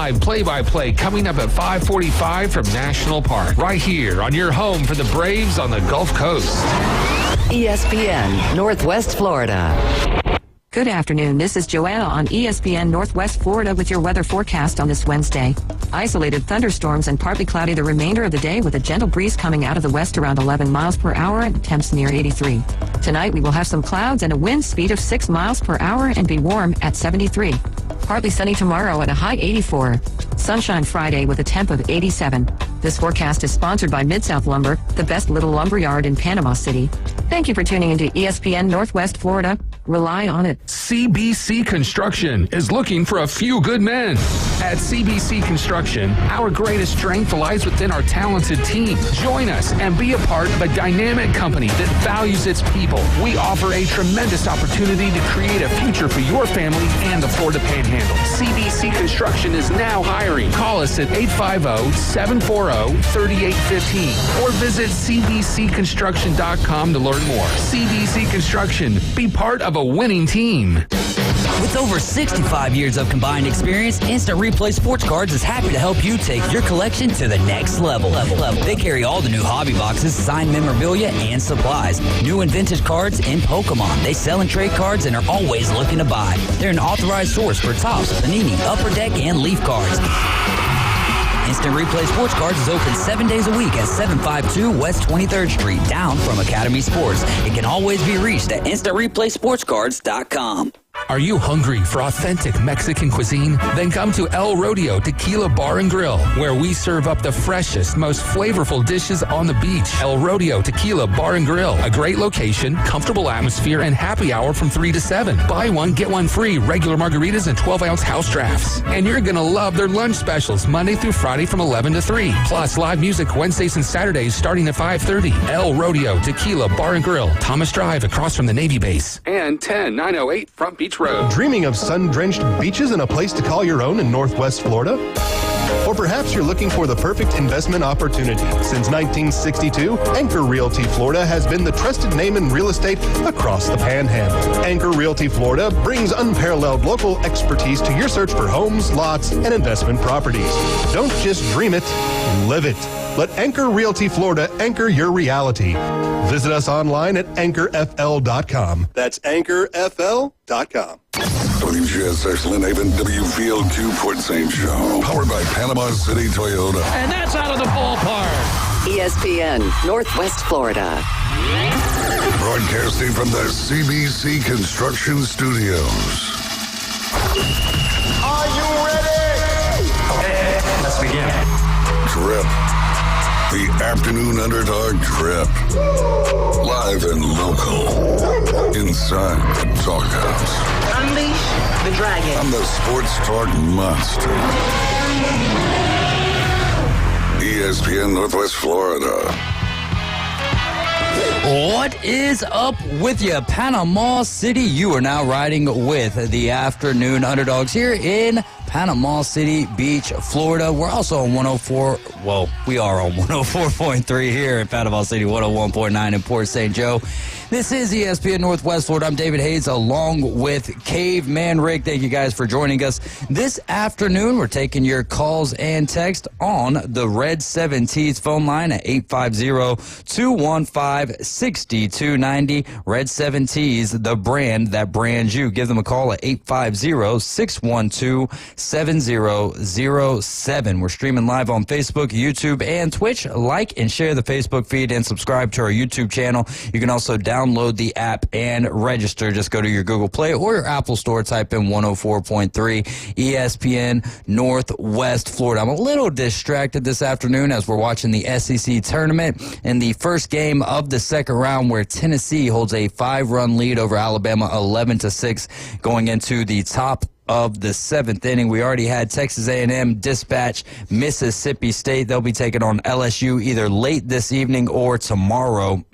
live play-by-play coming up at 5:45 from National Park. Right here on your home for the Braves on the Gulf Coast. ESPN Northwest Florida. Good afternoon. This is Joanna on ESPN Northwest Florida with your weather forecast on this Wednesday. Isolated thunderstorms and partly cloudy the remainder of the day with a gentle breeze coming out of the west around 11 miles per hour and temps near 83. Tonight we will have some clouds and a wind speed of 6 miles per hour and be warm at 73. Partly sunny tomorrow at a high 84. Sunshine Friday with a temp of 87. This forecast is sponsored by Mid-South Lumber, the best little lumber yard in Panama City. Thank you for tuning into ESPN Northwest Florida. Rely on it. CBC Construction is looking for a few good men. At CBC Construction, our greatest strength lies within our talented team. Join us and be a part of a dynamic company that values its people. We offer a tremendous opportunity to create a future for your family and the Florida Panhandle. CBC Construction is now hiring. Call us at 850-740-3815 or visit cbcconstruction.com to learn more. CBC Construction. Be part of a winning team. With over 65 years of combined experience, Instant Replay Sports Cards is happy to help you take your collection to the next level. They carry all the new hobby boxes, signed memorabilia, and supplies. New and vintage cards in Pokemon. They sell and trade cards and are always looking to buy. They're an authorized source for Topps, Panini, Upper Deck, and Leaf cards. Instant Replay Sports Cards is open 7 days a week at 752 West 23rd Street, down from Academy Sports. It can always be reached at InstantReplaySportsCards.com. Are you hungry for authentic Mexican cuisine? Then come to El Rodeo Tequila Bar and Grill, where we serve up the freshest, most flavorful dishes on the beach. El Rodeo Tequila Bar and Grill, a great location, comfortable atmosphere, and happy hour from 3 to 7. Buy one, get one free, regular margaritas and 12-ounce house drafts. And you're going to love their lunch specials, Monday through Friday from 11 to 3. Plus, live music Wednesdays and Saturdays starting at 5:30. El Rodeo Tequila Bar and Grill, Thomas Drive, across from the Navy base. And 10908 Front Beach Road. Dreaming of sun-drenched beaches and a place to call your own in Northwest Florida? Or perhaps you're looking for the perfect investment opportunity. Since 1962, Anchor Realty Florida has been the trusted name in real estate across the Panhandle. Anchor Realty Florida brings unparalleled local expertise to your search for homes, lots, and investment properties. Don't just dream it, live it. Let Anchor Realty Florida anchor your reality. Visit us online at anchorfl.com. That's anchorfl.com. WGSX Lynn Haven, WVLQ Port St. Joe. Powered by Panama City Toyota. And that's out of the ballpark. ESPN Northwest Florida. Broadcasting from the CBC Construction Studios. Are you ready? Okay, let's begin. Trip. The Afternoon Underdog Trip. Live and local. Inside the Doghouse. Unleash the dragon. On the Sports Talk Monster. ESPN Northwest Florida. What is up with you, Panama City? You are now riding with the Afternoon Underdogs here in Panama City Beach, Florida. We're also on 104. Well, we are on 104.3 here in Panama City, 101.9 in Port St. Joe. This is ESPN Northwest Florida. I'm David Hayes along with Caveman Rick. Thank you guys for joining us this afternoon. We're taking your calls and text on the Red 7T's phone line at 850-215-6290. Red 7T's, the brand that brands you. Give them a call at 850-612-7007. We're streaming live on Facebook, YouTube, and Twitch. Like and share the Facebook feed and subscribe to our YouTube channel. You can also download the app and register. Just go to your Google Play or your Apple Store, type in 104.3 ESPN Northwest Florida. I'm a little distracted this afternoon as we're watching the SEC tournament in the first game of the second round, where Tennessee holds a 5-run lead over Alabama, 11-6, going into the top of the seventh inning. We already had Texas A&M dispatch Mississippi State. They'll be taking on LSU either late this evening or tomorrow.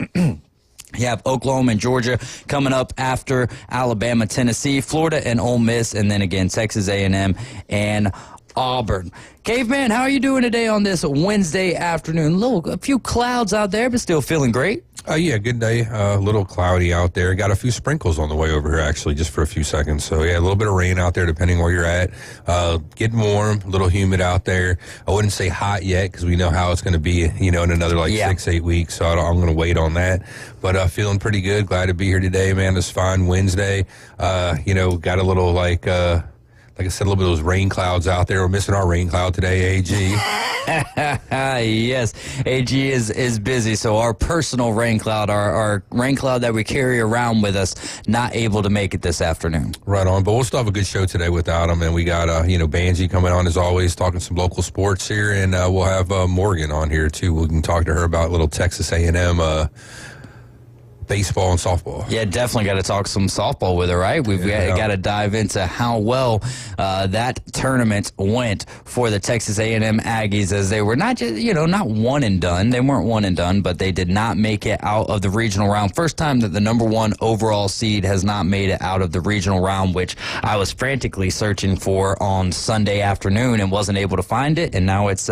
You have Oklahoma and Georgia coming up after Alabama, Tennessee, Florida and Ole Miss, and then again Texas A&M and Auburn. Caveman, how are you doing today on this Wednesday afternoon? A few clouds out there, but still feeling great. Yeah, good day. A little cloudy out there. Got a few sprinkles on the way over here, actually, just for a few seconds. So, yeah, a little bit of rain out there, depending where you're at. Getting warm, a little humid out there. I wouldn't say hot yet, because we know how it's going to be, in another 6-8 weeks. So I'm going to wait on that. But feeling pretty good. Glad to be here today, man. It's fine Wednesday. Got a little, like I said, a little bit of those rain clouds out there. We're missing our rain cloud today, AG. Yes, AG is busy, so our personal rain cloud, our rain cloud that we carry around with us, not able to make it this afternoon. Right on, but we'll still have a good show today without him, and we got, Banji coming on as always, talking some local sports here, and we'll have Morgan on here, too. We can talk to her about little Texas A&M baseball and softball. Yeah, definitely got to talk some softball with her, right? We've got to dive into how well that tournament went for the Texas A&M Aggies, as they were not just, not one and done. They weren't one and done, but they did not make it out of the regional round. First time that the number one overall seed has not made it out of the regional round, which I was frantically searching for on Sunday afternoon and wasn't able to find it. And now it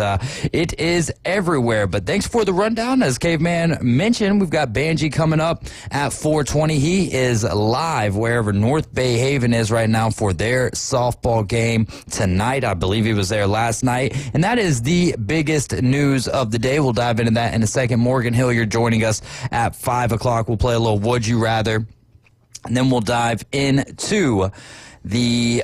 is everywhere. But thanks for the rundown. As Caveman mentioned, we've got Banji coming up at 4:20. He is live wherever North Bay Haven is right now for their softball game tonight. I believe he was there last night, and that is the biggest news of the day. We'll dive into that in a second. Morgan Hilliard joining us at 5 o'clock. We'll play a little Would You Rather, and then we'll dive into the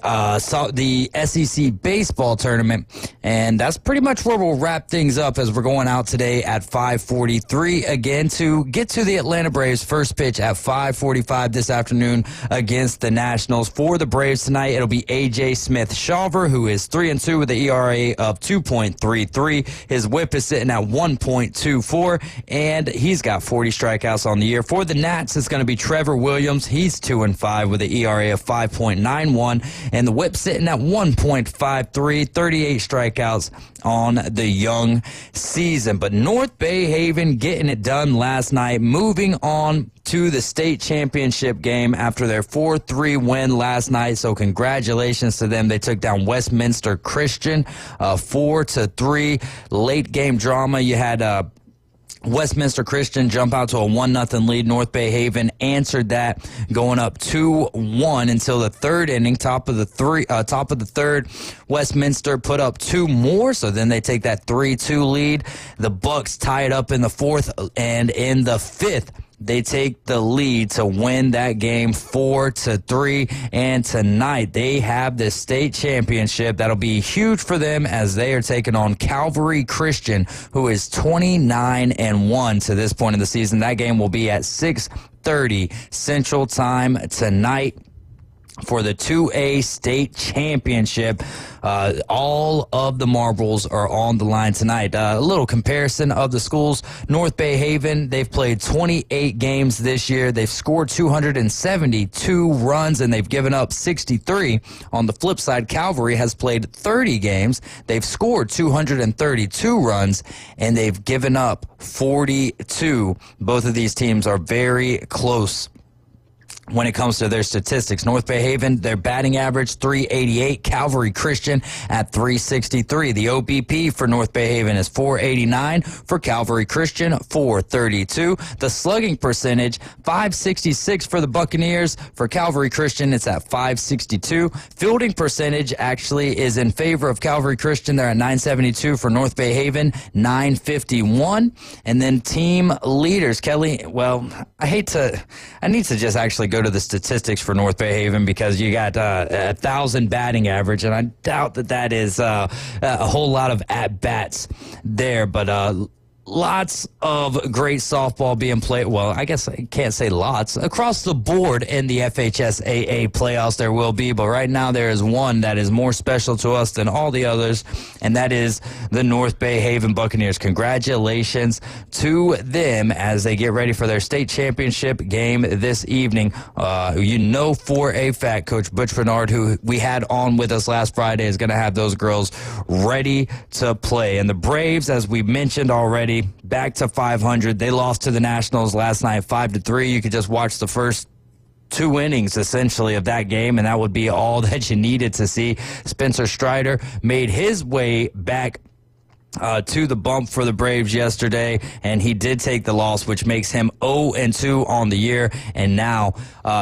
SEC baseball tournament, and that's pretty much where we'll wrap things up, as we're going out today at 5:43 again to get to the Atlanta Braves. First pitch at 5:45 this afternoon against the Nationals. For the Braves tonight, it'll be A.J. Smith-Shawver, who is 3-2 with an ERA of 2.33. His whip is sitting at 1.24, and he's got 40 strikeouts on the year. For the Nats, it's going to be Trevor Williams. He's 2-5 with an ERA of 5.91, and the whip sitting at 1.53, 38 strikeouts on the young season. But North Bay Haven getting it done last night, moving on to the state championship game after their 4-3 win last night. So congratulations to them. They took down Westminster Christian 4-3. Late game drama. You had Westminster Christian jump out to a 1-0 lead. North Bay Haven answered that, going up 2-1 until the third inning. Top of the third, Westminster put up two more, so then they take that 3-2 lead. The Bucks tie it up in the fourth, and in the fifth, they take the lead to win that game 4-3. And tonight they have the state championship. That'll be huge for them, as they are taking on Calvary Christian, who is 29-1 to this point in the season. That game will be at 6:30 Central Time tonight for the 2A state championship. All of the marbles are on the line tonight. A little comparison of the schools. North Bay Haven, they've played 28 games this year. They've scored 272 runs, and they've given up 63. On the flip side, Calvary has played 30 games. They've scored 232 runs, and they've given up 42. Both of these teams are very close when it comes to their statistics. North Bay Haven, their batting average, 388. Calvary Christian at 363. The OBP for North Bay Haven is 489. For Calvary Christian, 432. The slugging percentage, 566 for the Buccaneers. For Calvary Christian, it's at 562. Fielding percentage actually is in favor of Calvary Christian. They're at 972. For North Bay Haven, 951. And then team leaders, Kelly, well, I need to just actually go to the statistics for North Bay Haven, because you got 1,000 batting average, and I doubt that is a whole lot of at-bats there, but lots of great softball being played. Well, I guess I can't say lots. Across the board in the FHSAA playoffs there will be, but right now there is one that is more special to us than all the others, and that is the North Bay Haven Buccaneers. Congratulations to them as they get ready for their state championship game this evening. For a fact, Coach Butch Bernard, who we had on with us last Friday, is going to have those girls ready to play. And the Braves, as we mentioned already, back to 500. They lost to the Nationals last night 5-3. You could just watch the first 2 innings, essentially, of that game, and that would be all that you needed to see. Spencer Strider made his way back to the bump for the Braves yesterday, and he did take the loss, which makes him 0-2 on the year, and now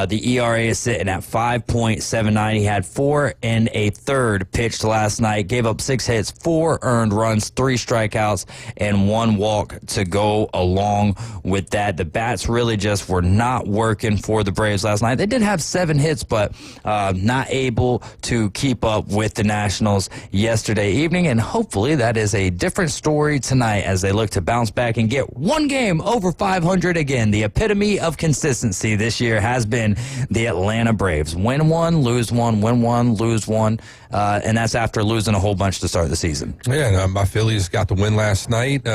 the ERA is sitting at 5.79. He had 4 1/3 pitched last night, gave up 6 hits, 4 earned runs, 3 strikeouts, and 1 walk to go along with that. The bats really just were not working for the Braves last night. They did have 7 hits, but not able to keep up with the Nationals yesterday evening, and hopefully that is a different story tonight as they look to bounce back and get 1 game over 500 again. The epitome of consistency this year has been the Atlanta Braves. Win 1, lose 1, win 1, lose 1, and that's after losing a whole bunch to start the season. Yeah, my Phillies got the win last night.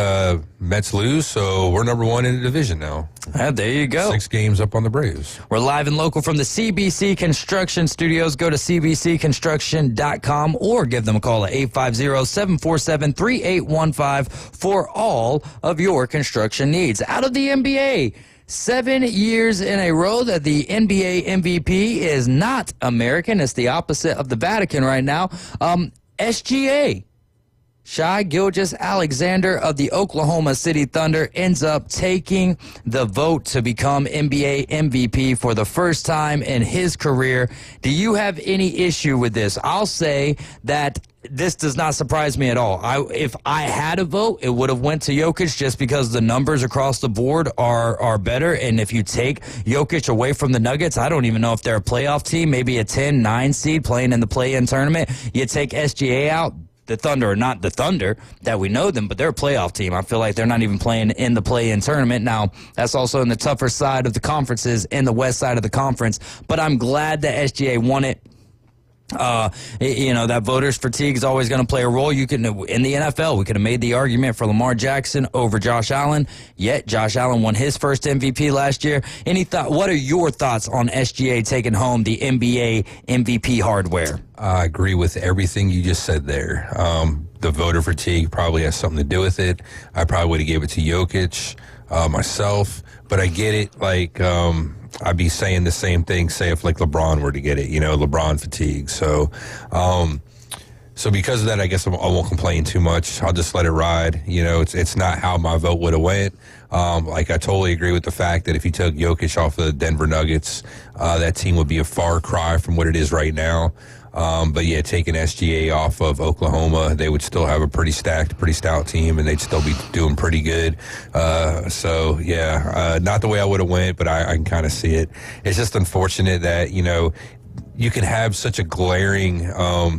Mets lose, so we're number 1 in the division now. There you go. 6 games up on the Braves. We're live and local from the CBC Construction Studios. Go to cbcconstruction.com or give them a call at 850-747-3815 for all of your construction needs. Out of the NBA, 7 years in a row that the NBA MVP is not American. It's the opposite of the Vatican right now. SGA. Shai Gilgeous-Alexander of the Oklahoma City Thunder ends up taking the vote to become NBA MVP for the first time in his career. Do you have any issue with this? I'll say that this does not surprise me at all. If I had a vote, it would have went to Jokic just because the numbers across the board are better. And if you take Jokic away from the Nuggets, I don't even know if they're a playoff team, maybe a 10-9 seed playing in the play-in tournament. You take SGA out. The Thunder are not the Thunder that we know them, but they're a playoff team. I feel like they're not even playing in the play-in tournament. Now, that's also in the tougher side of the conferences, in the west side of the conference. But I'm glad that SGA won it. That voters fatigue is always going to play a role. You can, in the NFL, we could have made the argument for Lamar Jackson over Josh Allen. Yet Josh Allen won his first MVP last year. What are your thoughts on SGA taking home the NBA MVP hardware? I agree with everything you just said there. The voter fatigue probably has something to do with it. I probably would have gave it to Jokic myself, but I get it. I'd be saying the same thing, say if LeBron were to get it, LeBron fatigue. So because of that, I guess I won't complain too much. I'll just let it ride. It's not how my vote would have went. I totally agree with the fact that if you took Jokic off of the Denver Nuggets, that team would be a far cry from what it is right now. But yeah, taking SGA off of Oklahoma, they would still have a pretty stout team, and they'd still be doing pretty good. Not the way I would have went, but I can kind of see it. It's just unfortunate that, you can have such a glaring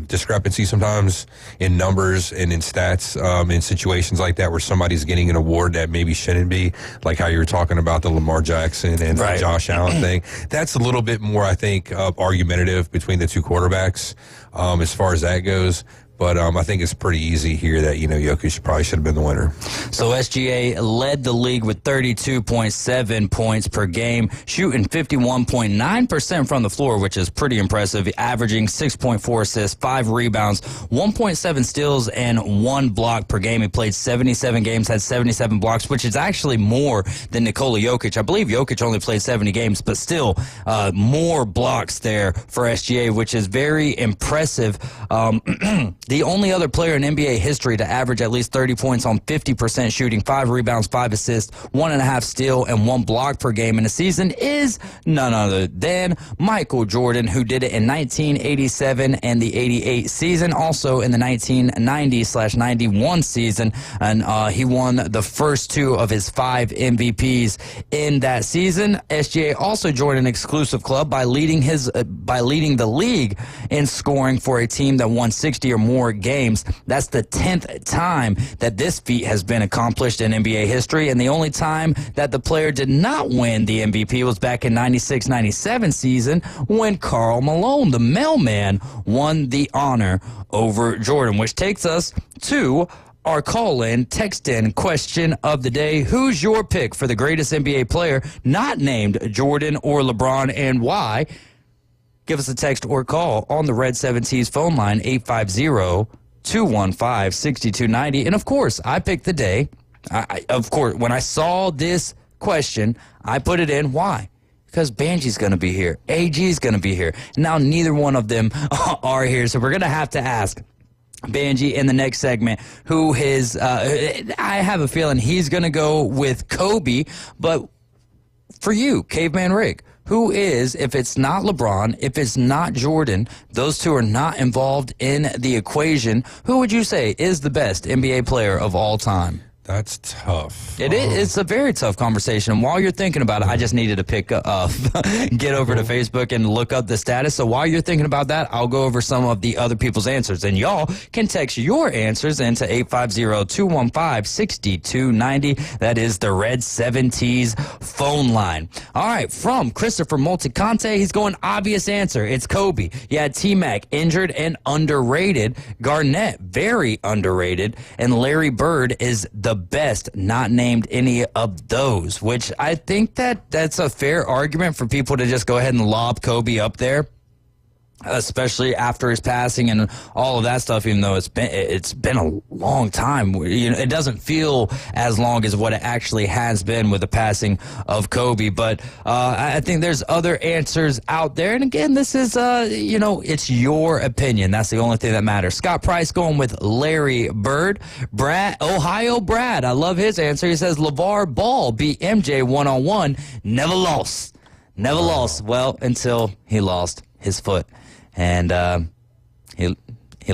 discrepancy sometimes in numbers and in stats in situations like that where somebody's getting an award that maybe shouldn't be, like how you were talking about the Lamar Jackson and the Josh Allen thing. That's a little bit more, I think, argumentative between the two quarterbacks as far as that goes. But I think it's pretty easy here that, Jokic probably should have been the winner. So SGA led the league with 32.7 points per game, shooting 51.9% from the floor, which is pretty impressive, averaging 6.4 assists, 5 rebounds, 1.7 steals, and 1 block per game. He played 77 games, had 77 blocks, which is actually more than Nikola Jokic. I believe Jokic only played 70 games, but still more blocks there for SGA, which is very impressive. The only other player in NBA history to average at least 30 points on 50% shooting, 5 rebounds, 5 assists, 1.5 steal, and 1 block per game in a season is none other than Michael Jordan, who did it in 1987 and the 88 season, also in the 1990/91 season, and he won the first 2 of his 5 MVPs in that season. SGA also joined an exclusive club by leading the league in scoring for a team that won 60 or more games. That's the 10th time that this feat has been accomplished in NBA history, and the only time that the player did not win the MVP was back in 96-97 season when Karl Malone, the mailman, won the honor over Jordan, which takes us to our call-in, text-in question of the day. Who's your pick for the greatest NBA player not named Jordan or LeBron, and why? Give us a text or call on the Red 7T's phone line, 850-215-6290. And, of course, I picked the day. Of course, when I saw this question, I put it in. Why? Because Banji's going to be here. AG's going to be here. Now neither one of them are here, so we're going to have to ask Banji in the next segment who his, I have a feeling he's going to go with Kobe, but for you, Caveman Rick, who is, if it's not LeBron, if it's not Jordan, those two are not involved in the equation, who would you say is the best NBA player of all time? That's tough. It is. It's a very tough conversation. And while you're thinking about it, I just needed to get over to Facebook and look up the status. So while you're thinking about that, I'll go over some of the other people's answers. And y'all can text your answers into 850-215-6290. That is the Red 70s phone line. All right, from Christopher Multicante, he's going obvious answer. It's Kobe. You had T-Mac, injured and underrated. Garnett, very underrated. And Larry Bird is the best, not named any of those, which I think that's a fair argument for people to just go ahead and lob Kobe up there, especially after his passing and all of that stuff, even though it's been a long time. You know, it doesn't feel as long as what it actually has been with the passing of Kobe. But I think there's other answers out there. And again, this is, it's your opinion. That's the only thing that matters. Scott Price going with Larry Bird. Ohio Brad, I love his answer. He says LeVar Ball beat MJ one-on-one. Never lost. Never lost. Well, until he lost his foot. And he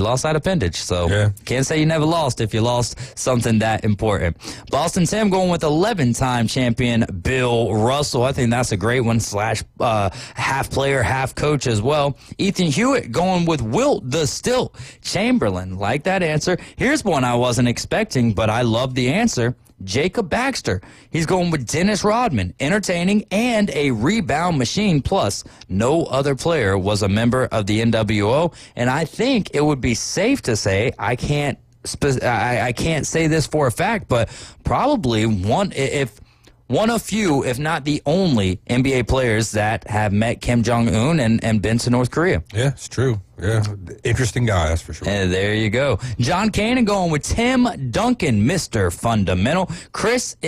lost that appendage, so can't say you never lost if you lost something that important. Boston Sam going with 11-time champion Bill Russell. I think that's a great one, / half player, half coach as well. Ethan Hewitt going with Wilt the Stilt Chamberlain. Like that answer. Here's one I wasn't expecting, but I love the answer. Jacob Baxter. He's going with Dennis Rodman, entertaining and a rebound machine. Plus, no other player was a member of the NWO. And I think it would be safe to say, I can't say this for a fact, but probably one of few, if not the only NBA players that have met Kim Jong-un and been to North Korea. Yeah, it's true. Yeah, interesting guy, that's for sure. And there you go. John Cannon going with Tim Duncan, Mr. Fundamental. Chef Chris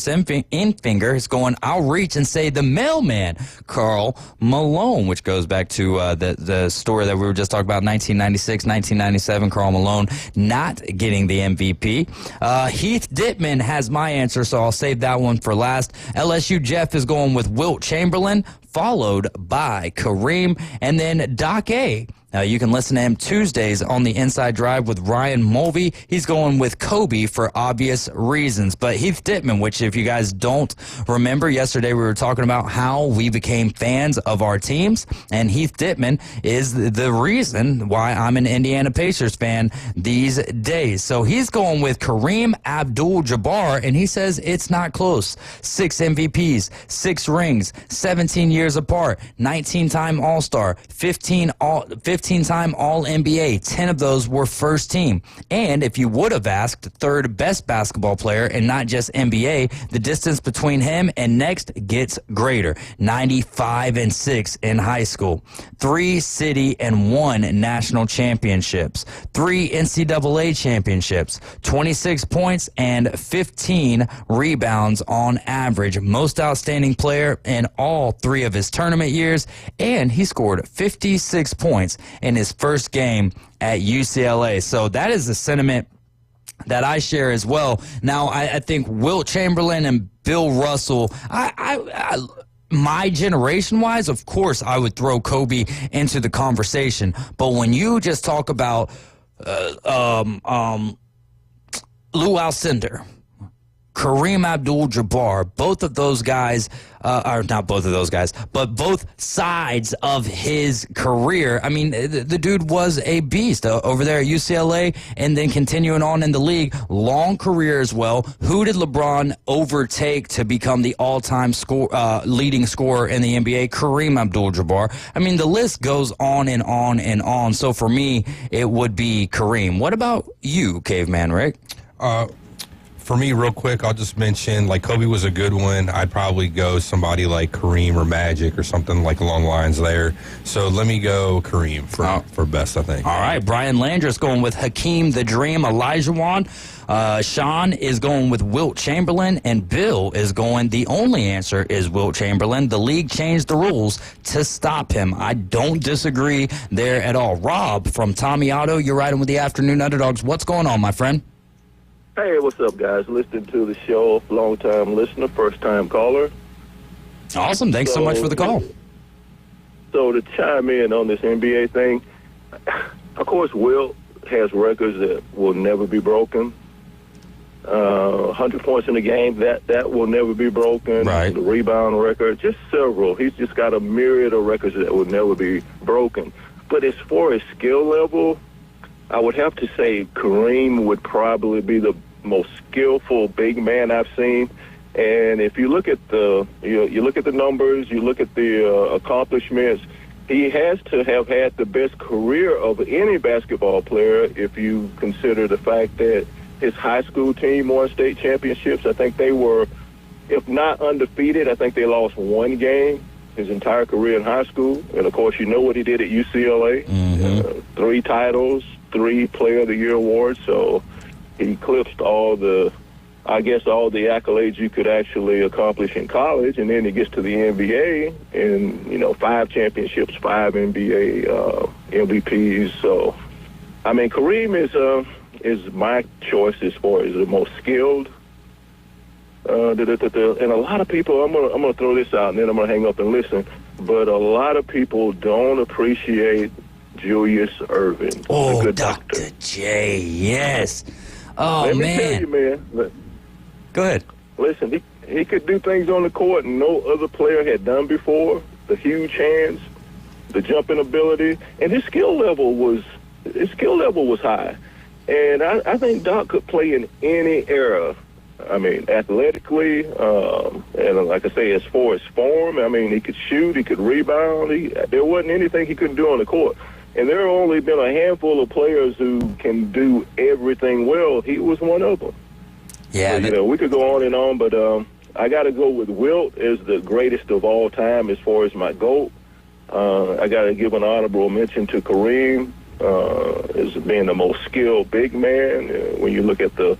Infinger is going, I'll reach and say the mailman, Karl Malone, which goes back to the story that we were just talking about, 1996, 1997, Karl Malone not getting the MVP. Heath Dittman has my answer, so I'll save that one for last. LSU Jeff is going with Wilt Chamberlain, followed by Kareem, and then Doc A. Now, you can listen to him Tuesdays on the Inside Drive with Ryan Mulvey. He's going with Kobe for obvious reasons. But Heath Dittman, which if you guys don't remember, yesterday we were talking about how we became fans of our teams, and Heath Dittman is the reason why I'm an Indiana Pacers fan these days. So he's going with Kareem Abdul-Jabbar, and he says it's not close. 6 MVPs, 6 rings, 17 years apart, 19-time All-Star, 15-time All-NBA. 10 of those were first team. And if you would have asked third best basketball player and not just NBA, the distance between him and next gets greater. 95-6 in high school. 3 city and 1 national championships. 3 NCAA championships. 26 points and 15 rebounds on average. Most outstanding player in all 3 of his tournament years. And he scored 56 points in his first game at UCLA. So that is the sentiment that I share as well. Now, I think Wilt Chamberlain and Bill Russell, my generation-wise, of course, I would throw Kobe into the conversation. But when you just talk about Lou Alcindor, Kareem Abdul-Jabbar, both of those guys, or not both of those guys, but both sides of his career. I mean, the dude was a beast over there at UCLA and then continuing on in the league. Long career as well. Who did LeBron overtake to become the all-time leading scorer in the NBA? Kareem Abdul-Jabbar. I mean, the list goes on and on and on. So for me, it would be Kareem. What about you, Caveman Rick? For me, real quick, I'll just mention, like, Kobe was a good one. I'd probably go somebody like Kareem or Magic or something like along the lines there. So let me go Kareem for best, I think. All right, Brian Landris going with Hakeem the Dream Olajuwon. Sean is going with Wilt Chamberlain, and Bill is going, the only answer is Wilt Chamberlain. The league changed the rules to stop him. I don't disagree there at all. Rob from Tommy Auto, you're riding with the Afternoon Underdogs. What's going on, my friend? Hey, what's up, guys? Listening to the show, long-time listener, first-time caller. Awesome. Thanks so much for the call. So to chime in on this NBA thing, of course, Wilt has records that will never be broken. 100 points in a game, that will never be broken. Right. The rebound record, just several. He's just got a myriad of records that will never be broken. But as far as skill level, I would have to say Kareem would probably be the most skillful big man I've seen. And if you look at you look at the numbers, you look at the accomplishments, he has to have had the best career of any basketball player if you consider the fact that his high school team won state championships. I think they were, if not undefeated, I think they lost one game his entire career in high school. And, of course, you know what he did at UCLA. 3 titles, 3 Player of the Year awards. So he eclipsed all the accolades you could actually accomplish in college. And then he gets to the NBA and, 5 championships, 5 NBA MVPs. So, I mean, Kareem is my choice as far as the most skilled. And a lot of people, I'm gonna throw this out and then I'm gonna hang up and listen. But a lot of people don't appreciate Julius Erving. Oh, the good Dr. J, yes. Oh, Let me man. tell you, man. Go ahead. Listen, he could do things on the court no other player had done before. The huge hands, the jumping ability, and his skill level was high. And I think Doc could play in any era. I mean, athletically, and like I say, as far as form, I mean, he could shoot, he could rebound. There wasn't anything he couldn't do on the court. And there have only been a handful of players who can do everything well. He was one of them. Yeah. So, we could go on and on, but I got to go with Wilt as the greatest of all time as far as my GOAT. I got to give an honorable mention to Kareem as being the most skilled big man. When you look at the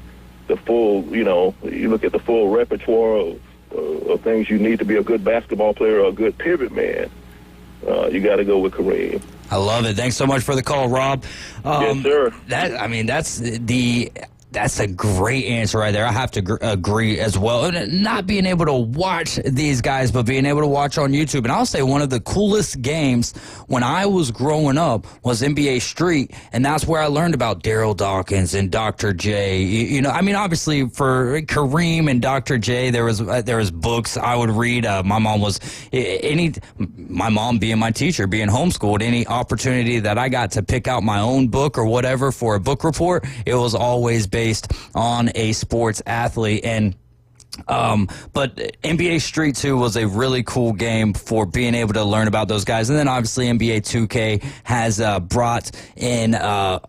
full, you look at the full repertoire of things you need to be a good basketball player or a good pivot man, you got to go with Kareem. I love it. Thanks so much for the call, Rob. Yes, sir. That's a great answer right there. I have to agree as well. And not being able to watch these guys, but being able to watch on YouTube. And I'll say one of the coolest games when I was growing up was NBA Street, and that's where I learned about Daryl Dawkins and Dr. J. Obviously for Kareem and Dr. J, there was books I would read. My mom being my teacher, being homeschooled, any opportunity that I got to pick out my own book or whatever for a book report, it was always based on a sports athlete. And but NBA Street 2 was a really cool game for being able to learn about those guys. And then obviously NBA 2K has brought in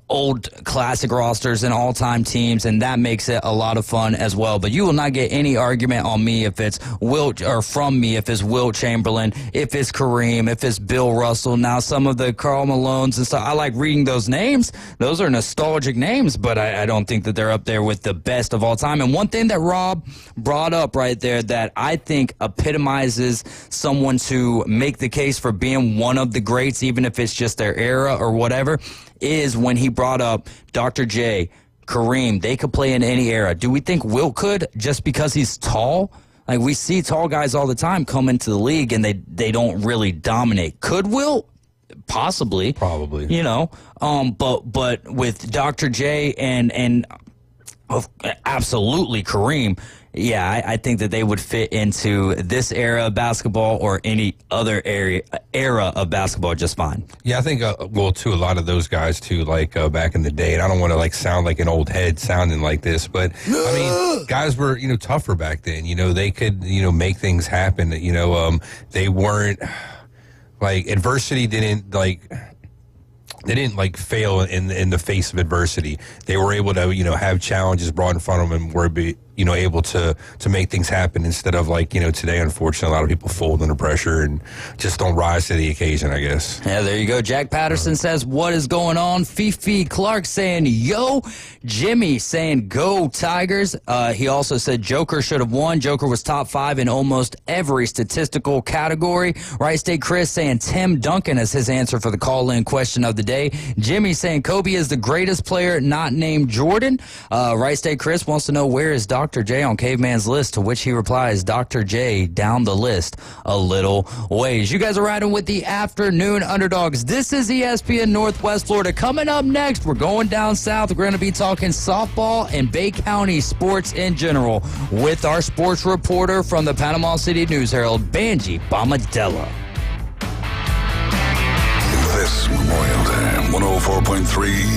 old classic rosters and all-time teams, and that makes it a lot of fun as well. But you will not get any argument on me if it's Wilt, or from me if it's Wilt Chamberlain, if it's Kareem, if it's Bill Russell. Now some of the Karl Malones and stuff, I like reading those names. Those are nostalgic names, but I don't think that they're up there with the best of all time. And one thing that Rob brought up right there that I think epitomizes someone to make the case for being one of the greats, even if it's just their era or whatever, is when he brought up Dr. J, Kareem. They could play in any era. Do we think Wilt could just because he's tall? Like, we see tall guys all the time come into the league and they don't really dominate. Could Wilt? Possibly. Probably. But with Dr. J and absolutely Kareem, yeah, I think that they would fit into this era of basketball or any other era of basketball just fine. Yeah, I think, too, a lot of those guys, too, like back in the day, and I don't want to, sound like an old head sounding like this, but, guys were, tougher back then. They could, make things happen. They weren't, adversity didn't, they didn't fail in the face of adversity. They were able to have challenges brought in front of them able to make things happen instead of today, unfortunately, a lot of people fold under pressure and just don't rise to the occasion, I guess. Yeah, there you go. Jack Patterson says, what is going on? Fifi Clark saying, yo. Jimmy saying, go Tigers. He also said Joker should have won. Joker was top 5 in almost every statistical category. Wright State Chris saying Tim Duncan is his answer for the call-in question of the day. Jimmy saying Kobe is the greatest player not named Jordan. Wright State Chris wants to know where is Dr. J on Caveman's list, to which he replies, Dr. J down the list a little ways. You guys are riding with the Afternoon Underdogs. This is ESPN Northwest Florida. Coming up next, we're going down south. We're going to be talking softball and Bay County sports in general with our sports reporter from the Panama City News-Herald, Banji Bomadella. This Memorial Day, 104.3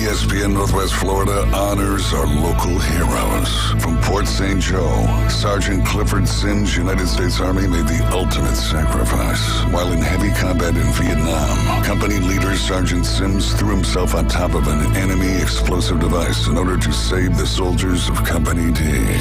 ESPN Northwest Florida honors our local heroes. From Port St. Joe, Sergeant Clifford Sims, United States Army, made the ultimate sacrifice. While in heavy combat in Vietnam, company leader Sergeant Sims threw himself on top of an enemy explosive device in order to save the soldiers of Company D.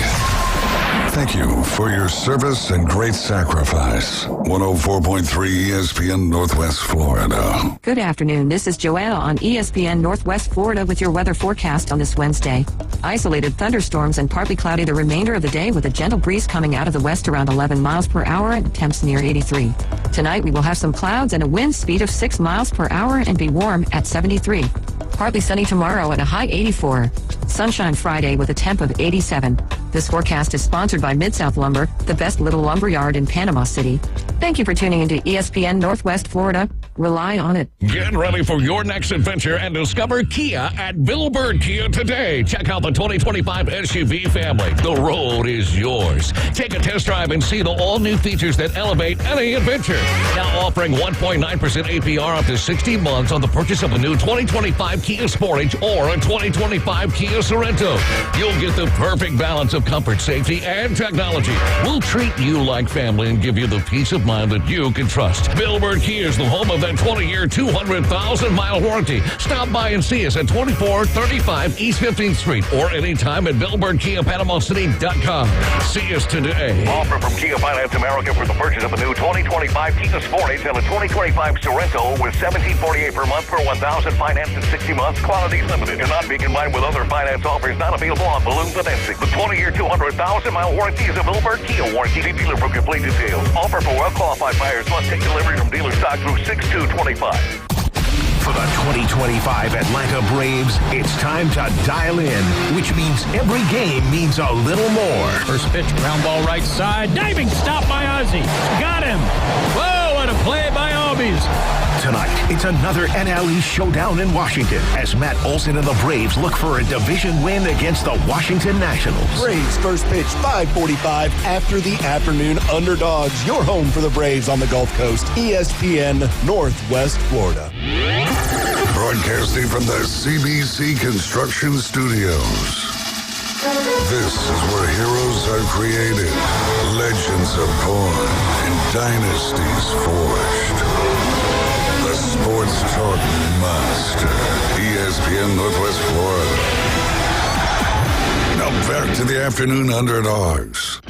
Thank you for your service and great sacrifice. 104.3 ESPN Northwest Florida. Good afternoon. This is Joanna on ESPN Northwest Florida with your weather forecast on this Wednesday. Isolated thunderstorms and partly cloudy the remainder of the day with a gentle breeze coming out of the west around 11 miles per hour and temps near 83. Tonight we will have some clouds and a wind speed of 6 miles per hour and be warm at 73. Partly sunny tomorrow at a high 84. Sunshine Friday with a temp of 87. This forecast is sponsored by Mid-South Lumber, the best little lumber yard in Panama City. Thank you for tuning into ESPN Northwest Florida. Rely on it. Get ready for your next adventure and discover Kia at Bill Bird Kia today. Check out the 2025 SUV family. The road is yours. Take a test drive and see the all-new features that elevate any adventure. Now offering 1.9% APR up to 60 months on the purchase of a new 2025 Kia Sportage or a 2025 Kia Sorento. You'll get the perfect balance of comfort, safety, and technology. We'll treat you like family and give you the peace of mind that you can trust. Bill Bird Kia is the home of that 20-year, 200,000-mile warranty. Stop by and see us at 2435 East 15th Street or anytime at BillBirdKiaPanamaCity.com. See us today. Offer from Kia Finance America for the purchase of a new 2025 Kia Sportage and a 2025 Sorento with $1,748 per month for 1,000 financed in 60 months. Quantities limited. Cannot be combined with other finance offers not available on balloon financing. The 20-year, 200,000-mile warranty is a Bill Bird Kia warranty. See dealer for complete details. Offer for well-qualified buyers. Must take delivery from dealer stock through 6/2/25. For the 2025 Atlanta Braves, it's time to dial in, which means every game means a little more. First pitch, ground ball right side. Diving stop by Ozzie. Got him. Whoa, what a play by Albies. Tonight, it's another NL East showdown in Washington as Matt Olson and the Braves look for a division win against the Washington Nationals. Braves first pitch, 5:45 after the Afternoon Underdogs. Your home for the Braves on the Gulf Coast, ESPN Northwest Florida. Broadcasting from the CBC Construction Studios. This is where heroes are created, legends are born, and dynasties forged. The Sports Talk Monster, ESPN Northwest Florida. Now back to the Afternoon Underdogs.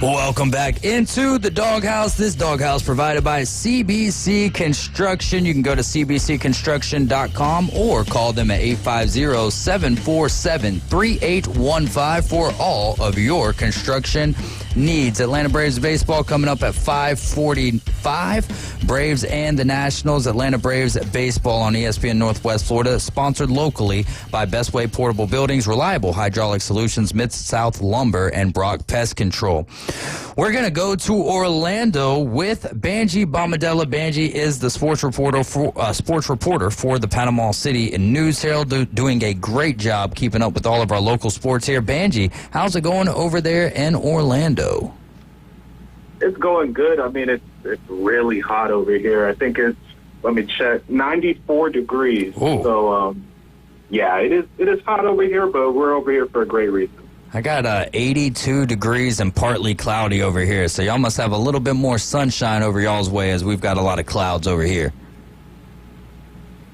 Welcome back into the Doghouse. This Doghouse provided by CBC Construction. You can go to cbcconstruction.com or call them at 850-747-3815 for all of your construction needs. Atlanta Braves baseball coming up at 5:45. Braves and the Nationals. Atlanta Braves baseball on ESPN Northwest Florida, sponsored locally by Best Way Portable Buildings, Reliable Hydraulic Solutions, Mid-South Lumber, and Brock Pest Control. We're going to go to Orlando with Banji Bomadella. Banji is the sports reporter for the Panama City News-Herald, doing a great job keeping up with all of our local sports here. Banji, how's it going over there in Orlando? It's going good. I mean, it's really hot over here. I think it's, let me check, 94 degrees. Ooh. So, yeah, it is hot over here, but we're over here for a great reason. I got 82 degrees and partly cloudy over here, so y'all must have a little bit more sunshine over y'all's way as we've got a lot of clouds over here.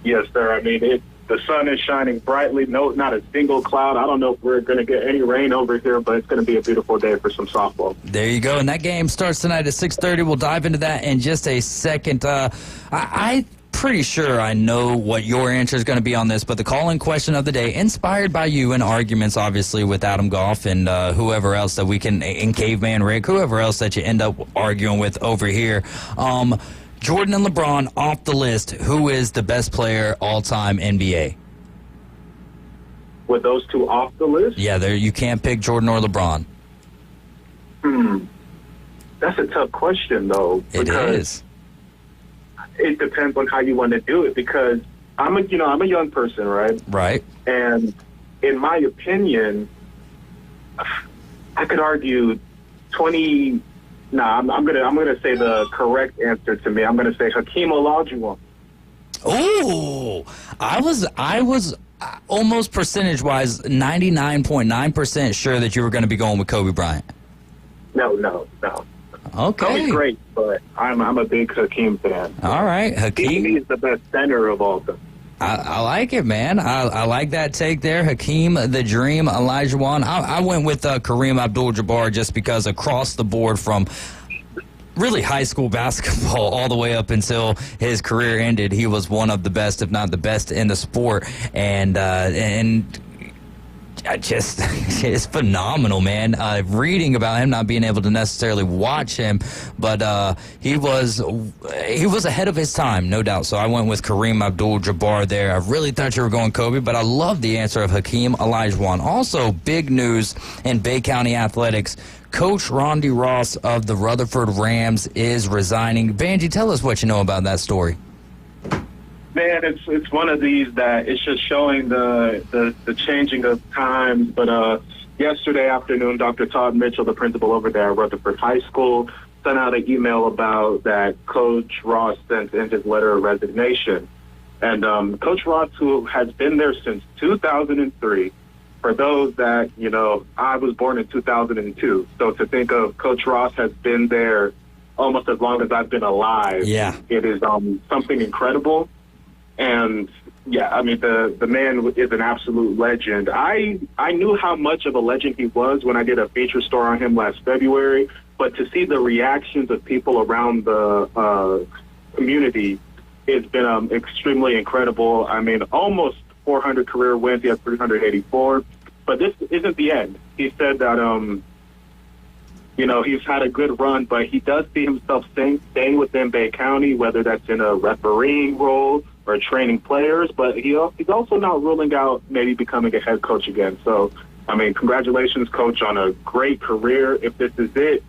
Yes, sir. I mean, The sun is shining brightly. No, not a single cloud. I don't know if we're going to get any rain over here, but it's going to be a beautiful day for some softball. There you go. And that game starts tonight at 6:30. We'll dive into that in just a second. I'm pretty sure I know what your answer is going to be on this, but the call-in question of the day, inspired by you in arguments, obviously, with Adam Goff and whoever else that we can, in Caveman Rick, whoever else that you end up arguing with over here. Jordan and LeBron off the list. Who is the best player all-time NBA? With those two off the list? Yeah, you can't pick Jordan or LeBron. That's a tough question, though. It is. It depends on how you want to do it, because I'm a young person, right? Right. And in my opinion, I could argue 20. I'm gonna say the correct answer to me. I'm gonna say Hakeem Olajuwon. Oh, I was almost percentage-wise 99.9% sure that you were going to be going with Kobe Bryant. No. Okay. Kobe's great, but I'm a big Hakeem fan. All right, Hakeem. He's the best center of all time. I like it, man. I like that take there. Hakeem the Dream Olajuwon. I went with Kareem Abdul-Jabbar just because across the board from really high school basketball all the way up until his career ended, he was one of the best, if not the best, in the sport. And it's phenomenal, man. Reading about him, not being able to necessarily watch him, but he was ahead of his time, no doubt. So I went with Kareem Abdul-Jabbar there. I really thought you were going Kobe, but I love the answer of Hakeem Olajuwon. Also, big news in Bay County athletics. Coach Rondy Ross of the Rutherford Rams is resigning. Banji, tell us what you know about that story. Man, it's one of these that it's just showing the changing of times. But yesterday afternoon, Dr. Todd Mitchell, the principal over there at Rutherford High School, sent out an email about that Coach Ross sent in his letter of resignation. And Coach Ross, who has been there since 2003, for those that, I was born in 2002. So to think of Coach Ross has been there almost as long as I've been alive, it is something incredible. And, the man is an absolute legend. I knew how much of a legend he was when I did a feature story on him last February, but to see the reactions of people around the community, it's been extremely incredible. Almost 400 career wins. He has 384. But this isn't the end. He said that, he's had a good run, but he does see himself staying within Bay County, whether that's in a refereeing role or training players. But he's also not ruling out maybe becoming a head coach again. So, congratulations, Coach, on a great career. If this is it,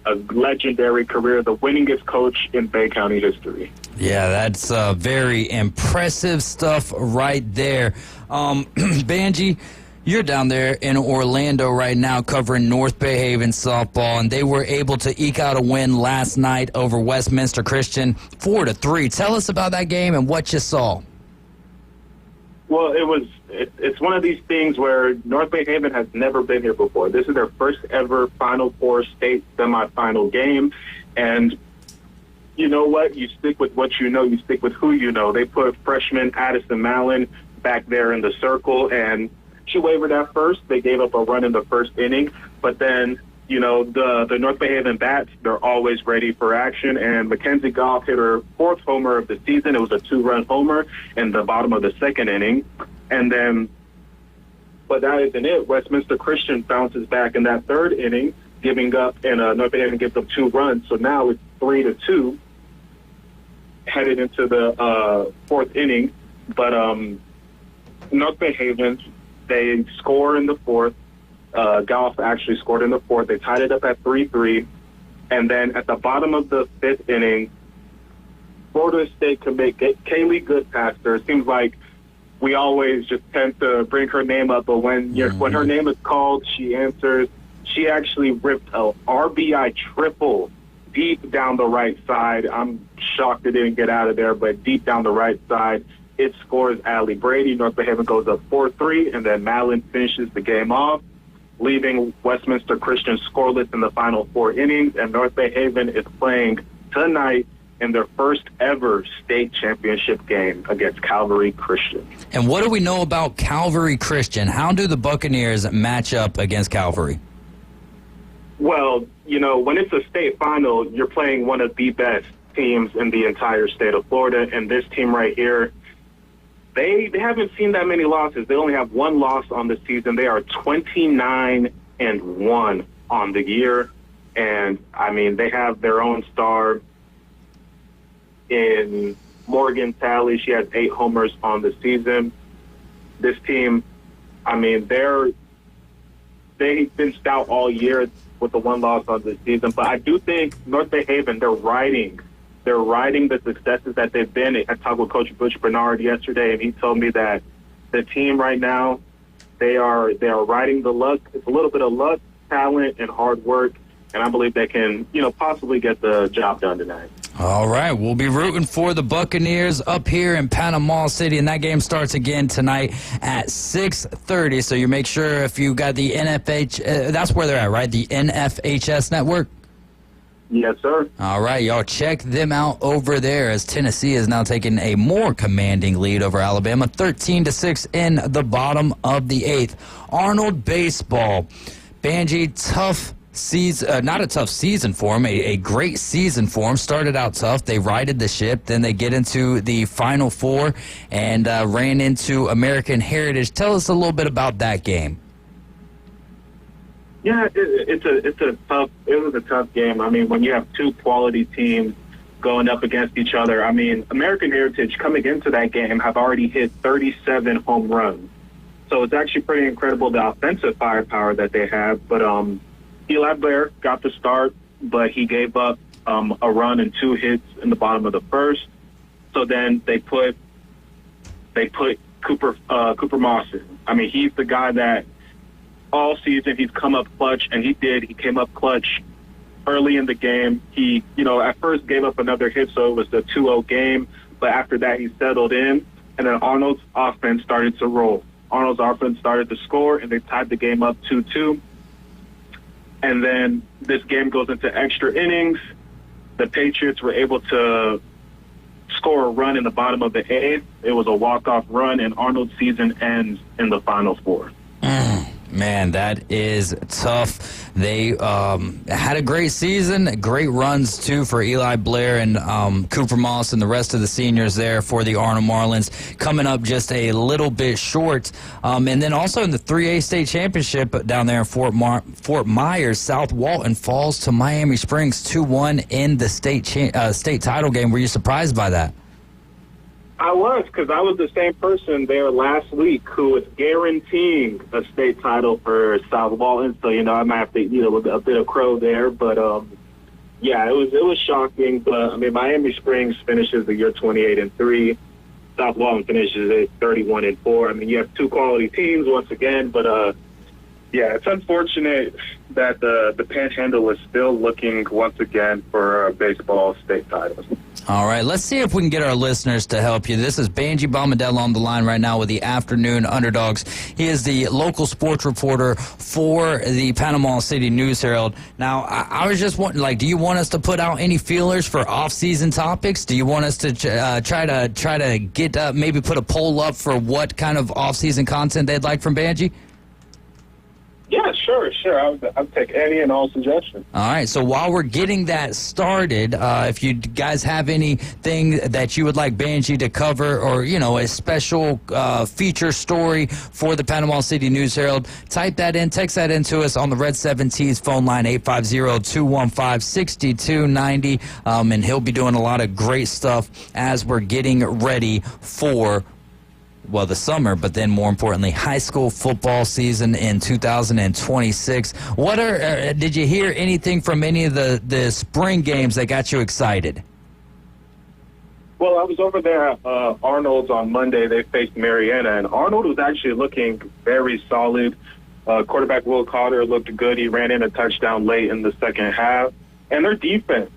a legendary career, the winningest coach in Bay County history. Yeah, that's very impressive stuff right there. Banji, you're down there in Orlando right now covering North Bay Haven softball, and they were able to eke out a win last night over Westminster Christian, 4-3. Tell us about that game and what you saw. Well, it's one of these things where North Bay Haven has never been here before. This is their first ever Final Four state semifinal game, and you know what? You stick with what you know. You stick with who you know. They put freshman Addison Mallon back there in the circle, and she wavered at first. They gave up a run in the first inning, but then, the North Bay Haven bats, they're always ready for action, and Mackenzie Goff hit her fourth homer of the season. It was a 2-run homer in the bottom of the second inning, and then, but that isn't it. Westminster Christian bounces back in that third inning, giving up, and North Bay Haven gives up 2 runs, so now it's 3-2, headed into the fourth inning, but North Bay Haven, they score in the fourth. Goff actually scored in the fourth. They tied it up at 3-3. And then at the bottom of the fifth inning, Florida State commit Kaylee Goodpaster. It seems like we always just tend to bring her name up, but when her name is called, she answers. She actually ripped a RBI triple deep down the right side. I'm shocked it didn't get out of there, but deep down the right side. It scores Allie Brady. North Bay Haven goes up 4-3, and then Mallon finishes the game off, leaving Westminster Christian scoreless in the final 4 innings. And North Bay Haven is playing tonight in their first ever state championship game against Calvary Christian. And what do we know about Calvary Christian? How do the Buccaneers match up against Calvary? Well, you know, when it's a state final, you're playing one of the best teams in the entire state of Florida, and this team right here, they haven't seen that many losses. They only have one loss on the season. They are 29-1 on the year, and I mean, they have their own star in Morgan Talley. She has 8 homers on the season. This team, I mean, they've been stout all year with the one loss on the season, but I do think North Bay Haven, they're riding the successes that they've been. I talked with Coach Butch Bernard yesterday, and he told me that the team right now, they are riding the luck. It's a little bit of luck, talent, and hard work, and I believe they can, possibly get the job done tonight. All right, we'll be rooting for the Buccaneers up here in Panama City, and that game starts again tonight at 6:30. So you make sure if you got the that's where they're at, right? The NFHS network. Yes, sir. All right, y'all check them out over there as Tennessee is now taking a more commanding lead over Alabama, 13-6 in the bottom of the 8th. Arnold baseball, Banji, tough season, not a tough season for them, a great season for them. Started out tough. They righted the ship. Then they get into the Final Four and ran into American Heritage. Tell us a little bit about that game. Yeah, it was a tough game. I mean, when you have two quality teams going up against each other, I mean, American Heritage coming into that game have already hit 37 home runs. So it's actually pretty incredible the offensive firepower that they have. But Eli Blair got the start, but he gave up a run and 2 hits in the bottom of the first. So then they put Cooper Moss in. I mean, he's the guy that all season he's come up clutch, and he came up clutch early in the game. He, at first gave up another hit, so it was the 2-0 game. But after that, he settled in, and then Arnold's offense started to roll. Arnold's offense started to score, and they tied the game up 2-2. And then this game goes into extra innings. The Patriots were able to score a run in the bottom of the 8th. It was a walk-off run, and Arnold's season ends in the Final Four. Man, that is tough. They had a great season, great runs, too, for Eli Blair and Cooper Moss and the rest of the seniors there for the Arnold Marlins, coming up just a little bit short. And then also in the 3A state championship down there in Fort Myers, South Walton falls to Miami Springs 2-1 in the state title game. Were you surprised by that? I was, because I was the same person there last week who was guaranteeing a state title for South Walton. So, I might have to eat a bit of crow there. But, yeah, it was shocking. But, I mean, Miami Springs finishes the year 28-3. South Walton finishes at 31-4. I mean, you have two quality teams once again. But, yeah, it's unfortunate that the Panhandle is still looking once again for a baseball state title. All right, let's see if we can get our listeners to help you. This is Banji Bombadella on the line right now with the Afternoon Underdogs. He is the local sports reporter for the Panama City News Herald. Now, I was just wondering, do you want us to put out any feelers for off-season topics? Do you want us to try to get maybe put a poll up for what kind of off-season content they'd like from Banji? Yeah, sure. I'll take any and all suggestions. All right, so while we're getting that started, if you guys have anything that you would like Banji to cover or, a special feature story for the Panama City News Herald, type that in, text that into us on the Red 7T's phone line, 850-215-6290, and he'll be doing a lot of great stuff as we're getting ready for the summer, but then more importantly, high school football season in 2026. Did you hear anything from any of the spring games that got you excited? Well, I was over there at Arnold's on Monday. They faced Marietta, and Arnold was actually looking very solid. Quarterback Will Carter looked good. He ran in a touchdown late in the second half. And their defense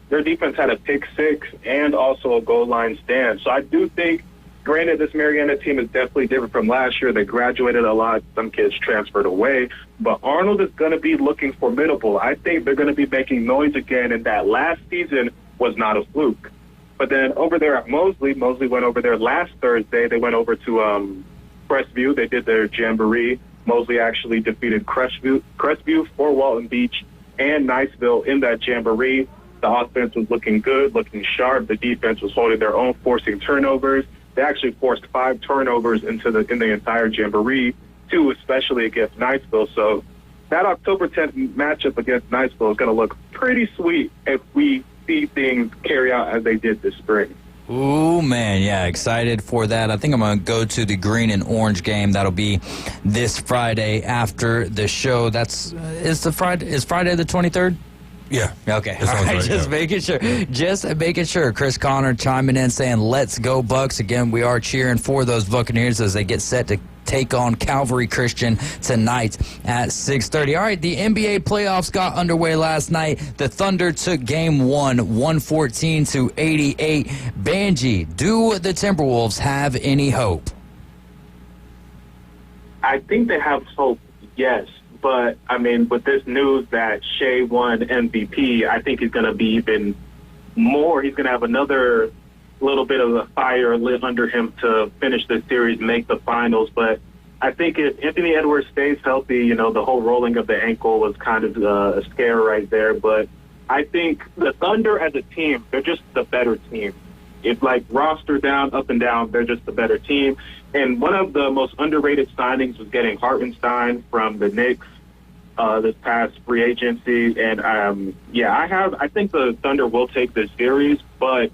had a pick six and also a goal line stand. So I do think, granted, this Marietta team is definitely different from last year. They graduated a lot. Some kids transferred away. But Arnold is going to be looking formidable. I think they're going to be making noise again, and that last season was not a fluke. But then over there at Mosley went over there last Thursday. They went over to Crestview. They did their jamboree. Mosley actually defeated Crestview, Fort Walton Beach, and Niceville in that jamboree. The offense was looking good, looking sharp. The defense was holding their own, forcing turnovers. They actually forced 5 turnovers in the entire jamboree, 2 especially against Niceville. So that October 10th matchup against Niceville is going to look pretty sweet if we see things carry out as they did this spring. Ooh, man, yeah, excited for that. I think I'm going to go to the green and orange game. That'll be this Friday after the show. Is Friday the 23rd? Yeah. Okay. All right, just making sure. Just making sure. Chris Connor chiming in saying, let's go Bucks. Again, we are cheering for those Buccaneers as they get set to take on Calvary Christian tonight at 6:30. All right, the NBA playoffs got underway last night. The Thunder took game 1, 114-88. Banji, do the Timberwolves have any hope? I think they have hope, yes. But, I mean, with this news that Shea won MVP, I think he's going to be even more. He's going to have another little bit of a fire lit under him to finish the series, make the finals. But I think if Anthony Edwards stays healthy, the whole rolling of the ankle was kind of a scare right there. But I think the Thunder as a team, they're just the better team. It's like roster down, up and down, they're just the better team. And one of the most underrated signings was getting Hartenstein from the Knicks this past free agency. And, I think the Thunder will take this series, but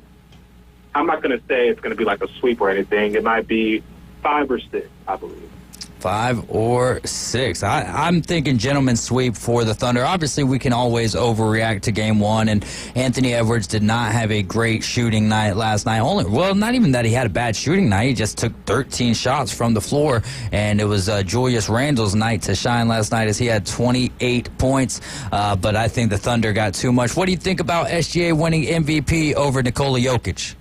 I'm not going to say it's going to be like a sweep or anything. It might be 5 or 6, I believe. 5 or 6. I'm thinking gentleman's sweep for the Thunder. Obviously, we can always overreact to game 1, and Anthony Edwards did not have a great shooting night last night. Not even that he had a bad shooting night. He just took 13 shots from the floor, and it was Julius Randle's night to shine last night as he had 28 points. But I think the Thunder got too much. What do you think about SGA winning MVP over Nikola Jokic?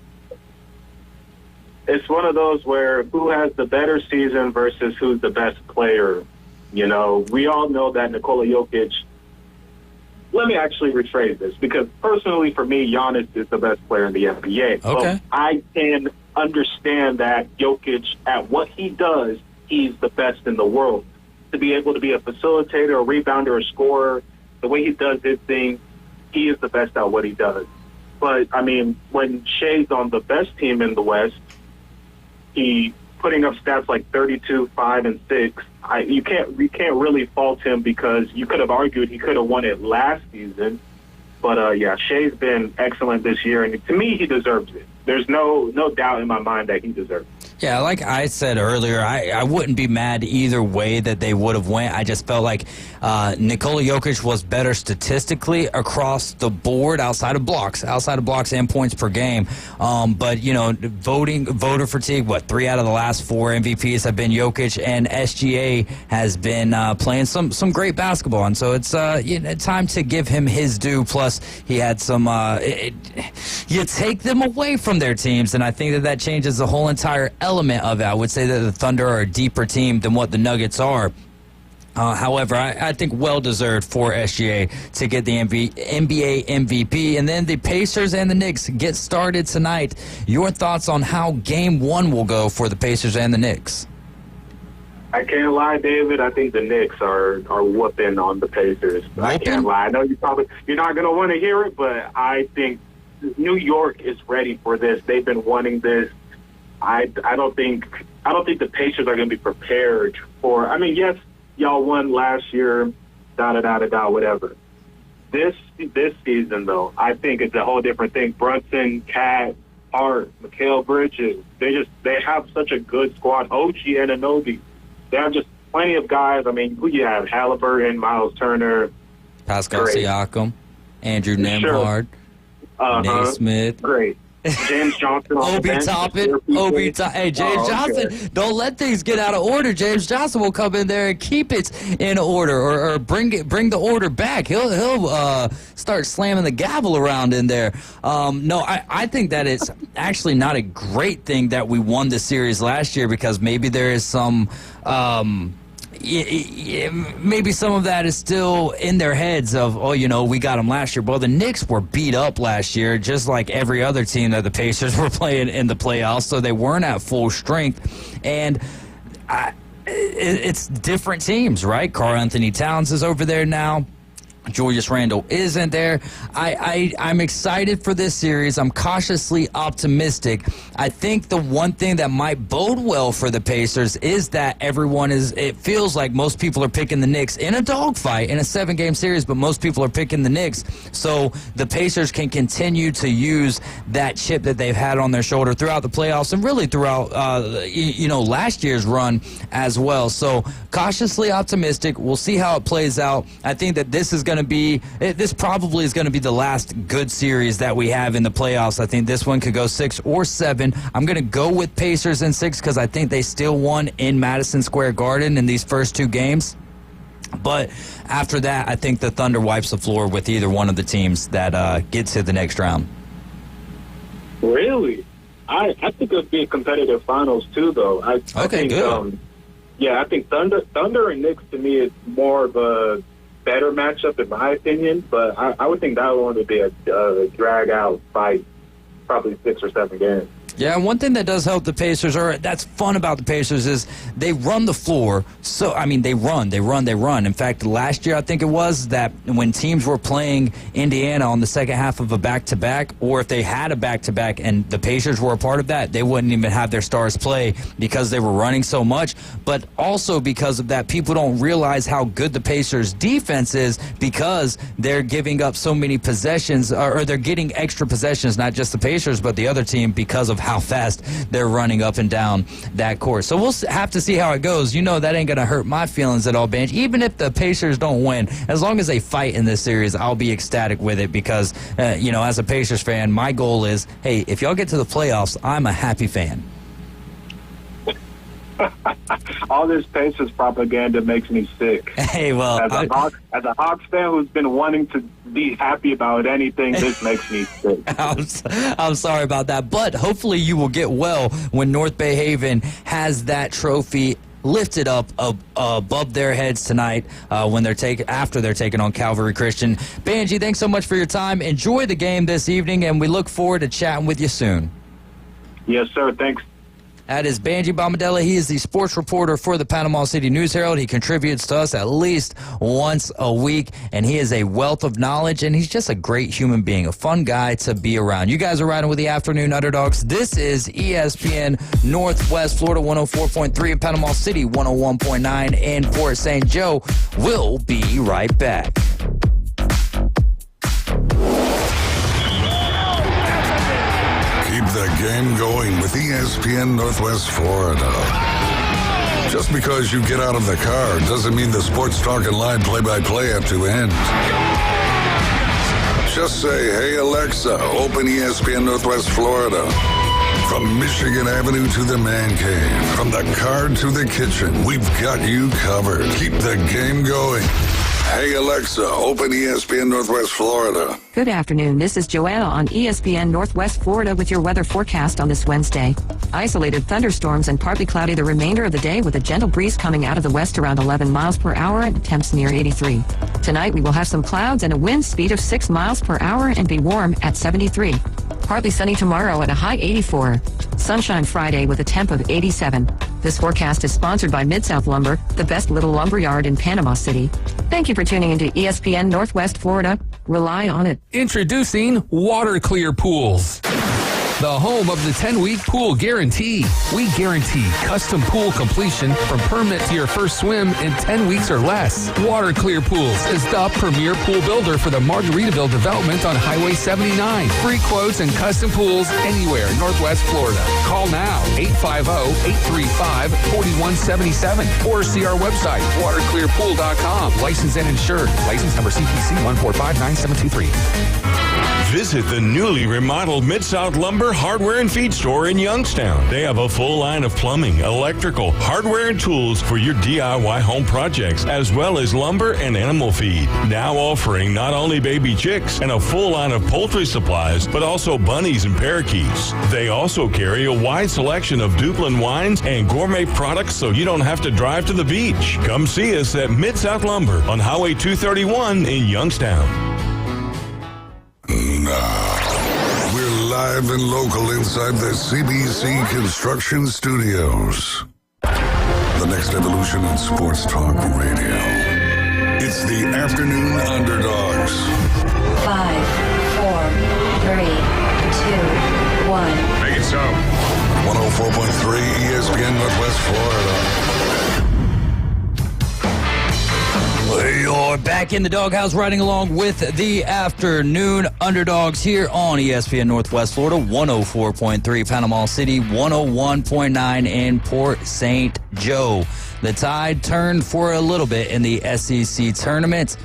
It's one of those where who has the better season versus who's the best player. We all know that Nikola Jokic. Let me actually rephrase this, because personally for me, Giannis is the best player in the NBA. Okay. So I can understand that Jokic, at what he does, he's the best in the world. To be able to be a facilitator, a rebounder, a scorer, the way he does his thing, he is the best at what he does. But, I mean, when Shea's on the best team in the West, he putting up stats like 32, 5, and 6. You can't really fault him, because you could have argued he could have won it last season. But Shea's been excellent this year, and to me, he deserves it. There's no doubt in my mind that he deserves it. Yeah, like I said earlier, I wouldn't be mad either way that they would have went. I just felt like Nikola Jokic was better statistically across the board outside of blocks and points per game. But, voter fatigue, 3 out of the last 4 MVPs have been Jokic, and SGA has been playing some great basketball. And so it's time to give him his due. Plus, he had some you take them away from their teams, and I think that changes the whole entire element of it. I would say that the Thunder are a deeper team than what the Nuggets are. However, I think well-deserved for SGA to get the NBA MVP. And then the Pacers and the Knicks get started tonight. Your thoughts on how Game 1 will go for the Pacers and the Knicks? I can't lie, David. I think the Knicks are whooping on the Pacers. Whooping? I can't lie. I know you're not going to want to hear it, but I think New York is ready for this. They've been wanting this. I don't think the Pacers are going to be prepared for. I mean, yes, y'all won last year, whatever. This season, though, I think it's a whole different thing. Brunson, Cat, Hart, Mikal Bridges, they have such a good squad. OG Anunoby, they have just plenty of guys. I mean, who you have? Halliburton, Miles Turner, Pascal Siakam, Andrew Nembhard, Naismith. Great. James Johnson on Obi Toppin. Hey, James Johnson, don't let things get out of order. James Johnson will come in there and keep it in order, or bring the order back. He'll start slamming the gavel around in there. I think that it's actually not a great thing that we won the series last year, because maybe there is some maybe some of that is still in their heads of, we got them last year. Well, the Knicks were beat up last year, just like every other team that the Pacers were playing in the playoffs, so they weren't at full strength. And it's different teams, right? Karl Anthony Towns is over there now. Julius Randle isn't there. I'm excited for this series. I'm cautiously optimistic. I think the one thing that might bode well for the Pacers is that it feels like most people are picking the Knicks in a dogfight in a 7-game series, but most people are picking the Knicks. So the Pacers can continue to use that chip that they've had on their shoulder throughout the playoffs and really throughout, last year's run as well. So cautiously optimistic. We'll see how it plays out. I think that this probably is going to be the last good series that we have in the playoffs. I think this one could go 6 or 7. I'm going to go with Pacers in 6 because I think they still won in Madison Square Garden in these first 2 games. But after that, I think the Thunder wipes the floor with either one of the teams that gets to the next round. Really? I think it would be a competitive finals too, though. I think, good. I think Thunder and Knicks to me is more of a better matchup in my opinion, but I would think that one would be a drag-out fight, probably 6 or 7 games. Yeah, one thing that does help the Pacers, or that's fun about the Pacers, is they run the floor. So, they run. In fact, last year I think it was that when teams were playing Indiana on the second half of a back-to-back, or if they had a back-to-back and the Pacers were a part of that, they wouldn't even have their stars play because they were running so much. But also because of that, people don't realize how good the Pacers' defense is because they're giving up so many possessions, or they're getting extra possessions, not just the Pacers, but the other team because of how fast they're running up and down that court. So we'll have to see how it goes. That ain't going to hurt my feelings at all, Benj. Even if the Pacers don't win, as long as they fight in this series, I'll be ecstatic with it because, as a Pacers fan, my goal is, hey, if y'all get to the playoffs, I'm a happy fan. All this Pacers propaganda makes me sick. Hey, well, as a Hawks fan who's been wanting to be happy about anything, this makes me sick. I'm sorry about that, but hopefully you will get well when North Bay Haven has that trophy lifted up above their heads tonight after they're taking on Calvary Christian. Benji, thanks so much for your time. Enjoy the game this evening, and we look forward to chatting with you soon. Yes, sir. Thanks. That is Banji Bombadella. He is the sports reporter for the Panama City News-Herald. He contributes to us at least once a week, and he is a wealth of knowledge, and he's just a great human being, a fun guy to be around. You guys are riding with the Afternoon Underdogs. This is ESPN Northwest Florida 104.3 in Panama City, 101.9 in Port St. Joe. We'll be right back. Keep the game going with ESPN Northwest Florida. Just because you get out of the car doesn't mean the Sports Talk and Line play-by-play have to end. Just say, hey, Alexa, open ESPN Northwest Florida. From Michigan Avenue to the man cave, from the car to the kitchen, we've got you covered. Keep the game going. Hey, Alexa, open ESPN Northwest Florida. Good afternoon. This is Joanna on ESPN Northwest Florida with your weather forecast on this Wednesday. Isolated thunderstorms and partly cloudy the remainder of the day with a gentle breeze coming out of the west around 11 miles per hour and temps near 83. Tonight we will have some clouds and a wind speed of 6 miles per hour and be warm at 73. Partly sunny tomorrow at a high 84. Sunshine Friday with a temp of 87. This forecast is sponsored by Mid-South Lumber, the best little lumber yard in Panama City. Thank you for tuning into ESPN Northwest Florida. Rely on it. Introducing Water Clear Pools, the home of the 10-week pool guarantee. We guarantee custom pool completion from permit to your first swim in 10 weeks or less. Water Clear Pools is the premier pool builder for the Margaritaville development on Highway 79. Free quotes and custom pools anywhere in Northwest Florida. Call now, 850-835-4177, or see our website, waterclearpool.com. Licensed and insured. License number CPC 1459723. Visit the newly remodeled Mid-South Lumber Hardware and Feed Store in Youngstown. They have a full line of plumbing, electrical, hardware, and tools for your DIY home projects, as well as lumber and animal feed. Now offering not only baby chicks and a full line of poultry supplies, but also bunnies and parakeets. They also carry a wide selection of Duplin wines and gourmet products so you don't have to drive to the beach. Come see us at Mid-South Lumber on Highway 231 in Youngstown. Now, we're live and local inside the CBC Construction Studios. The next evolution in sports talk radio. It's the Afternoon Underdogs. 5, 4, 3, 2, 1. Make it so. 104.3 ESPN Northwest Florida. You're back in the doghouse riding along with the Afternoon Underdogs here on ESPN Northwest Florida, 104.3 Panama City, 101.9 in Port St. Joe. The tide turned for a little bit in the SEC tournament,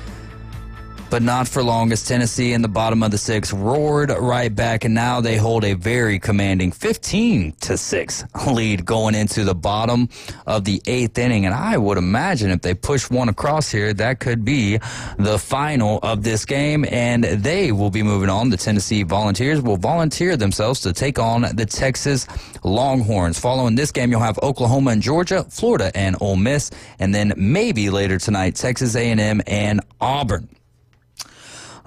but not for long, as Tennessee in the bottom of the sixth roared right back, and now they hold a very commanding 15-6 lead going into the bottom of the eighth inning. And I would imagine if they push one across here, that could be the final of this game, and they will be moving on. The Tennessee Volunteers will volunteer themselves to take on the Texas Longhorns. Following this game, you'll have Oklahoma and Georgia, Florida and Ole Miss, and then maybe later tonight, Texas A&M and Auburn.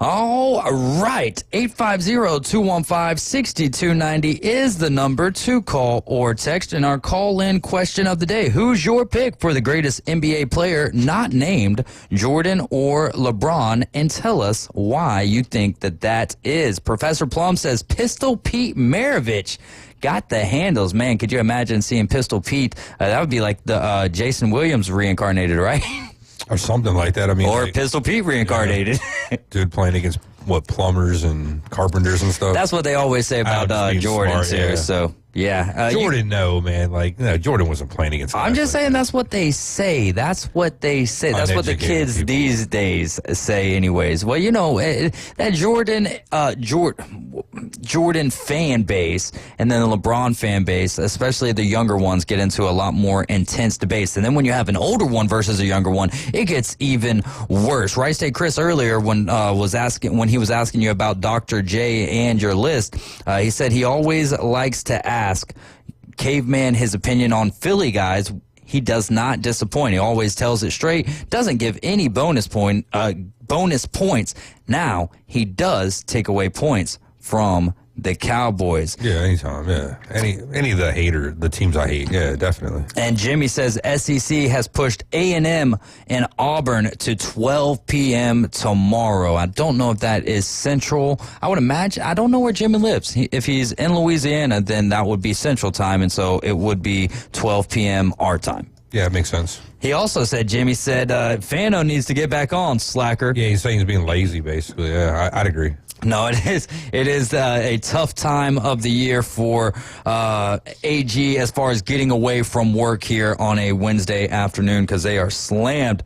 All right, 850-215-6290 is the number to call or text. And our call-in question of the day: who's your pick for the greatest NBA player not named Jordan or LeBron? And tell us why you think that is. Professor Plum says Pistol Pete Maravich got the handles. Man, could you imagine seeing Pistol Pete? That would be like the Jason Williams reincarnated, right? Or something like that. I mean, or like, Pistol Pete reincarnated. Dude playing against, plumbers and carpenters and stuff. That's what they always say about Jordan, too. Yeah. So, yeah. Jordan, Jordan wasn't playing against I'm just saying that's what they say. That's what they say. That's what the kids people these days say anyways. Well, that Jordan fan base and then the LeBron fan base, especially the younger ones, get into a lot more intense debates. And then when you have an older one versus a younger one, it gets even worse. Right State Chris earlier when he was asking you about Dr. J and your list, he said he always likes to ask Caveman his opinion on Philly guys. He does not disappoint. He always tells it straight, doesn't give any bonus points. Now, he does take away points from the Cowboys. Yeah, anytime, yeah. Any of the teams I hate, yeah, definitely. And Jimmy says SEC has pushed A&M and Auburn to 12 p.m. tomorrow. I don't know if that is Central. I would imagine, I don't know where Jimmy lives. If he's in Louisiana, then that would be Central time, and so it would be 12 p.m. our time. Yeah, it makes sense. He also said, Jimmy said, Fano needs to get back on, slacker. Yeah, he's saying he's being lazy, basically. Yeah, I'd agree. No, it is. It is a tough time of the year for AG as far as getting away from work here on a Wednesday afternoon, because they are slammed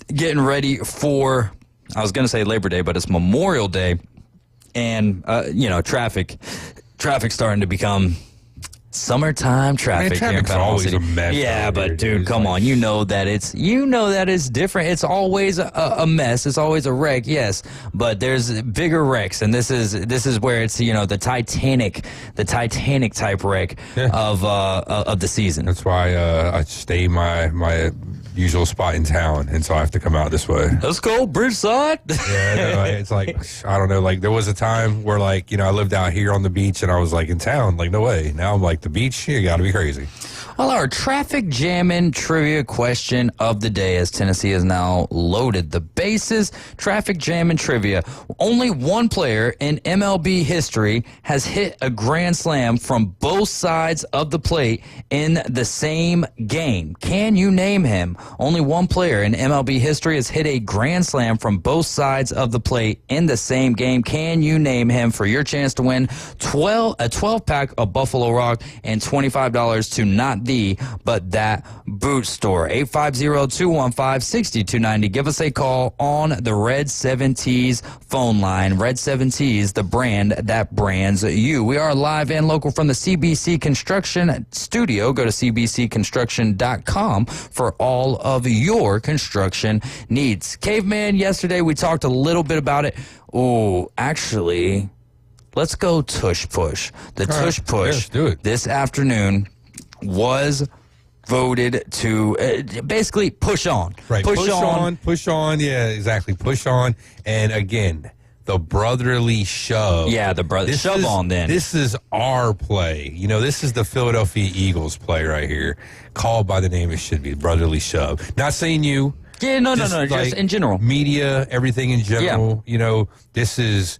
getting ready for, I was going to say Labor Day, but it's Memorial Day. And, traffic starting to become summertime traffic. Man, traffic's always a mess. Yeah, but dude, come on. You know that it's different. It's always a mess. It's always a wreck, yes. But there's bigger wrecks, and this is where it's the Titanic type wreck of the season. That's why I stay my usual spot in town, and so I have to come out this way. Let's go, Bridgeside. Yeah, it's like, I don't know, like there was a time where I lived out here on the beach and I was like in town, like no way. Now I'm like, the beach, you gotta be crazy. Well, our traffic jamming trivia question of the day, as Tennessee has now loaded the bases. Traffic jamming trivia. Only one player in MLB history has hit a grand slam from both sides of the plate in the same game. Can you name him? Only one player in MLB history has hit a grand slam from both sides of the plate in the same game. Can you name him for your chance to win a 12-pack of Buffalo Rock and $25 to not the But That Boot Store. 850-215-6290. Give us a call on the Red 7 Tees phone line. Red 7 Tees, the brand that brands you. We are live and local from the CBC Construction Studio. Go to cbcconstruction.com for all of your construction needs. Caveman, yesterday we talked a little bit about it. Oh, actually, let's go tush push. The tush push this afternoon was voted to basically push on. Right. Push on. Yeah, exactly. Push on. And again, the brotherly shove. Yeah, the brother shove on then. This is our play. You know, this is the Philadelphia Eagles play right here. Called by the name it should be, brotherly shove. Not saying you. Yeah, no, just in general. Media, everything in general. Yeah. You know, this is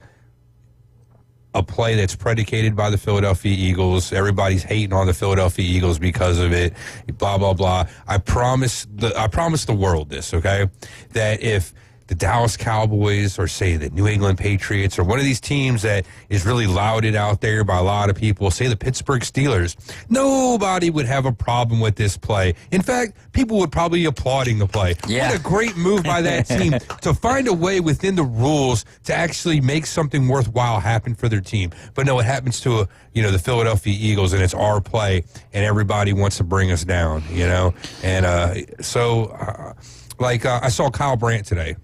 a play that's predicated by the Philadelphia Eagles. Everybody's hating on the Philadelphia Eagles because of it. Blah, blah, blah. I promise the world this, okay? That if the Dallas Cowboys or say the New England Patriots or one of these teams that is really lauded out there by a lot of people, say the Pittsburgh Steelers, nobody would have a problem with this play. In fact, people would probably be applauding the play. Yeah. What a great move by that team to find a way within the rules to actually make something worthwhile happen for their team. But no, it happens to the Philadelphia Eagles, and it's our play, and everybody wants to bring us down, And I saw Kyle Brandt today.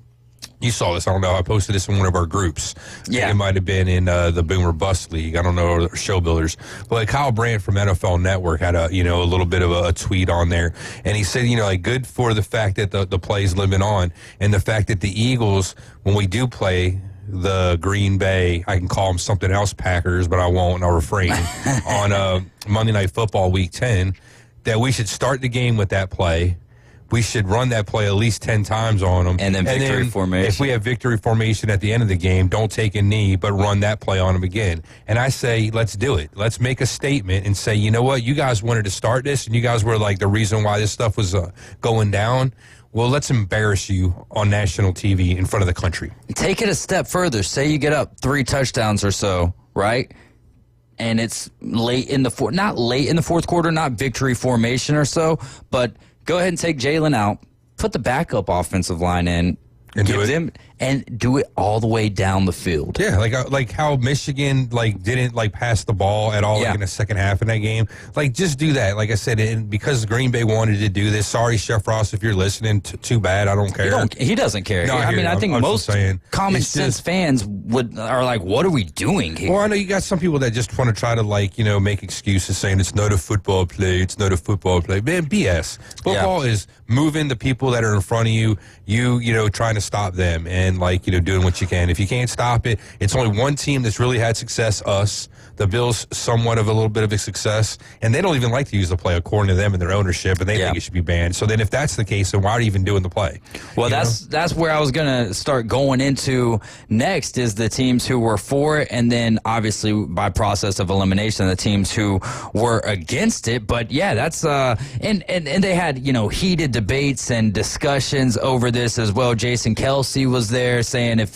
You saw this. I don't know. I posted this in one of our groups. Yeah. It might have been in the Boomer Bust League. I don't know, or Show Builders. But Kyle Brandt from NFL Network had a little bit of a tweet on there. And he said, good for the fact that the play's living on. And the fact that the Eagles, when we do play the Green Bay, I can call them something else, Packers, but I won't, and I'll refrain, on Monday Night Football Week 10, that we should start the game with that play. We should run that play at least 10 times on them. And then victory formation. If we have victory formation at the end of the game, don't take a knee, but run that play on them again. And I say, let's do it. Let's make a statement and say, you know what? You guys wanted to start this, and you guys were like the reason why this stuff was going down. Well, let's embarrass you on national TV in front of the country. Take it a step further. Say you get up 3 touchdowns or so, right? And it's late in the not late in the fourth quarter, not victory formation or so, but go ahead and take Jalen out, put the backup offensive line in, and give them, and do it all the way down the field. Yeah, like how Michigan didn't pass the ball at all in the second half in that game. Just do that. Like I said, and because Green Bay wanted to do this. Sorry, Chef Ross, if you're listening. Too bad. I don't care. He doesn't care. No, I think most common sense fans are like, "What are we doing here?" Well, I know you got some people that just want to try to make excuses, saying it's not a football play. It's not a football play. Man, BS. Football is moving the people that are in front of you. Trying to stop them and doing what you can. If you can't stop it, it's only one team that's really had success, us. The Bills, somewhat of a little bit of a success, and they don't even like to use the play according to them and their ownership, and they think it should be banned. So then if that's the case, then why are you even doing the play? Well, that's where I was going to start going into next is the teams who were for it, and then obviously by process of elimination, the teams who were against it. But yeah, that's and they had heated debates and discussions over this as well. Jason Kelsey was there saying if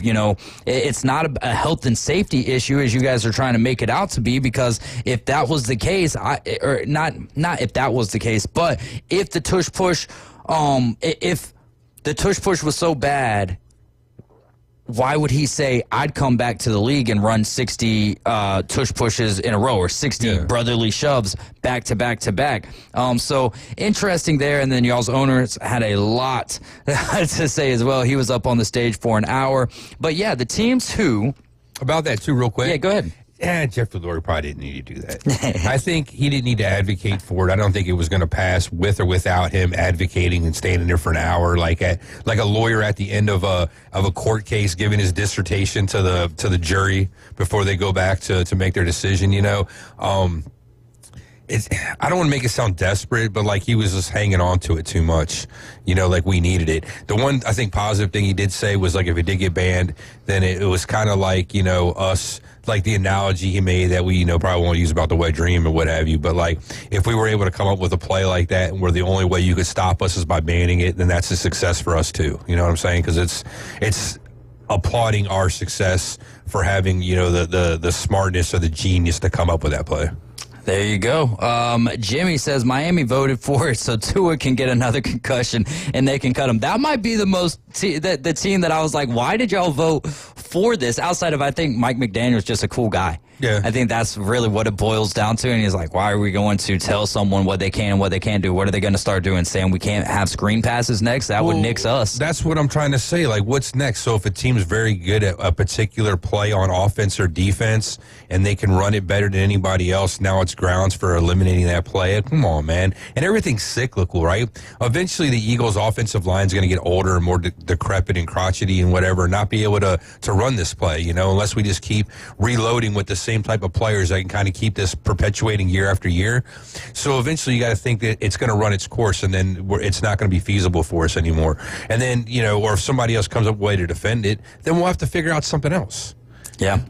it's not a health and safety issue as you guys are trying to make it out to be, because if that was the case, not if that was the case, but if the tush push, if the tush push was so bad, why would he say I'd come back to the league and run 60 tush pushes in a row or 60 brotherly shoves back to back to back? So interesting there. And then y'all's owners had a lot to say as well. He was up on the stage for an hour. But yeah, the teams who... About that too, real quick. Yeah, go ahead. Jeff Lurie probably didn't need to do that. I think he didn't need to advocate for it. I don't think it was going to pass with or without him advocating and standing there for an hour, like a lawyer at the end of a court case giving his dissertation to the jury before they go back to make their decision. I don't want to make it sound desperate, but he was just hanging on to it too much. We needed it. The one I think positive thing he did say was if it did get banned, then it was kind of us. The analogy he made that we, probably won't use about the wet dream and what have you. But, if we were able to come up with a play like that and where the only way you could stop us is by banning it, then that's a success for us, too. You know what I'm saying? Because it's applauding our success for having, the smartness or the genius to come up with that play. There you go. Jimmy says Miami voted for it so Tua can get another concussion and they can cut him. That might be the the team that I was like, why did y'all vote for this? Outside of, I think Mike McDaniel's just a cool guy. Yeah. I think that's really what it boils down to. And he's like, why are we going to tell someone what they can and what they can't do? What are they going to start doing? Saying we can't have screen passes next? That would nix us. That's what I'm trying to say. Like, what's next? So if a team's very good at a particular play on offense or defense and they can run it better than anybody else, now it's grounds for eliminating that play. Come on, man. And everything's cyclical, right? Eventually the Eagles' offensive line is going to get older and more decrepit and crotchety and whatever, not be able to run this play, unless we just keep reloading with the same type of players that can kind of keep this perpetuating year after year. So eventually you got to think that it's going to run its course, and then it's not going to be feasible for us anymore. And then, or if somebody else comes up with a way to defend it, then we'll have to figure out something else. Yeah.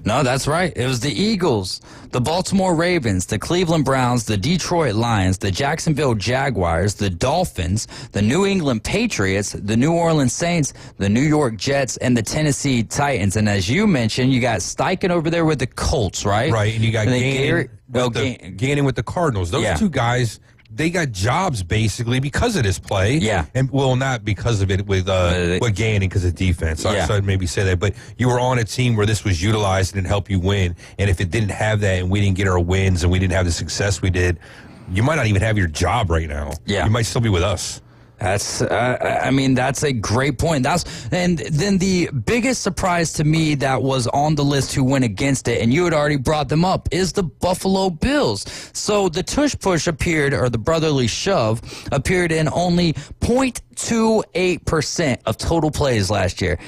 No, that's right. It was the Eagles, the Baltimore Ravens, the Cleveland Browns, the Detroit Lions, the Jacksonville Jaguars, the Dolphins, the New England Patriots, the New Orleans Saints, the New York Jets, and the Tennessee Titans. And as you mentioned, you got Steichen over there with the Colts, right? Right, and you got Gannon with the Cardinals. Those two guys, they got jobs basically because of this play. Yeah. And well, not because of it with Gannon, because of defense. So I'd maybe say that. But you were on a team where this was utilized and it helped you win. And if it didn't have that and we didn't get our wins and we didn't have the success we did, you might not even have your job right now. Yeah. You might still be with us. That's, that's a great point. And then the biggest surprise to me that was on the list who went against it, and you had already brought them up, is the Buffalo Bills. So the tush push appeared, or the brotherly shove, appeared in only 0.28% of total plays last year.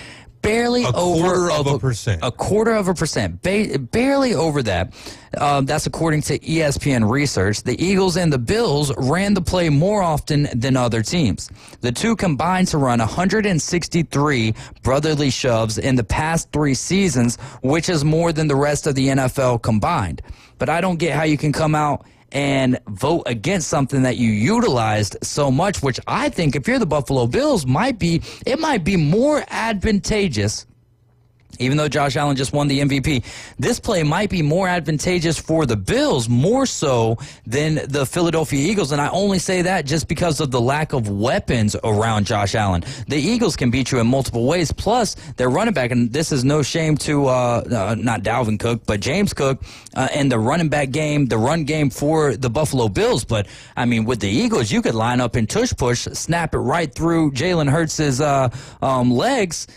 Barely over a percent. A quarter of a percent. Barely over that. That's according to ESPN research. The Eagles and the Bills ran the play more often than other teams. The two combined to run 163 brotherly shoves in the past 3 seasons, which is more than the rest of the NFL combined. But I don't get how you can come out and vote against something that you utilized so much, which I think if you're the Buffalo Bills, it might be more advantageous. Even though Josh Allen just won the MVP, this play might be more advantageous for the Bills, more so than the Philadelphia Eagles. And I only say that just because of the lack of weapons around Josh Allen. The Eagles can beat you in multiple ways. Plus, their running back, and this is no shame to not Dalvin Cook, but James Cook, and the running back game, the run game for the Buffalo Bills. But, I mean, with the Eagles, you could line up and tush push, snap it right through Jalen Hurts' legs,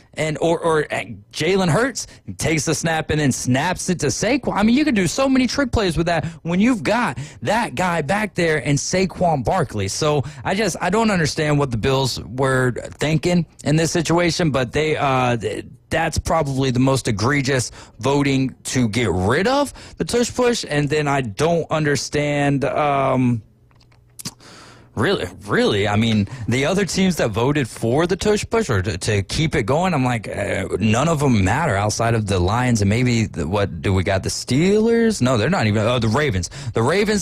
or Jalen Hurts takes the snap and then snaps it to Saquon. I mean, you can do so many trick plays with that when you've got that guy back there and Saquon Barkley. So I don't understand what the Bills were thinking in this situation, but that's probably the most egregious voting to get rid of the tush push. And then I don't understand. Really, I mean, the other teams that voted for the tush push or to keep it going, I'm like, none of them matter outside of the Lions and maybe what do we got? The Steelers? No, they're not even. Oh, the Ravens,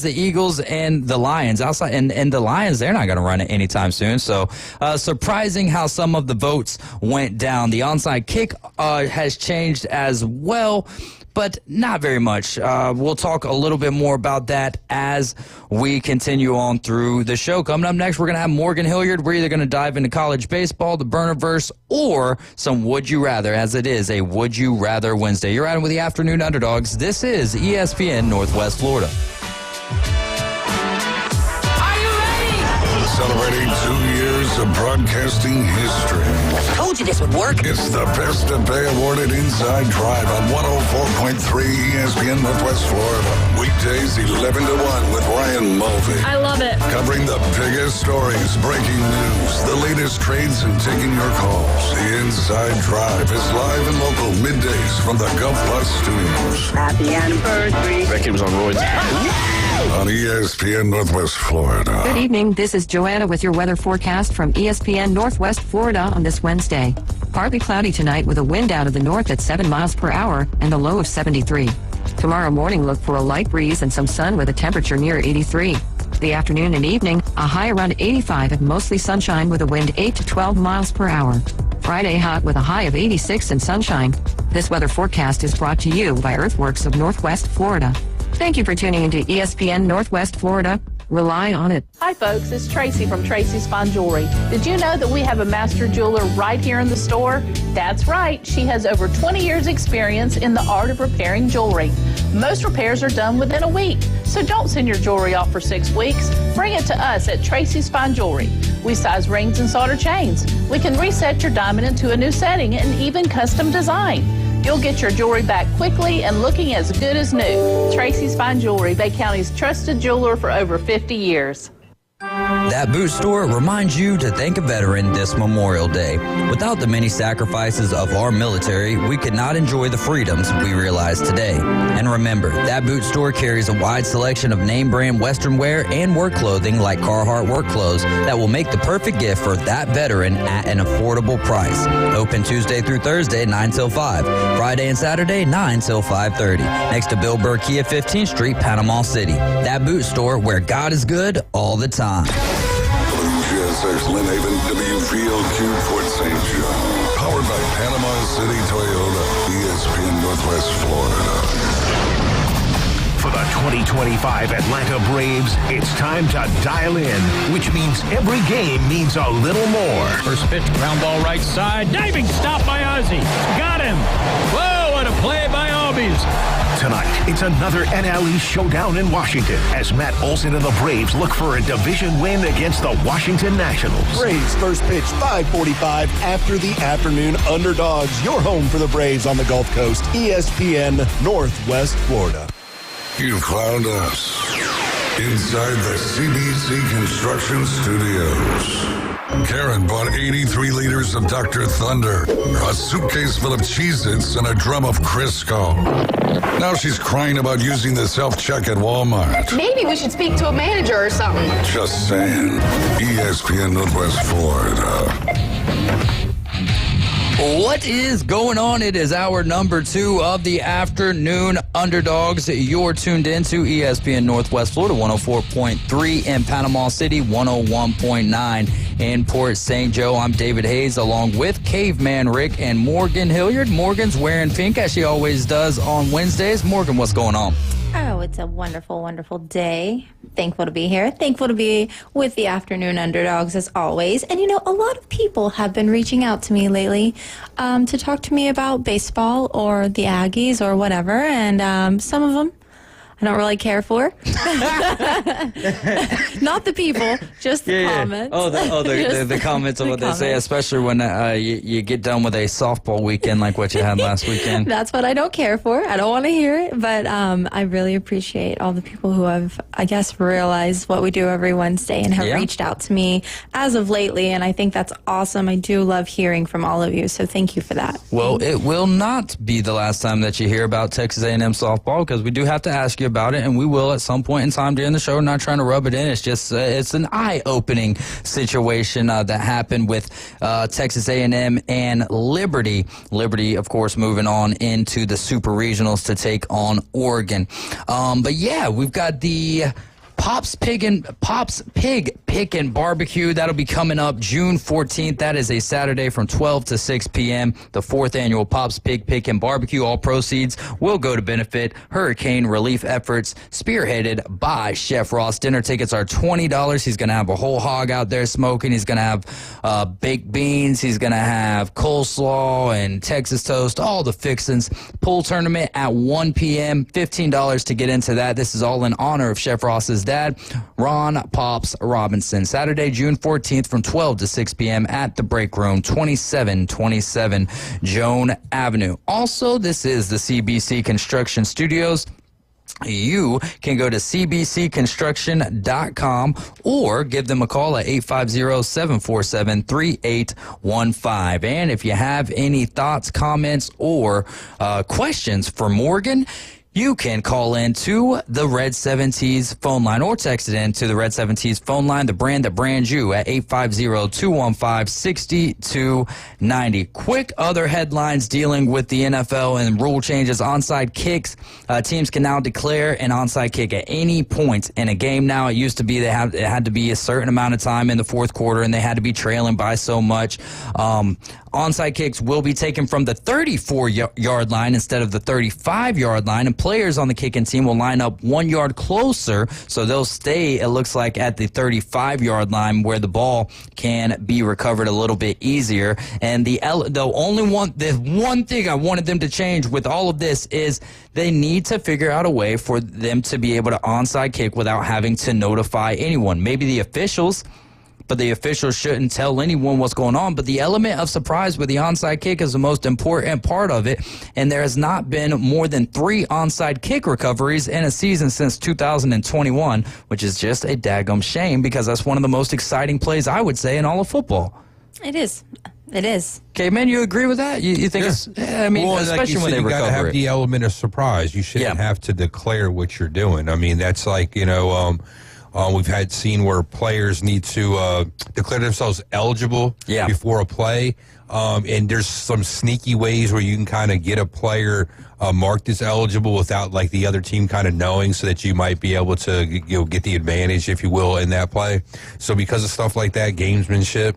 the Eagles, and the Lions outside, and the Lions, they're not going to run it anytime soon. So, surprising how some of the votes went down. The onside kick has changed as well, but not very much. We'll talk a little bit more about that as we continue on through the show. Coming up next, we're going to have Morgan Hilliard. We're either going to dive into college baseball, the Burnerverse, or some Would You Rather, as it is a Would You Rather Wednesday. You're riding with the Afternoon Underdogs. This is ESPN Northwest Florida. Celebrating 2 years of broadcasting history. Told you this would work. It's the Best of Bay awarded Inside Drive on 104.3 ESPN Northwest Florida. Weekdays 11 to 1 with Ryan Mulvey. I love it. Covering the biggest stories, breaking news, the latest trades, and taking your calls. The Inside Drive is live and local middays from the Gulf Plus Studios. Happy anniversary. That kid was on roids. On ESPN Northwest Florida. Good evening. This is Joanna with your weather forecast from ESPN Northwest Florida on this Wednesday. Partly cloudy tonight with a wind out of the north at 7 miles per hour and a low of 73. Tomorrow morning, look for a light breeze and some sun with a temperature near 83. The afternoon and evening, a high around 85 and mostly sunshine with a wind 8 to 12 miles per hour. Friday hot with a high of 86 and sunshine. This weather forecast is brought to you by Earthworks of Northwest Florida. Thank you for tuning into ESPN Northwest Florida. Rely on it. Hi, folks. It's Tracy from Tracy's Fine Jewelry. Did you know that we have a master jeweler right here in the store? That's right. She has over 20 years experience in the art of repairing jewelry. Most repairs are done within a week, so don't send your jewelry off for 6 weeks. Bring it to us at Tracy's Fine Jewelry. We size rings and solder chains. We can reset your diamond into a new setting and even custom design. You'll get your jewelry back quickly and looking as good as new. Tracy's Fine Jewelry, Bay County's trusted jeweler for over 50 years. That boot store reminds you to thank a veteran this Memorial Day. Without the many sacrifices of our military, we could not enjoy the freedoms we realize today. And remember, that boot store carries a wide selection of name brand Western wear and work clothing like Carhartt work clothes that will make the perfect gift for that veteran at an affordable price. Open Tuesday through Thursday, 9 till 5. Friday and Saturday, 9 till 5:30. Next to Bill Burr Kia 15th Street, Panama City. That boot store where God is good all the time. WGSX Lynn Haven, WVLQ Port St. Joe. Powered by Panama City Toyota, ESPN Northwest Florida. For the 2025 Atlanta Braves, it's time to dial in, which means every game means a little more. First pitch, ground ball right side. Diving stop by Ozzie. Got him. Whoa, what a play by Albies. Tonight, it's another NL East showdown in Washington as Matt Olson and the Braves look for a division win against the Washington Nationals. Braves first pitch, 5:45 after the Afternoon Underdogs. Your home for the Braves on the Gulf Coast, ESPN Northwest Florida. You found us inside the CBC Construction Studios. Karen bought 83 liters of Dr. Thunder, a suitcase full of Cheez-Its, and a drum of Crisco. Now she's crying about using the self-check at Walmart. Maybe we should speak to a manager or something. Just saying. ESPN Northwest Florida. What is going on? It is hour number 2 of the Afternoon Underdogs. You're tuned in to ESPN Northwest Florida, 104.3 in Panama City, 101.9 in Port St. Joe. I'm David Hayes along with Caveman Rick and Morgan Hilliard. Morgan's wearing pink as she always does on Wednesdays. Morgan, what's going on? Oh, it's a wonderful, wonderful day. Thankful to be here. Thankful to be with the Afternoon Underdogs as always. And, you know, a lot of people have been reaching out to me lately to talk to me about baseball or the Aggies or whatever. And some of them I don't really care for. Not the people, just the comments. Oh, the comments of what they say, especially when you get done with a softball weekend like what you had last weekend. That's what I don't care for. I don't want to hear it, but I really appreciate all the people who have, I guess, realized what we do every Wednesday and have reached out to me as of lately, and I think that's awesome. I do love hearing from all of you, so thank you for that. Well, it will not be the last time that you hear about Texas A&M softball, because we do have to ask you about it, and we will at some point in time during the show. Not trying to rub it in. It's just it's an eye-opening situation that happened with Texas A&M and Liberty. Liberty, of course, moving on into the Super Regionals to take on Oregon. But yeah, we've got the Pop's Pig Pickin' Barbecue. That'll be coming up June 14th. That is a Saturday from 12 to 6 p.m. The 4th annual Pop's Pig Pickin' Barbecue. All proceeds will go to benefit hurricane relief efforts spearheaded by Chef Ross. Dinner tickets are $20. He's going to have a whole hog out there smoking. He's going to have baked beans. He's going to have coleslaw and Texas toast, all the fixins. Pool tournament at 1 p.m. $15 to get into that. This is all in honor of Chef Ross's dad, Ron Pops Robinson. Saturday, June 14th from 12 to 6 p.m. at the Break Room, 2727 Joan Avenue. Also, this is the CBC Construction Studios. You can go to cbcconstruction.com or give them a call at 850-747-3815. And if you have any thoughts, comments, or questions for Morgan, you can call in to the Red 70s phone line or text it in to the Red 70s phone line, the brand that brands you, at 850-215-6290. Quick other headlines dealing with the NFL and rule changes. Onside kicks. Teams can now declare an onside kick at any point in a game now. It used to be it had to be a certain amount of time in the fourth quarter, and they had to be trailing by so much. Onside kicks will be taken from the 34-yard line instead of the 35-yard line, and players on the kicking team will line up 1 yard closer, so they'll stay, it looks like, at the 35-yard line where the ball can be recovered a little bit easier. And the one thing I wanted them to change with all of this is they need to figure out a way for them to be able to onside kick without having to notify anyone. Maybe the officials, but the officials shouldn't tell anyone what's going on. But the element of surprise with the onside kick is the most important part of it. And there has not been more than 3 onside kick recoveries in a season since 2021, which is just a daggum shame because that's one of the most exciting plays, I would say, in all of football. It is. It is. Okay, man, you agree with that? You think it's, I mean, well, especially when they you recover gotta have it. the element of surprise. You shouldn't have to declare what you're doing. I mean, that's like, we've had seen where players need to declare themselves eligible before a play. And there's some sneaky ways where you can kind of get a player marked as eligible without like the other team kind of knowing, so that you might be able to get the advantage, if you will, in that play. So because of stuff like that, gamesmanship,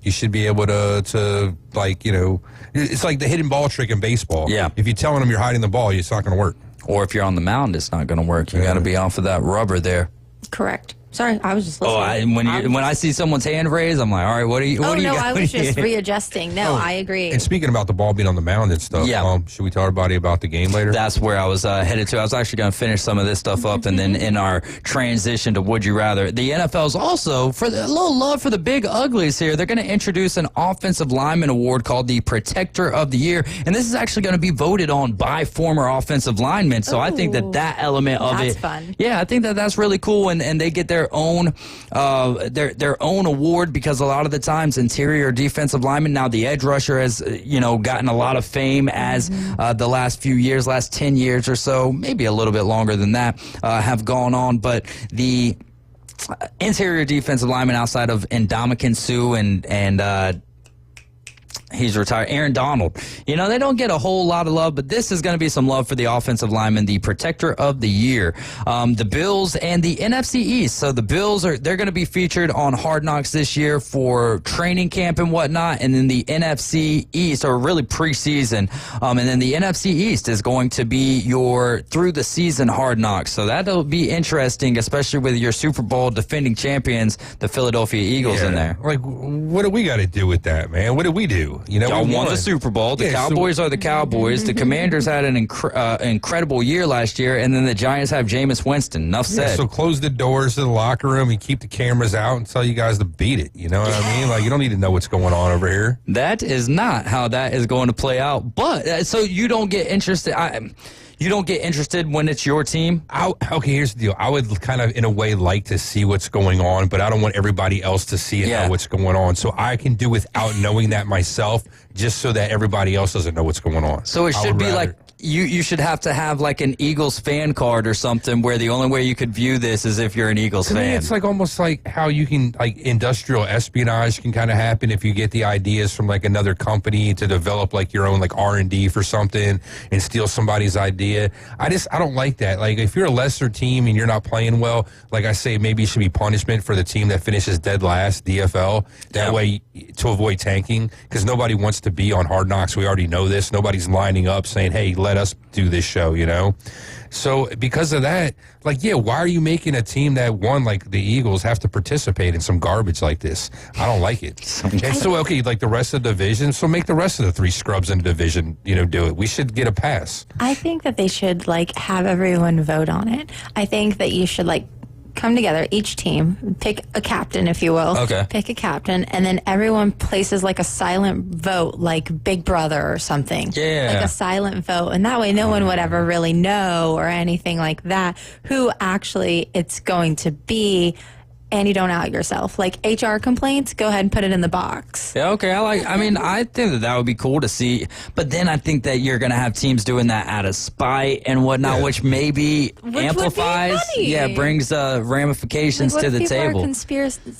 you should be able to like, it's like the hidden ball trick in baseball. Yeah. If you're telling them you're hiding the ball, it's not going to work. Or if you're on the mound, it's not going to work. You got to be off of that rubber there. Correct. Sorry, I was just listening. When I see someone's hand raised, I'm like, all right, what do you got? I was just readjusting. No, I agree. And speaking about the ball being on the mound and stuff, should we tell everybody about the game later? That's where I was headed to. I was actually going to finish some of this stuff up, and then in our transition to Would You Rather, the NFL's also, for a little love for the big uglies here, they're going to introduce an offensive lineman award called the Protector of the Year, and this is actually going to be voted on by former offensive linemen. So I think that element of that's fun. Yeah, I think that's really cool, and they get their own award, because a lot of the times interior defensive linemen, now the edge rusher has gotten a lot of fame as the last few years, last 10 years or so, maybe a little bit longer than that, have gone on, but the interior defensive lineman outside of Ndamukong Suh and he's retired, Aaron Donald. They don't get a whole lot of love, but this is going to be some love for the offensive lineman, the Protector of the Year. The Bills and the NFC East. So the Bills they're going to be featured on Hard Knocks this year for training camp and whatnot, and then the NFC East, or really preseason, and then the NFC East is going to be your through the season Hard Knocks. So that'll be interesting, especially with your Super Bowl defending champions, the Philadelphia Eagles, in there. Like, what do we got to do with that, man? What did we do? Y'all won the Super Bowl. The Cowboys are the Cowboys. The Commanders had an incredible year last year, and then the Giants have Jameis Winston. Enough said. So close the doors to the locker room and keep the cameras out and tell you guys to beat it. You know what I mean? Like, you don't need to know what's going on over here. That is not how that is going to play out. But so you don't get interested. You don't get interested when it's your team? Okay, here's the deal. I would kind of, in a way, like to see what's going on, but I don't want everybody else to see and know what's going on. So I can do without knowing that myself, just so that everybody else doesn't know what's going on. So it should be like, you should have to have like an Eagles fan card or something, where the only way you could view this is if you're an Eagles fan. To me, it's like almost like how you can, like, industrial espionage can kind of happen if you get the ideas from like another company to develop like your own like R&D for something and steal somebody's idea. I don't like that. Like, if you're a lesser team and you're not playing well, like I say, maybe it should be punishment for the team that finishes dead last, DFL. That way, to avoid tanking, because nobody wants to be on Hard Knocks. We already know this. Nobody's lining up saying, hey, let us do this show, So because of that, like, why are you making a team that won, like the Eagles, have to participate in some garbage like this? I don't like it. And so, okay, like the rest of the division, so make the rest of the 3 scrubs in the division, do it. We should get a pass. I think that they should, like, have everyone vote on it. I think that you should, like, come together, each team, pick a captain, if you will. Okay. Pick a captain, and then everyone places like a silent vote, like Big Brother or something. Yeah. Like a silent vote. And that way no one would ever really know or anything like that who actually it's going to be. And you don't out yourself. Like HR complaints, go ahead and put it in the box. Yeah, okay. I think that would be cool to see. But then I think that you're going to have teams doing that out of spite and whatnot, which maybe amplifies, brings ramifications to the table.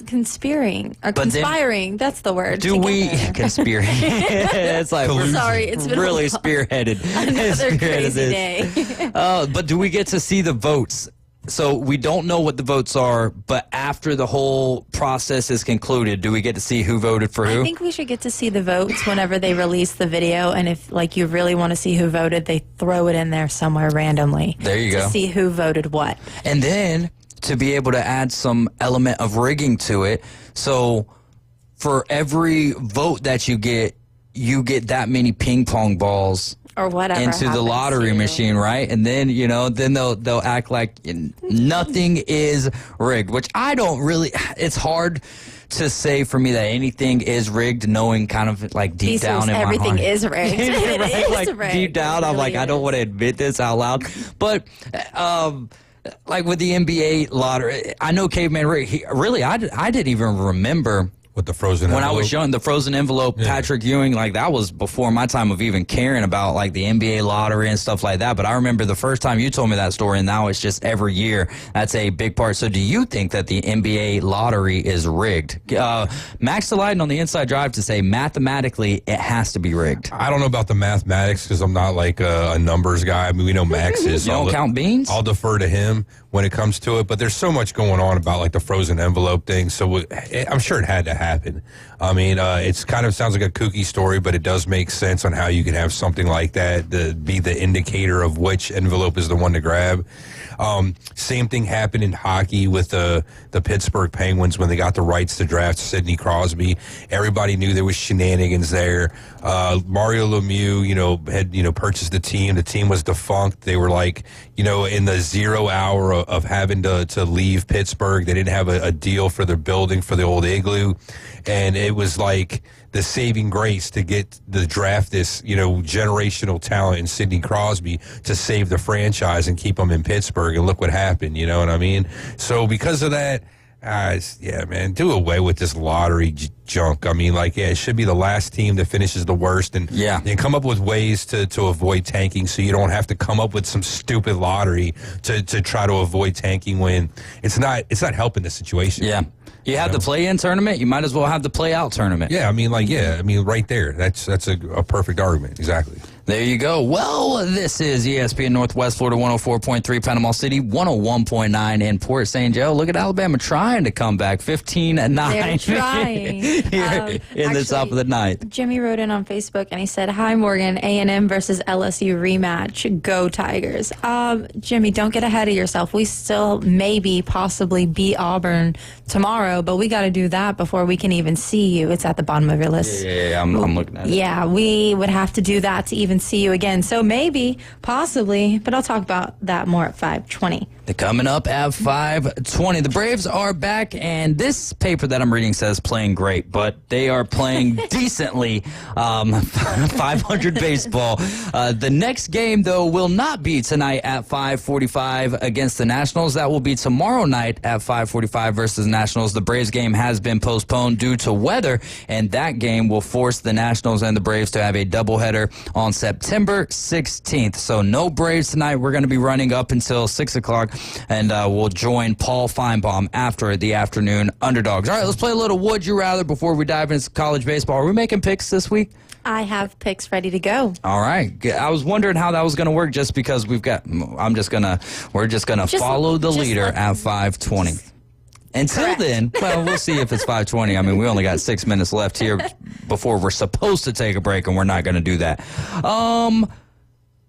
Conspiring. That's the word. Do we conspiring? It's like, sorry, it's been really spearheaded. Another crazy day. But do we get to see the votes So we don't know what the votes are, but after the whole process is concluded, do we get to see who voted for who? I think we should get to see the votes whenever they release the video, and if you really want to see who voted, they throw it in there somewhere randomly. There you go. To see who voted what. And then to be able to add some element of rigging to it. So for every vote that you get that many ping pong balls or whatever into the lottery machine, right? And then, then they'll act like nothing is rigged, which I don't really, it's hard to say for me that anything is rigged, knowing kind of like deep down in my heart. Everything is rigged. It right? is Like rigged. deep down, I'm like, I don't want to admit this out loud. But, like with the NBA lottery, I know Caveman Rick, I didn't even remember with the frozen envelope. When I was young, the frozen envelope, Patrick Ewing, like that was before my time of even caring about like the NBA lottery and stuff like that. But I remember the first time you told me that story, and now it's just every year. That's a big part. So do you think that the NBA lottery is rigged? Max Delighten on the Inside Drive to say mathematically it has to be rigged. I don't know about the mathematics because I'm not like a numbers guy. I mean, we know Max is. You don't count beans? I'll defer to him when it comes to it. But there's so much going on about like the frozen envelope thing. So I'm sure it had to happen. I mean, it's kind of sounds like a kooky story, but it does make sense on how you can have something like that to be the indicator of which envelope is the one to grab. Same thing happened in hockey with the Pittsburgh Penguins when they got the rights to draft Sidney Crosby. Everybody knew there was shenanigans there. Mario Lemieux, had purchased the team. The team was defunct. They were like, in the 0 hour of having to leave Pittsburgh. They didn't have a deal for their building for the old igloo, and it was like the saving grace to get the draft this, generational talent in Sidney Crosby to save the franchise and keep them in Pittsburgh. And look what happened, you know what I mean? So because of that, man, do away with this lottery junk. I mean, it should be the last team that finishes the worst, and come up with ways to avoid tanking, so you don't have to come up with some stupid lottery to try to avoid tanking when it's not helping the situation. Yeah. You have the play-in tournament, you might as well have the play-out tournament. Yeah, right there. That's a perfect argument. Exactly. There you go. Well, this is ESPN Northwest Florida 104.3 Panama City, 101.9 in Port St. Joe. Look at Alabama trying to come back, 15-9. They're trying. Here in the top of the ninth. Jimmy wrote in on Facebook and he said, "Hi Morgan, A&M versus LSU rematch. Go Tigers." Jimmy, don't get ahead of yourself. We still possibly beat Auburn tomorrow, but we got to do that before we can even see you. It's at the bottom of your list. Yeah, I'm looking at it. Yeah, we would have to do that to even see you again. So maybe, possibly, but I'll talk about that more at 5:20. They're coming up at 5:20. The Braves are back, and this paper that I'm reading says playing great, but they are playing decently. 500 baseball. The next game, though, will not be tonight at 5:45 against the Nationals. That will be tomorrow night at 5:45 versus Nationals. The Braves game has been postponed due to weather, and that game will force the Nationals and the Braves to have a doubleheader on September 16th. So no Braves tonight. We're going to be running up until 6 o'clock, and we'll join Paul Feinbaum after the Afternoon Underdogs. All right, let's play a little Would You Rather before we dive into college baseball. Are we making picks this week? I have picks ready to go. All right. I was wondering how that was going to work just because we're just going to follow the leader at 5:20. Until then, well, we'll see if it's 5:20. I mean, we only got 6 minutes left here before we're supposed to take a break, and we're not going to do that.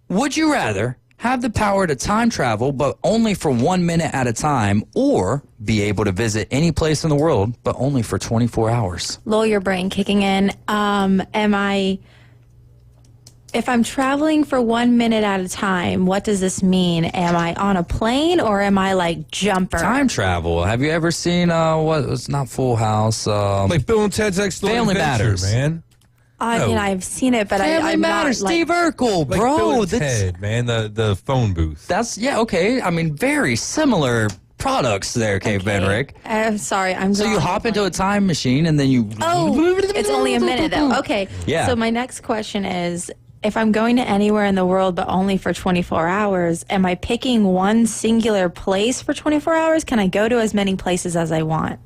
Would you rather have the power to time travel, but only for 1 minute at a time, or be able to visit any place in the world, but only for 24 hours? Lawyer brain kicking in. If I'm traveling for 1 minute at a time, what does this mean? Am I on a plane or am I like jumper? Time travel. Have you ever seen it's not Full House? Like Bill and Ted's Excellent Family Adventure, Matters, man. I mean, I've seen it, but Family I'm Matters. not, Steve Urkel, Like bro. Bill and Ted, man. The phone booth. That's okay. I mean, very similar products there, Caveman Rick. Sorry, I'm So gone. you hop into a time machine and then you... Oh, it's only a minute though. Okay. Yeah. So my next question is, if I'm going to anywhere in the world but only for 24 hours, am I picking one singular place for 24 hours? Can I go to as many places as I want?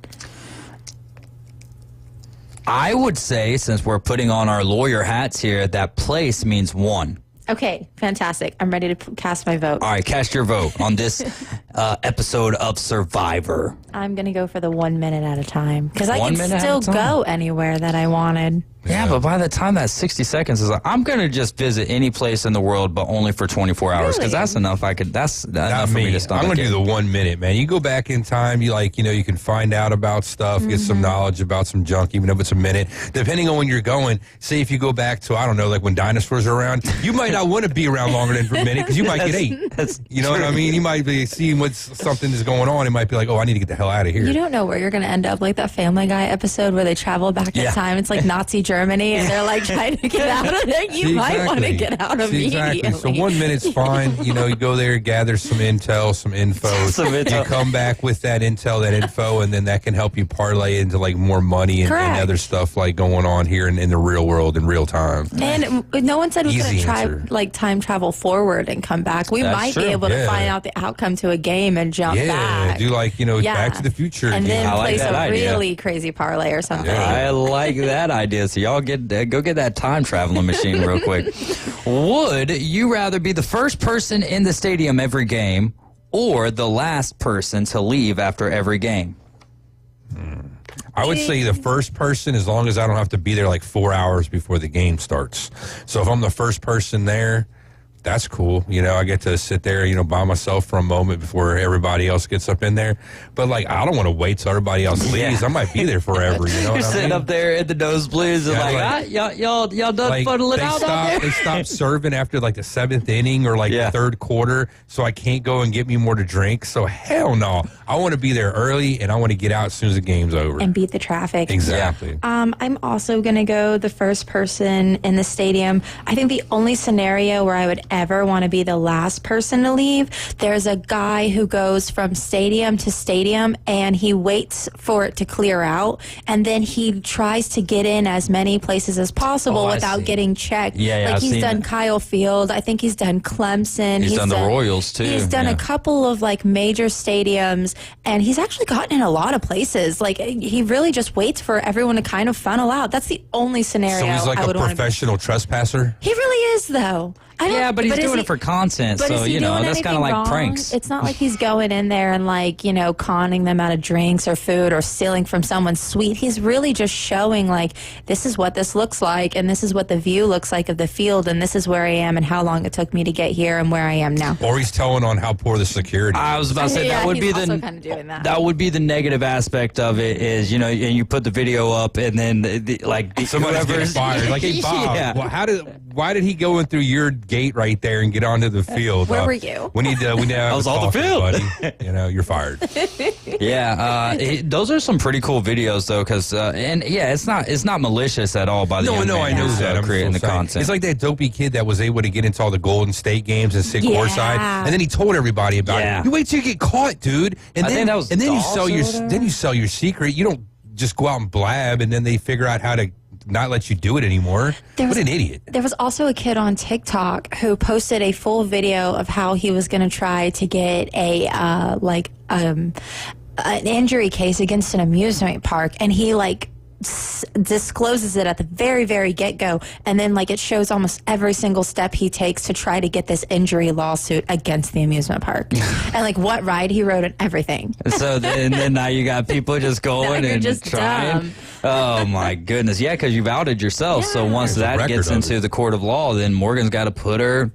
I would say, since we're putting on our lawyer hats here, that place means one. Okay, fantastic. I'm ready to cast my vote. All right, cast your vote on this episode of Survivor? I'm going to go for the 1 minute at a time because I 1 can minute at still a time. go anywhere that I wanted. Yeah, but by the time that 60 seconds is like, I'm going to just visit any place in the world, but only for 24 hours because that's enough. That's enough for me to stomach. I'm going to it. do the 1 minute, man. You go back in time, you can find out about stuff, get some knowledge about some junk, even if it's a minute. Depending on when you're going, say if you go back to, I don't know, like when dinosaurs are around, you might not want to be around longer than for a minute because you might get ate. You know what I mean? You might be seeing something is going on. It might be like, oh, I need to get the hell out of here. You don't know where you're going to end up, like that Family Guy episode where they travel back in time. It's like Nazi Germany, and they're like trying to get out of there. You might want to get out immediately. Exactly. So 1 minute's fine. You go there, gather some intel, some info. You come back with that info, and then that can help you parlay into like more money and other stuff like going on here in the real world in real time. And no one said we couldn't try answer. like time travel forward and come back. We might be able to find out the outcome to a game and jump back. Do like Back to the Future, and then like place a idea. really crazy parlay or something. I like that idea. So y'all go get that time traveling machine real quick. Would you rather be the first person in the stadium every game or the last person to leave after every game? I would say the first person, as long as I don't have to be there like 4 hours before the game starts. So if I'm the first person there, that's cool. I get to sit there, by myself for a moment before everybody else gets up in there. But, like, I don't want to wait till everybody else leaves. I might be there forever, You're sitting up there at the nosebleeds and y'all done fuddling out on there? They stop serving after, like, the 7th inning or, like, the 3rd quarter, so I can't go and get me more to drink. So, hell no. I want to be there early, and I want to get out as soon as the game's over. And beat the traffic. Exactly. I'm also going to go the first person in the stadium. I think the only scenario where I would ever want to be the last person to leave, there's a guy who goes from stadium to stadium and he waits for it to clear out, and then he tries to get in as many places as possible without getting checked. Like he's done Kyle Field. I think he's done Clemson. He's done the Royals too. He's done a couple of like major stadiums, and he's actually gotten in a lot of places. Like he really just waits for everyone to kind of funnel out. That's the only scenario. So he's like I would a professional trespasser? He really is, though. But he's doing it for content, so, that's kind of like pranks. It's not like he's going in there and, like, conning them out of drinks or food or stealing from someone's suite. He's really just showing, like, this is what this looks like, and this is what the view looks like of the field, and this is where I am and how long it took me to get here and where I am now. Or he's telling on how poor the security is. I was about to say, that would be also kind of doing that. That would be the negative aspect of it is, and you put the video up, and then, somebody's getting fired. Like, hey, Bob, why did he go in through your gate right there and get onto the field? Where were you? We need to I was on the field, buddy. You're fired. Those are some pretty cool videos though, because it's not malicious at all by the young man I know who's, that. I'm creating the content. It's like that dopey kid that was able to get into all the Golden State games and sit courtside, and then he told everybody about it. You wait till you get caught, dude, and then you sell your secret. You don't just go out and blab, and then they figure out how to not let you do it anymore. What an idiot. There was also a kid on TikTok who posted a full video of how he was going to try to get an injury case against an amusement park, and he discloses it at the very, very get-go, and then it shows almost every single step he takes to try to get this injury lawsuit against the amusement park and what ride he rode and everything. So then now you got people just going and just trying. Dumb. Oh my goodness. Yeah, because you've outed yourself. So once that gets into the court of law, then Morgan's got to put her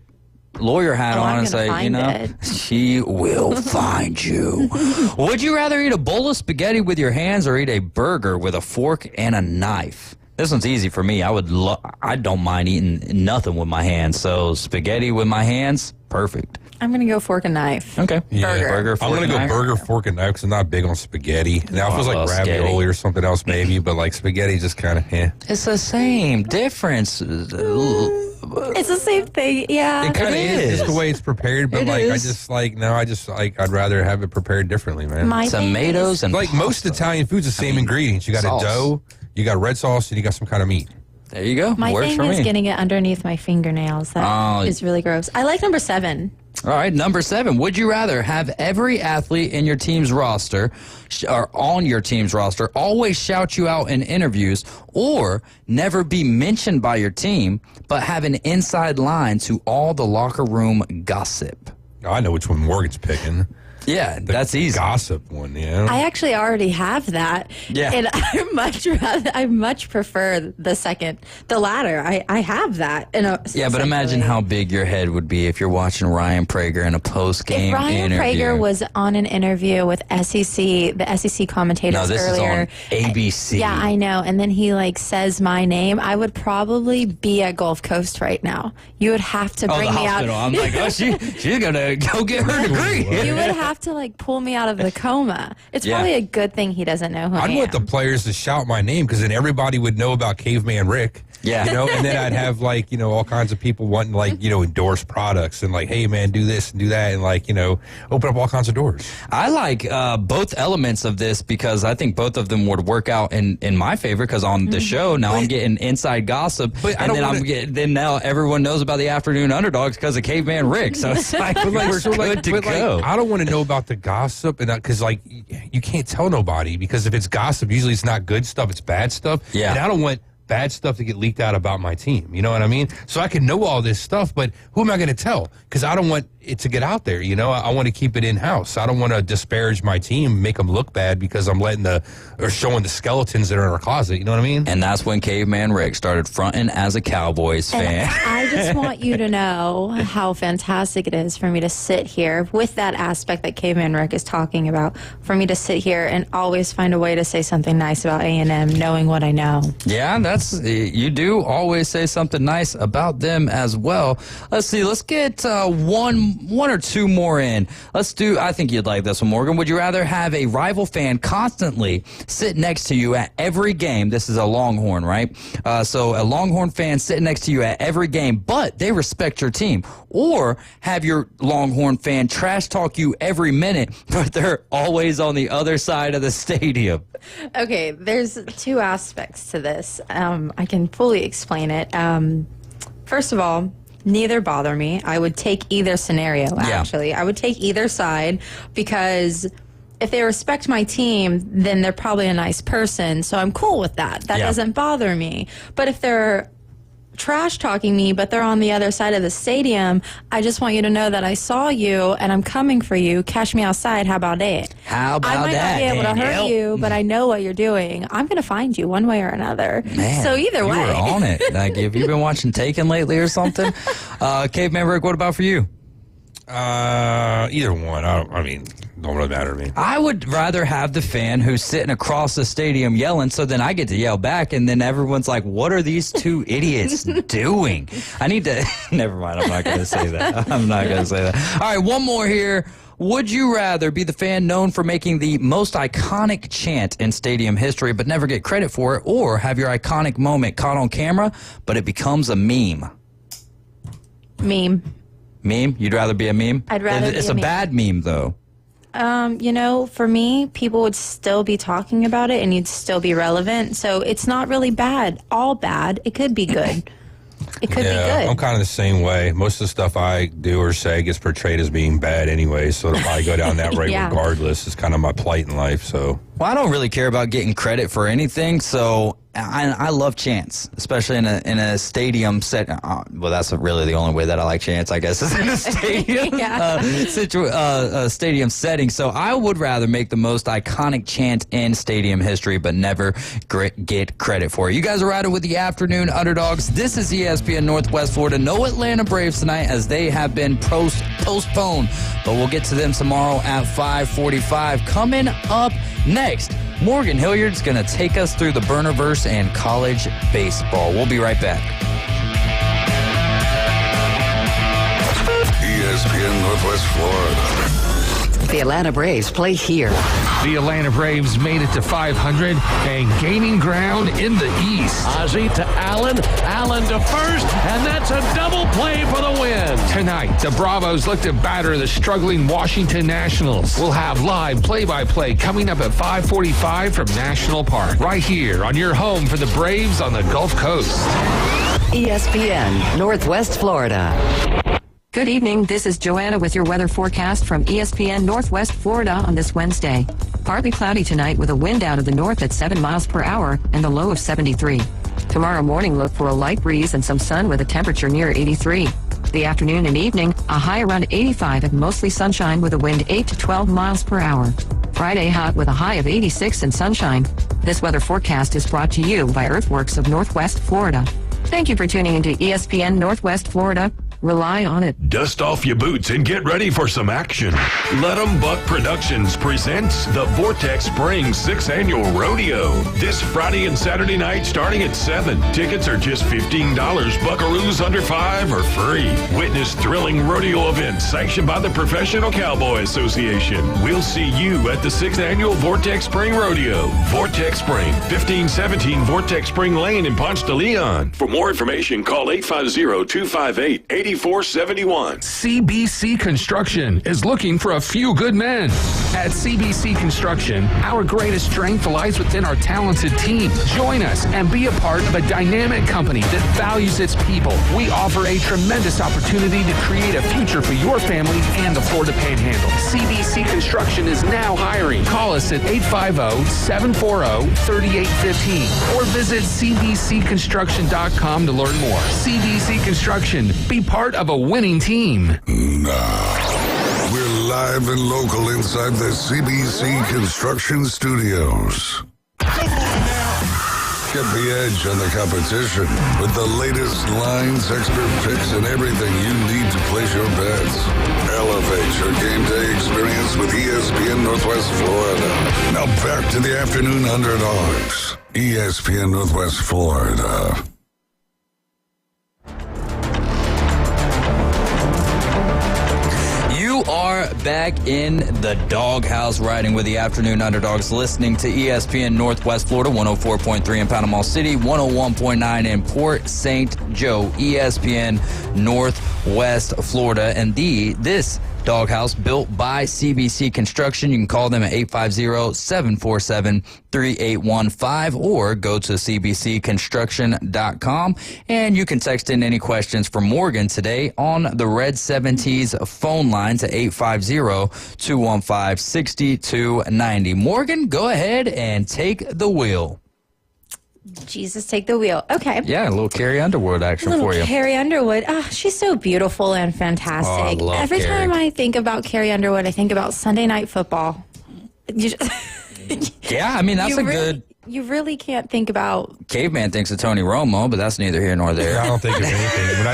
lawyer hat on and say, she will find you. Would you rather eat a bowl of spaghetti with your hands or eat a burger with a fork and a knife? This one's easy for me. I don't mind eating nothing with my hands. So spaghetti with my hands, perfect. I'm going to go fork and knife. Okay. Burger. I'm going to go burger, fork, and knife because I'm not big on spaghetti. Now, if it was like ravioli or something else, maybe, but spaghetti just kind of, It's the same difference. It's the same thing, yeah. It kind of is. Just the way it's prepared, but I'd rather have it prepared differently, man. Tomatoes and most Italian food's the same ingredients. You got a dough, you got red sauce, and you got some kind of meat. There you go. My thing is getting it underneath my fingernails. That is really gross. I like number 7. All right, number 7. Would you rather have every athlete in your team's roster or on your team's roster always shout you out in interviews, or never be mentioned by your team but have an inside line to all the locker room gossip? I know which one Morgan's picking. Yeah, that's easy. Gossip one, yeah. I actually already have that. Yeah. And I much prefer the latter. I have that. Yeah, but imagine how big your head would be if you're watching Ryan Prager in a post-game If Ryan interview. Prager was on an interview with the SEC commentators No, this earlier. is on ABC. Yeah, I know. And then he says my name. I would probably be at Gulf Coast right now. You would have to bring the me hospital. out. I'm like, oh, she's gonna go get her degree. You would have to pull me out of the coma. It's probably a good thing he doesn't know who I I'd am. want the players to shout my name because then everybody would know about Caveman Rick. Yeah. And then I'd have all kinds of people wanting endorse products and hey man, do this and do that and open up all kinds of doors. I like both elements of this because I think both of them would work out in my favor because on the show now I'm getting inside gossip and then now everyone knows about the Afternoon Underdogs because of Caveman Rick. So it's we're good to go. I don't want to know about the gossip and because you can't tell nobody because if it's gossip, usually it's not good stuff, it's bad stuff. Yeah. And I don't want bad stuff to get leaked out about my team. You know what I mean? So I can know all this stuff, but who am I going to tell? Because I don't want it to get out there. I want to keep it in-house. I don't want to disparage my team, make them look bad because I'm showing the skeletons that are in our closet. You know what I mean? And that's when Caveman Rick started fronting as a Cowboys fan. I just want you to know how fantastic it is for me to sit here with that aspect that Caveman Rick is talking about, for me to sit here and always find a way to say something nice about A&M, knowing what I know. Yeah, you do always say something nice about them as well. Let's see. Let's get one or two more in. I think you'd like this one, Morgan. Would you rather have a rival fan constantly sit next to you at every game? This is a Longhorn, right? So a Longhorn fan sitting next to you at every game, but they respect your team. Or have your Longhorn fan trash talk you every minute, but they're always on the other side of the stadium. Okay, there's two aspects to this. I can fully explain it. First of all, neither bother me. I would take either scenario, actually. I would take either side because if they respect my team, then they're probably a nice person, so I'm cool with that. That doesn't bother me. But if they're trash talking me, but they're on the other side of the stadium, I just want you to know that I saw you and I'm coming for you. Catch me outside. How about it? How about that? I might not be able to hurt you, but I know what you're doing. I'm going to find you one way or another. Man, so either way. You were on it. Have you been watching Taken lately or something? Caveman Rick, what about for you? Either one. Don't really matter to me. I would rather have the fan who's sitting across the stadium yelling, so then I get to yell back, and then everyone's like, what are these two idiots doing? I need to... Never mind, I'm not going to say that. I'm not going to say that. All right, one more here. Would you rather be the fan known for making the most iconic chant in stadium history but never get credit for it, or have your iconic moment caught on camera, but it becomes a meme? Meme. Meme? You'd rather be a meme? I'd rather It's be a meme. bad meme, though. For me, people would still be talking about it and you'd still be relevant. So it's not really bad. All bad. It could be good. It could be good. I'm kind of the same way. Most of the stuff I do or say gets portrayed as being bad anyway, so it'll probably go down that road regardless. It's kind of my plight in life, so. Well, I don't really care about getting credit for anything, so I love chants, especially in a stadium set. Well, that's really the only way that I like chants, I guess, is in a stadium stadium setting. So I would rather make the most iconic chant in stadium history, but never get credit for it. You guys are riding with the Afternoon Underdogs. This is ESPN Northwest Florida. No Atlanta Braves tonight as they have been postponed, but we'll get to them tomorrow at 5:45. Coming up next, Morgan Hilliard's going to take us through the Burnerverse and college baseball. We'll be right back. ESPN Northwest Florida. The Atlanta Braves play here. The Atlanta Braves made it to 500 and gaining ground in the East. Ozzie to Allen, Allen to first, and that's a double play for the win. Tonight, the Bravos look to batter the struggling Washington Nationals. We'll have live play-by-play coming up at 5:45 from National Park, right here on your home for the Braves on the Gulf Coast. ESPN Northwest Florida. Good evening. This is Joanna with your weather forecast from ESPN Northwest Florida on this Wednesday. Partly cloudy tonight with a wind out of the north at 7 miles per hour and a low of 73. Tomorrow morning, look for a light breeze and some sun with a temperature near 83. The afternoon and evening, a high around 85 and mostly sunshine with a wind 8 to 12 miles per hour. Friday hot with a high of 86 and sunshine. This weather forecast is brought to you by Earthworks of Northwest Florida. Thank you for tuning into ESPN Northwest Florida. Rely on it. Dust off your boots and get ready for some action. Let 'em Buck Productions presents the Vortex Spring 6th Annual Rodeo. This Friday and Saturday night starting at 7. Tickets are just $15. Buckaroos under 5 are free. Witness thrilling rodeo events sanctioned by the Professional Cowboy Association. We'll see you at the 6th Annual Vortex Spring Rodeo. Vortex Spring, 1517 Vortex Spring Lane in Ponce de Leon. For more information, call 850-258-8471. CBC Construction is looking for a few good men. At CBC Construction, our greatest strength lies within our talented team. Join us and be a part of a dynamic company that values its people. We offer a tremendous opportunity to create a future for your family and the Florida Panhandle. CBC Construction is now hiring. Call us at 850-740-3815 or visit cbcconstruction.com to learn more. CBC Construction, be part of a winning team. Now, we're live and local inside the CBC Construction Studios. Get the edge on the competition with the latest lines, expert picks, and everything you need to place your bets. Elevate your game day experience with ESPN Northwest Florida. Now back to the Afternoon Underdogs. ESPN Northwest Florida. You are back in the doghouse riding with the Afternoon Underdogs, listening to ESPN Northwest Florida, 104.3 in Panama City, 101.9 in Port St. Joe, ESPN Northwest Florida. And this doghouse built by CBC Construction. You can call them at 850-747-3815 or go to cbcconstruction.com. And you can text in any questions for Morgan today on the Red 70s phone line to 850-215-6290. Morgan, go ahead and take the wheel. Jesus, take the wheel. Okay. Yeah, a little Carrie Underwood action for you. Carrie Underwood. Oh, she's so beautiful and fantastic. Oh, I love Every Carrie. time I think about Carrie Underwood, I think about Sunday Night Football. Yeah, I mean, that's good... You really can't think about... Caveman thinks of Tony Romo, but that's neither here nor there. I don't think of anything. When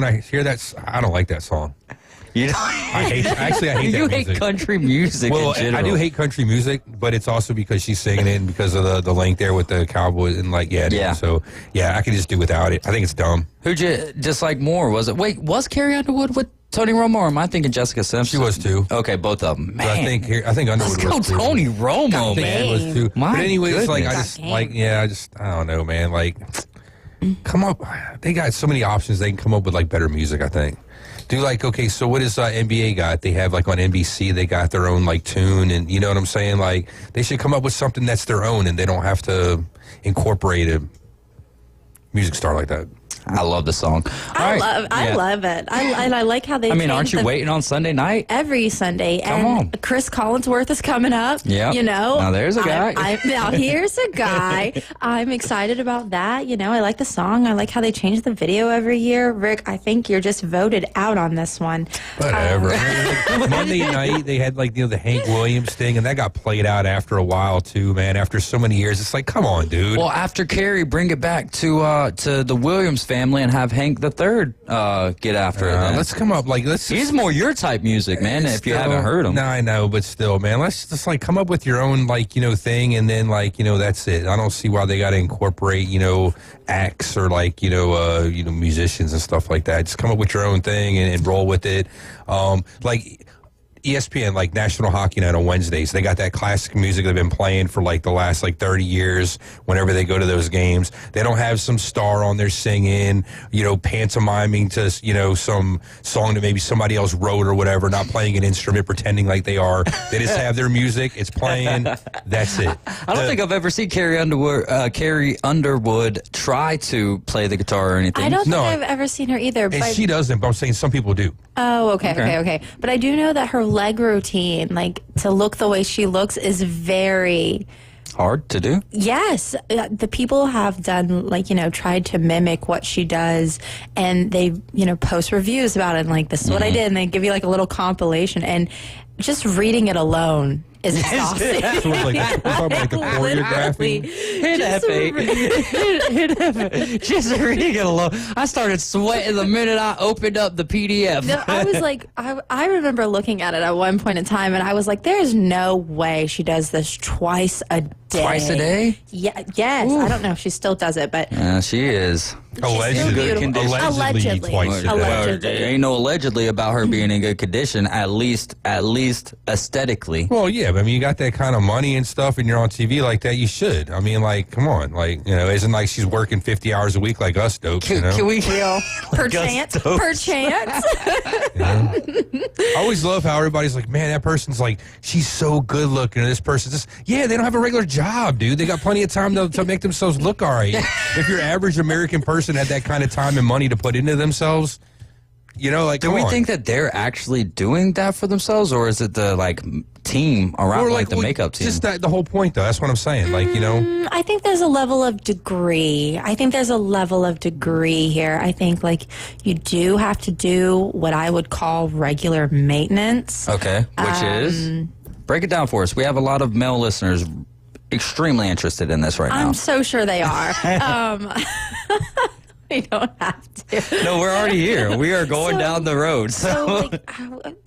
I hear that, I don't like that song. You know, I hate that you music. hate country music. Well, in general. I do hate country music, but it's also because she's singing it and because of the link there with the Cowboys and So I could just do without it. I think it's dumb. Who'd you dislike more? Was Carrie Underwood with Tony Romo, or am I thinking Jessica Simpson? She was too. Okay, both of them. Man, I think Underwood was too. Tony Romo, man. Was too. My but anyways, goodness. I don't know, man. Like, come up. They got so many options. They can come up with better music. I think. So what does NBA got? They have on NBC, they got their own tune, and you know what I'm saying? They should come up with something that's their own, and they don't have to incorporate a music star like that. I love the song. I love it. I like how they. I mean, aren't you waiting on Sunday night? Every Sunday. Come on. Chris Collinsworth is coming up. Yeah. You know. Now there's a guy. Now here's a guy. I'm excited about that. You know, I like the song. I like how they change the video every year. Rick, I think you're just voted out on this one. Whatever. Monday night they had the Hank Williams thing, and that got played out after a while too, man. After so many years, it's come on, dude. Well, after Carrie, bring it back to the Williams family and have Hank the Third get after it. Let's come up He's more your type music, man. If you haven't heard him, no, I know, but still, man, let's just come up with your own thing, and then that's it. I don't see why they got to incorporate acts or musicians and stuff like that. Just come up with your own thing and roll with it. ESPN, National Hockey Night on Wednesdays, they got that classic music they've been playing for the last 30 years whenever they go to those games. They don't have some star on there singing, pantomiming to, some song that maybe somebody else wrote or whatever, not playing an instrument, pretending like they are. They just have their music, it's playing, that's it. I don't think I've ever seen Carrie Underwood try to play the guitar or anything. I don't think I've ever seen her either. And she doesn't, but I'm saying some people do. Oh, okay. But I do know that her leg routine, to look the way she looks, is very hard to do? Yes. The people have done, tried to mimic what she does, and they, post reviews about it, and like, this is what I did, and they give you like a little compilation, and just reading it alone is exhausting. So it's like the choreography. Hit F8. Just reading it alone. I started sweating the minute I opened up the PDF. No, I was like, I remember looking at it at one point in time, and I was like, there's no way she does this twice a day. Twice a day? Yeah, yes. Oof. I don't know if she still does it, but she is. Allegedly twice a day. Allegedly. There ain't no allegedly about her being in good condition, at least aesthetically. Well, yeah, but I mean, you got that kind of money and stuff, and you're on TV like that, you should. I mean, like, come on. Like, isn't like she's working 50 hours a week like us dopes, Can we... Perchance. I always love how everybody's like, man, that person's like, she's so good looking, and this person's just, they don't have a regular job, dude. They got plenty of time to make themselves look all right. If your average American person had that kind of time and money to put into themselves, do we think that they're actually doing that for themselves, or is it the team around, or the makeup team? Just the whole point, though. That's what I'm saying. I think there's a level of degree. here. I think you do have to do what I would call regular maintenance. Okay, which is break it down for us. We have a lot of male listeners extremely interested in this right now. I'm so sure they are. We don't have to. No, we're already here. We are going down the road. So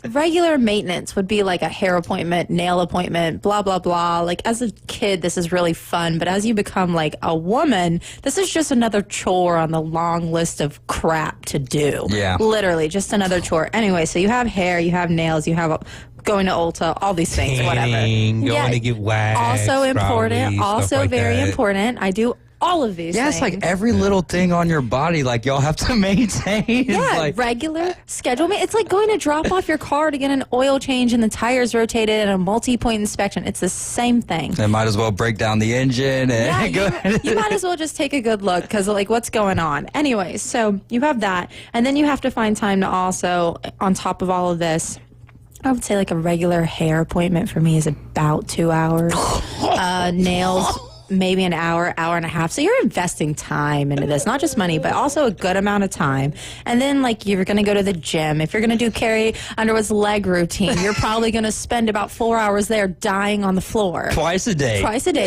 regular maintenance would be like a hair appointment, nail appointment, blah, blah, blah. Like, as a kid, this is really fun. But as you become like a woman, this is just another chore on the long list of crap to do. Yeah. Literally, just another chore. Anyway, so you have hair, you have nails, you have going to Ulta, all these things, whatever. Going to get waxed. Also important. Probably, also like very that. important. I do all of these things. It's like every little thing on your body, y'all have to maintain. Yeah, regular schedule. It's like going to drop off your car to get an oil change and the tires rotated and a multi-point inspection. It's the same thing. They might as well break down the engine and you might as well just take a good look, because what's going on? Anyways, so you have that, and then you have to find time to also, on top of all of this, I would say a regular hair appointment for me is about 2 hours. Nails, maybe an hour, hour and a half. So you're investing time into this, not just money, but also a good amount of time. And then you're going to go to the gym. If you're going to do Carrie Underwood's leg routine, you're probably going to spend about 4 hours there dying on the floor. Twice a day.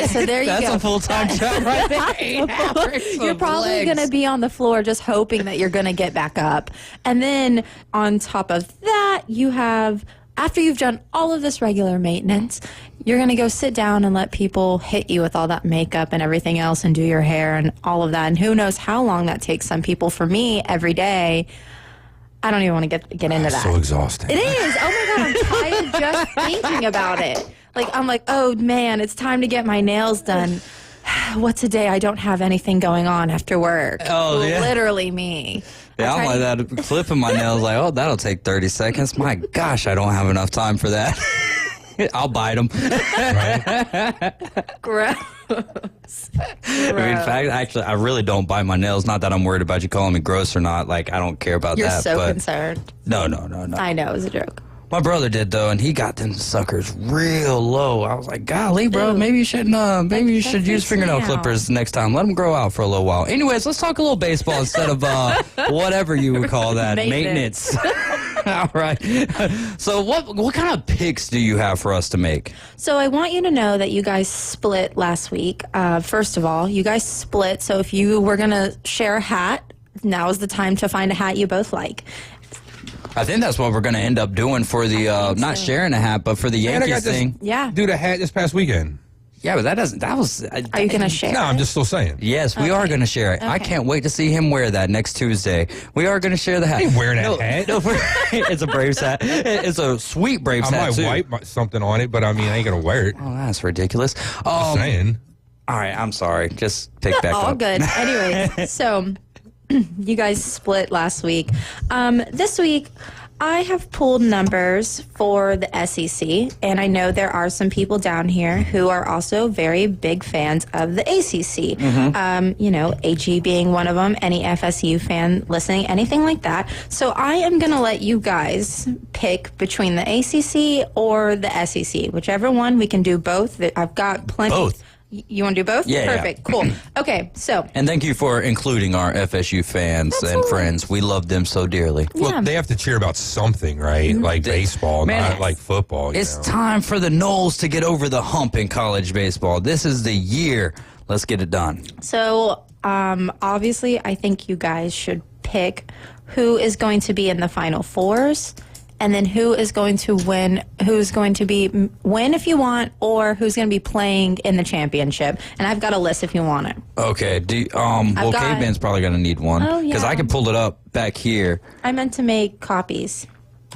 So there you go. That's a full-time job right there. You're probably going to be on the floor just hoping that you're going to get back up. And then on top of that, you have... After you've done all of this regular maintenance, you're going to go sit down and let people hit you with all that makeup and everything else and do your hair and all of that. And who knows how long that takes some people. For me, every day, I don't even want to get into that. So exhausting. It is. Oh, my God. I'm tired just thinking about it. I'm like, oh, man, it's time to get my nails done. What's a day I don't have anything going on after work? Oh, yeah. Literally me. Yeah, I'm like that, clipping my nails that'll take 30 seconds. My gosh, I don't have enough time for that. I'll bite them. Gross. In fact, actually, I really don't bite my nails. Not that I'm worried about you calling me gross or not. I don't care about You're that. You're so concerned. No. I know, it was a joke. My brother did, though, and he got them suckers real low. I was like, golly, bro, maybe you should use fingernail clippers next time. Let them grow out for a little while. Anyways, let's talk a little baseball instead of whatever you would call that. Maintenance. All right. So what kind of picks do you have for us to make? So I want you to know that you guys split last week. First of all, you guys split. So if you were going to share a hat, now is the time to find a hat you both like. I think that's what we're going to end up doing for the, not sharing a hat, but for the Yankees thing. Yeah. Dude, a hat this past weekend. Yeah, but that was... Are you going to share No, I'm just still saying. Yes, we are going to share it. Okay. I can't wait to see him wear that next Tuesday. We are going to share the hat. I ain't wearing that hat. No, it's a Braves hat. It's a sweet Braves hat, too. I might wipe something on it, but I ain't going to wear it. Oh, that's ridiculous. Just saying. All right, I'm sorry. Just pick back up. All good. Anyway, so you guys split last week. This week... I have pulled numbers for the SEC, and I know there are some people down here who are also very big fans of the ACC. Mm-hmm. AG being one of them, any FSU fan listening, anything like that. So I am going to let you guys pick between the ACC or the SEC, whichever one. We can do both. I've got plenty. Both? You want to do both? Yeah. Perfect. Cool. Okay, so. And thank you for including our FSU fans and friends. We love them so dearly. Well, they have to cheer about something, right? Like baseball, not like football. It's time for the Noles to get over the hump in college baseball. This is the year. Let's get it done. So, obviously, I think you guys should pick who is going to be in the Final Fours, and then who is going to win, who's going to win if you want, or who's going to be playing in the championship. And I've got a list if you want it. Okay. Well, Caveman's probably going to need one. Oh, yeah. Because I can pull it up back here. I meant to make copies.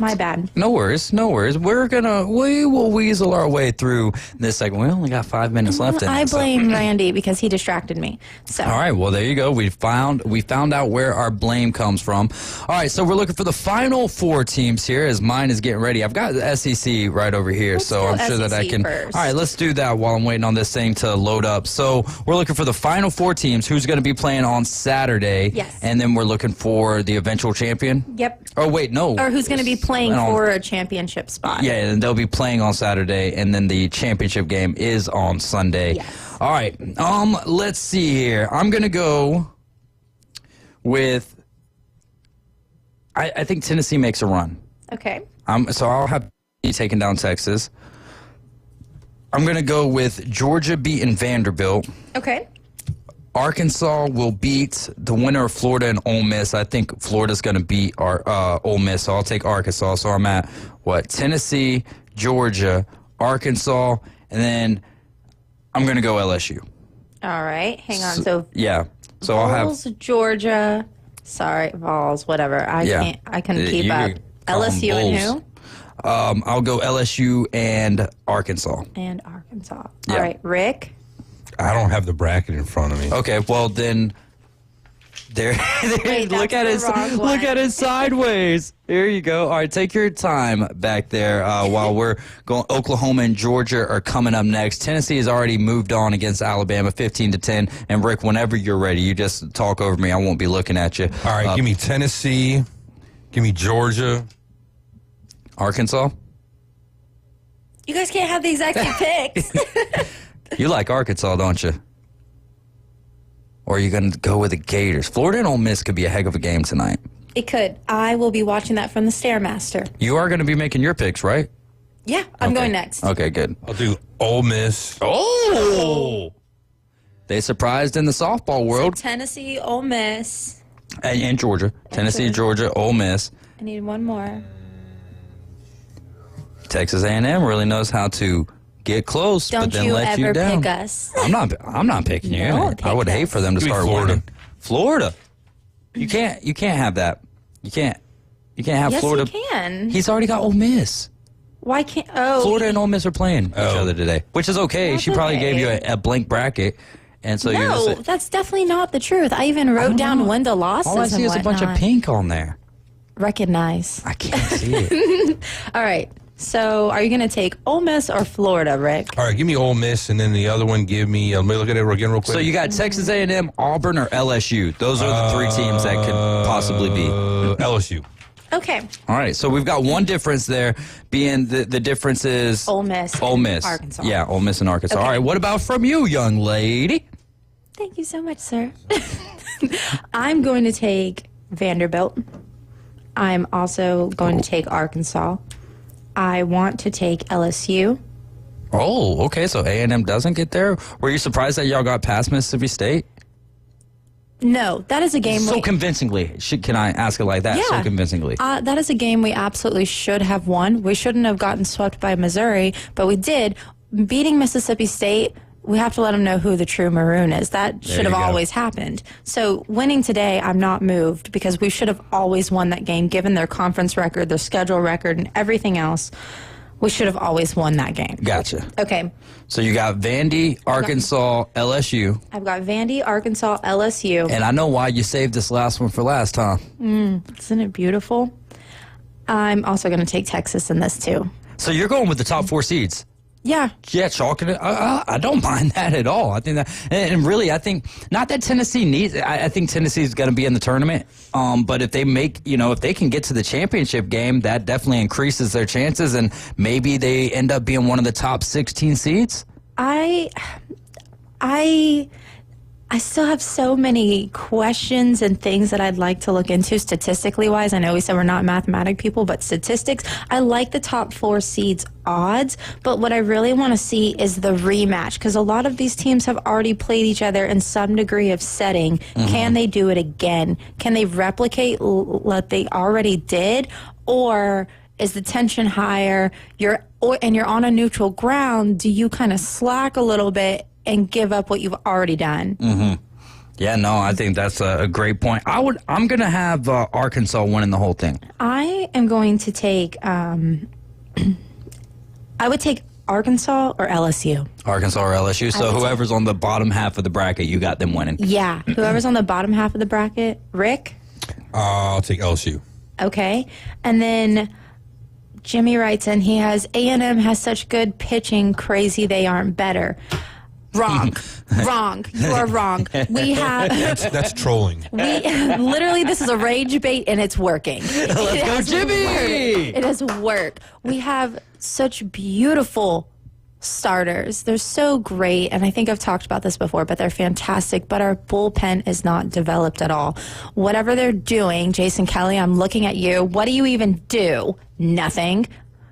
My bad. No worries. We will weasel our way through this segment. We only got 5 minutes left in I it. blame Randy because he distracted me. So. All right, well, there you go. We found out where our blame comes from. All right, so we're looking for the final 4 teams here as mine is getting ready. I've got the SEC right over here, so I'm sure that I can. First. All right, let's do that while I'm waiting on this thing to load up. So we're looking for the final 4 teams. Who's going to be playing on Saturday? Yes. And then we're looking for the eventual champion? Yep. Oh, wait, no. Or who's going to be playing for a championship spot. Yeah, and they'll be playing on Saturday, and then the championship game is on Sunday. Yes. All right. Let's see here. I'm gonna go with. I think Tennessee makes a run. Okay. So I'll have taking down Texas. I'm gonna go with Georgia beating Vanderbilt. Okay. Arkansas will beat the winner of Florida and Ole Miss. I think Florida's going to beat Ole Miss, so I'll take Arkansas. So I'm at, Tennessee, Georgia, Arkansas, and then I'm going to go LSU. All right. Hang on. So yeah. So Vols, I'll have Georgia. Sorry, Vols, whatever. I couldn't keep up. LSU and who? I'll go LSU and Arkansas. And Arkansas. Yeah. All right, Rick. I don't have the bracket in front of me. Okay, well then, there. Wait, look at it sideways. There you go. All right, take your time back there while we're going. Oklahoma and Georgia are coming up next. Tennessee has already moved on against Alabama, 15-10. And Rick, whenever you're ready, you just talk over me. I won't be looking at you. All right, give me Tennessee. Give me Georgia. Arkansas. You guys can't have the exact same picks. You like Arkansas, don't you? Or are you going to go with the Gators? Florida and Ole Miss could be a heck of a game tonight. It could. I will be watching that from the Stairmaster. You are going to be making your picks, right? Yeah, I'm going next. Okay, good. I'll do Ole Miss. Oh! They surprised in the softball world. So Tennessee, Ole Miss. And Georgia. Tennessee, Georgia, Ole Miss. I need one more. Texas A&M really knows how to get close, but then let you down. Don't you ever pick us. I'm not picking you. I would hate for them to start winning. Florida. You can't have that. You can't have Florida. Yes, you can. He's already got Ole Miss. Why can't? Oh, Florida and Ole Miss are playing each other today, which is okay. That's She probably okay. gave you a blank bracket, and so you're no, just that's definitely not the truth. I even wrote down when the losses. all I see and is a bunch of whatnot. pink on there. Recognize. I can't see it. All right. So, are you going to take Ole Miss or Florida, Rick? All right, give me Ole Miss, and then the other one, give me. Let me look at it again real quick. So you got Texas A&M, Auburn, or LSU. Those are the 3 teams that could possibly be LSU. Okay. All right, so we've got one difference there, being the difference is Ole Miss. Ole Miss. Arkansas. Yeah, Ole Miss and Arkansas. Okay. All right, what about from you, young lady? Thank you so much, sir. I'm going to take Vanderbilt. I'm also going to take Arkansas. I want to take LSU. Oh, okay, so A&M doesn't get there? Were you surprised that y'all got past Mississippi State? No, that is a game. So convincingly. Can I ask it like that? Yeah. So convincingly. That is a game we absolutely should have won. We shouldn't have gotten swept by Missouri, but we did. Beating Mississippi State, we have to let them know who the true Maroon is. That should have always happened. So winning today, I'm not moved because we should have always won that game, given their conference record, their schedule record, and everything else. We should have always won that game. Gotcha. Okay. So you got Vandy, Arkansas, LSU. I've got Vandy, Arkansas, LSU. And I know why you saved this last one for last, huh? Isn't it beautiful? I'm also going to take Texas in this, too. So you're going with the top 4 seeds? Yeah. Yeah, chalking it. I don't mind that at all. I think that, and really, I think not that Tennessee needs. I think Tennessee's going to be in the tournament. But if they make, if they can get to the championship game, that definitely increases their chances, and maybe they end up being one of the top 16 seeds. I I still have so many questions and things that I'd like to look into statistically wise. I know we said we're not mathematic people, but statistics, I like the top 4 seeds odds, but what I really want to see is the rematch, because a lot of these teams have already played each other in some degree of setting. Can they do it again? Can they replicate what they already did? Or is the tension higher? You're on a neutral ground. Do you kind of slack a little bit and give up what you've already done? Yeah, no, I think that's a great point. I'm going to have Arkansas winning the whole thing. I am going to take, I would take Arkansas or LSU. Arkansas or LSU. So whoever's on the bottom half of the bracket, you got them winning. Yeah, whoever's on the bottom half of the bracket. Rick? I'll take LSU. Okay. And then Jimmy writes in, he has A&M has such good pitching, crazy they aren't better. Wrong. Wrong. You are wrong. We have... That's trolling. Literally, this is a rage bait, and it's working. Let's go, Jimmy! It has worked. We have such beautiful starters. They're so great, and I think I've talked about this before, but they're fantastic, but our bullpen is not developed at all. Whatever they're doing, Jason Kelly, I'm looking at you. What do you even do? Nothing.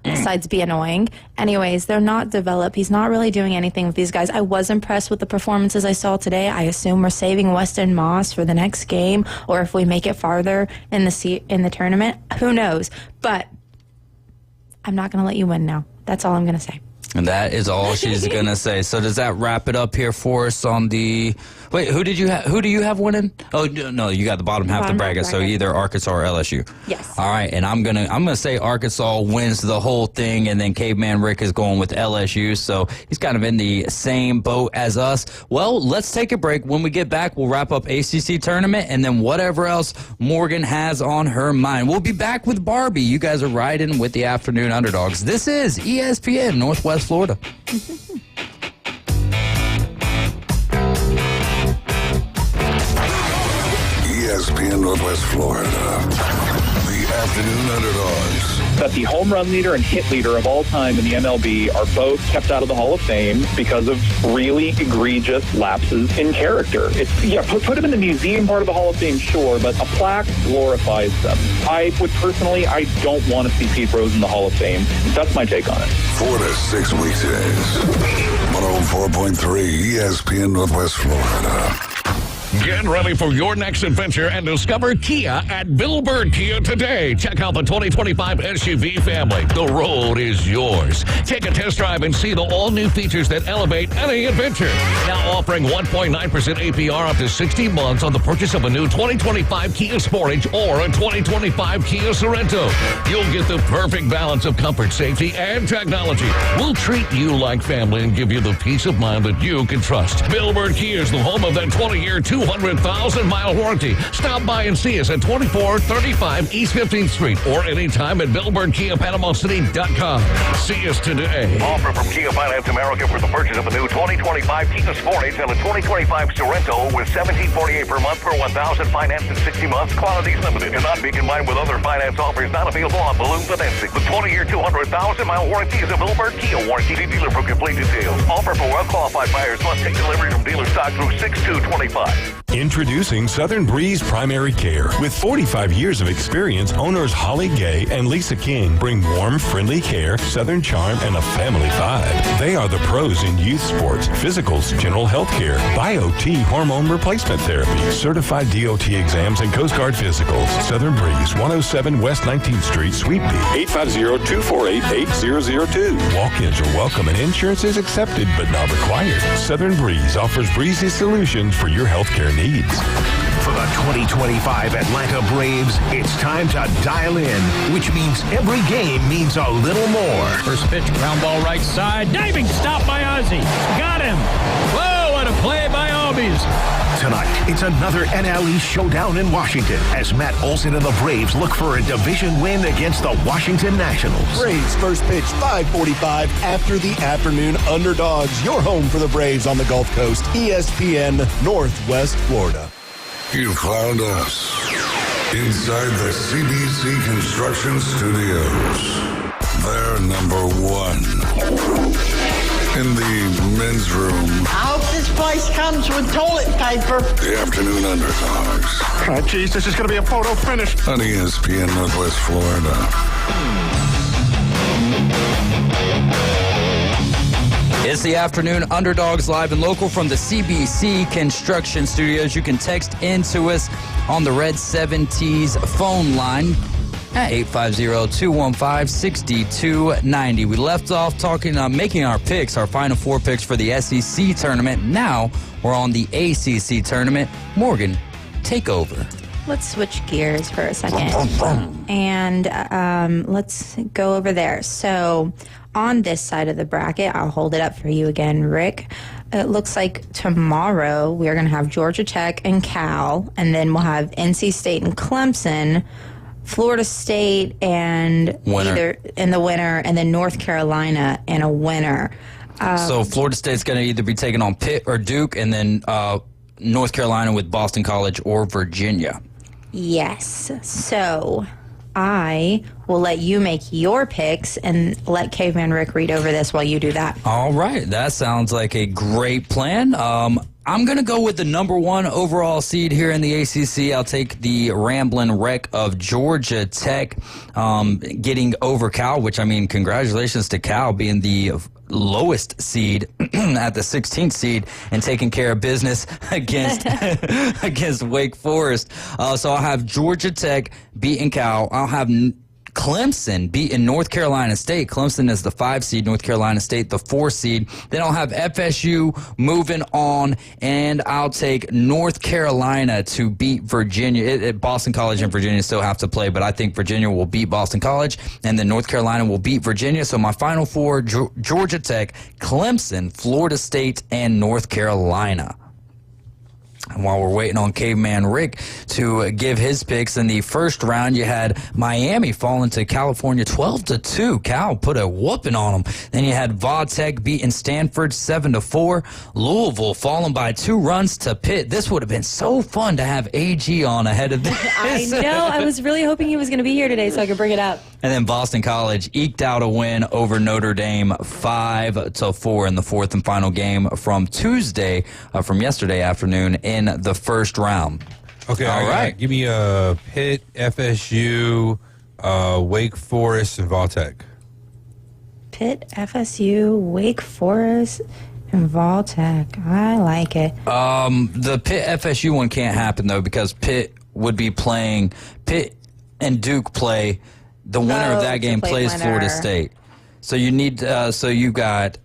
Besides be annoying. Anyways, they're not developed. He's not really doing anything with these guys. I was impressed with the performances I saw today. I assume we're saving Weston Moss for the next game, or if we make it farther in the tournament. Who knows? But I'm not going to let you win now. That's all I'm going to say. And that is all she's going to say. So does that wrap it up here for us on the... Wait, who do you have winning? Oh, no, you got the bottom half of the bracket, so either Arkansas or LSU. Yes. All right, and I'm gonna say Arkansas wins the whole thing, and then Caveman Rick is going with LSU, so he's kind of in the same boat as us. Well, let's take a break. When we get back, we'll wrap up ACC tournament, and then whatever else Morgan has on her mind. We'll be back with Barbie. You guys are riding with the Afternoon Underdogs. This is ESPN Northwest Florida. ESPN Northwest Florida. The Afternoon Underdogs. That the home run leader and hit leader of all time in the MLB are both kept out of the Hall of Fame because of really egregious lapses in character. Put them in the museum part of the Hall of Fame, sure, but a plaque glorifies them. I don't want to see Pete Rose in the Hall of Fame. That's my take on it. 4 to 6 weekdays. 104.3 ESPN Northwest Florida. Get ready for your next adventure and discover Kia at Bill Bird Kia today. Check out the 2025 SUV family. The road is yours. Take a test drive and see the all-new features that elevate any adventure. Now offering 1.9% APR up to 60 months on the purchase of a new 2025 Kia Sportage or a 2025 Kia Sorento. You'll get the perfect balance of comfort, safety, and technology. We'll treat you like family and give you the peace of mind that you can trust. Bill Bird Kia is the home of that 20-year, 200,000-mile warranty. Stop by and see us at 2435 East 15th Street or anytime at BillBirdKiaPanamaCity.com. See us today. Offer from Kia Finance America for the purchase of a new 2025 Kia Sportage and a 2025 Sorento with $1,748 per month per 1,000 financed in 60 months. Quantities limited. Cannot be combined with other finance offers not available on balloon financing. The 20-year, 200,000-mile warranty is a Bill Bird Kia warranty. See dealer for complete details. Offer for well-qualified buyers must take delivery from dealer stock through 6/2/25. Introducing Southern Breeze Primary Care. With 45 years of experience, owners Holly Gay and Lisa King bring warm, friendly care, Southern charm, and a family vibe. They are the pros in youth sports, physicals, general health care, Bio-T hormone replacement therapy, certified DOT exams, and Coast Guard physicals. Southern Breeze, 107 West 19th Street, Suite B, 850-248-8002. Walk-ins are welcome and insurance is accepted but not required. Southern Breeze offers breezy solutions for your healthcare needs. For the 2025 Atlanta Braves, it's time to dial in, which means every game means a little more. First pitch, ground ball right side. Diving stop by Ozzie. Got him. Whoa, what a play by Albies. Tonight, it's another NL East showdown in Washington as Matt Olson and the Braves look for a division win against the Washington Nationals. Braves first pitch, 5:45 after the Afternoon Underdogs. Your home for the Braves on the Gulf Coast, ESPN Northwest Florida. You've found us inside the CBC Construction Studios. They're number one. In the men's room, I hope this place comes with toilet paper. the Afternoon Underdogs. Oh, jeez, this is going to be a photo finish. On ESPN Northwest Florida. It's the Afternoon Underdogs live and local from the CBC Construction Studios. You can text into us on the Red 7T's phone line at 850-215-6290. We left off talking, making our picks, our Final Four picks for the SEC tournament. Now we're on the ACC tournament. Morgan, take over. Let's switch gears for a second. And let's go over there. So on this side of the bracket, I'll hold it up for you again, Rick. It looks like tomorrow we're going to have Georgia Tech and Cal, and then we'll have NC State and Clemson, Florida State and Winner. either in the winner, and then North Carolina and a winner. So Florida State's going to either be taking on Pitt or Duke, and then North Carolina with Boston College or Virginia. Yes. So I will let you make your picks and let Caveman Rick read over this while you do that. All right. That sounds like a great plan. I'm going to go with the number one overall seed here in the ACC. I'll take the Ramblin' Wreck of Georgia Tech getting over Cal, which, I mean, congratulations to Cal being the lowest seed at the 16th seed and taking care of business against against Wake Forest. So I'll have Georgia Tech beating Cal. I'll have Clemson beating North Carolina State. Clemson is the 5 seed, North Carolina State the 4 seed. Then I'll have FSU moving on, and I'll take North Carolina to beat Virginia. Boston College and Virginia still have to play, but I think Virginia will beat Boston College, and then North Carolina will beat Virginia. So my Final Four, Georgia Tech, Clemson, Florida State, and North Carolina. And while we're waiting on Caveman Rick to give his picks, in the first round, you had Miami falling to California 12-2. Cal put a whooping on them. Then you had Va-Tech beating Stanford 7-4. Louisville falling by 2 runs to Pitt. This would have been so fun to have AG on ahead of this. I know. I was really hoping he was going to be here today so I could bring it up. And then Boston College eked out a win over Notre Dame 5-4 in the fourth and final game from yesterday afternoon in the first round. Okay, all right. Give me Pitt, FSU, Wake Forest, and Va-Tech. Pitt, FSU, Wake Forest, and Va-Tech. I like it. The Pitt FSU one can't happen though, because Pitt would be playing. Pitt and Duke play. The winner of that game plays Florida State. So you need. So you got.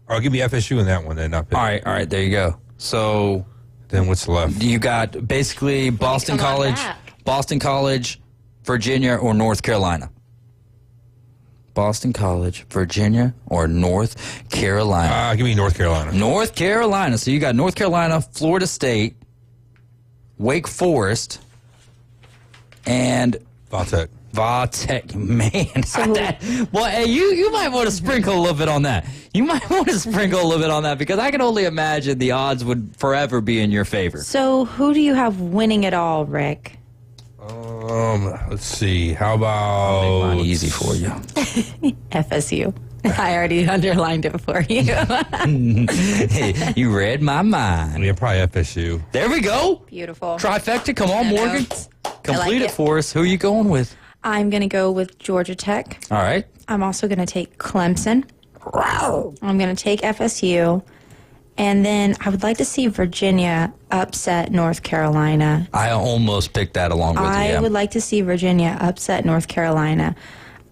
I'll give me FSU in that one then, not Pitt. All right. There you go. So then what's left? You got basically Boston College, Virginia, or North Carolina. Boston College, Virginia, or North Carolina. Give me North Carolina. North Carolina. So you got North Carolina, Florida State, Wake Forest, and Va-Tech. Va-Tech, man. Well, hey, you might want to sprinkle a little bit on that. You might want to sprinkle a little bit on that, because I can only imagine the odds would forever be in your favor. So who do you have winning it all, Rick? Let's see. How about... I'll make mine easy for you. FSU. I already underlined it for you. Hey, you read my mind. Yeah, probably FSU. There we go. Beautiful. Trifecta. Come on, Morgan. Complete it for us. Who are you going with? I'm going to go with Georgia Tech. All right. I'm also going to take Clemson. I'm going to take FSU. And then I would like to see Virginia upset North Carolina. I almost picked that along with you. I would like to see Virginia upset North Carolina.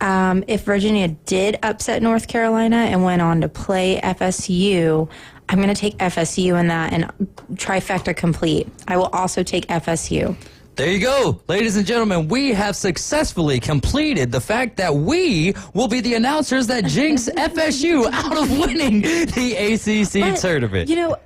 If Virginia did upset North Carolina and went on to play FSU, I'm going to take FSU in that, and trifecta complete. I will also take FSU. There you go. Ladies and gentlemen, we have successfully completed the fact that we will be the announcers that jinx FSU out of winning the ACC tournament. You know,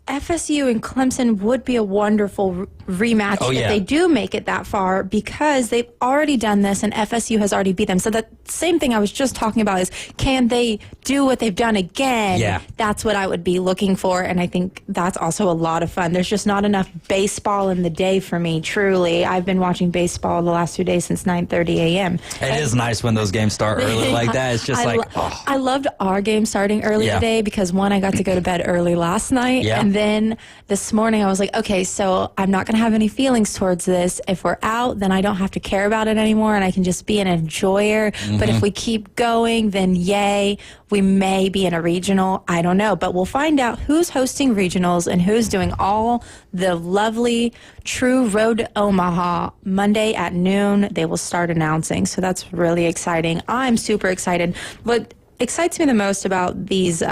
FSU and Clemson would be a wonderful rematch if they do make it that far, because they've already done this and FSU has already beat them. So that same thing I was just talking about is, can they do what they've done again? Yeah. That's what I would be looking for, and I think that's also a lot of fun. There's just not enough baseball in the day for me, truly. I've been watching baseball the last 2 days since 9:30 a.m. It is nice when those games start early like that. It's just I loved our game starting early today because, one, I got to go to bed early last night, and then this morning I was like, okay, so I'm not going to have any feelings towards this. If we're out, then I don't have to care about it anymore, and I can just be an enjoyer. But if we keep going, then yay, we may be in a regional. I don't know, but we'll find out who's hosting regionals and who's doing all the lovely True Road to Omaha Monday at noon. They will start announcing, so that's really exciting. I'm super excited. What excites me the most about these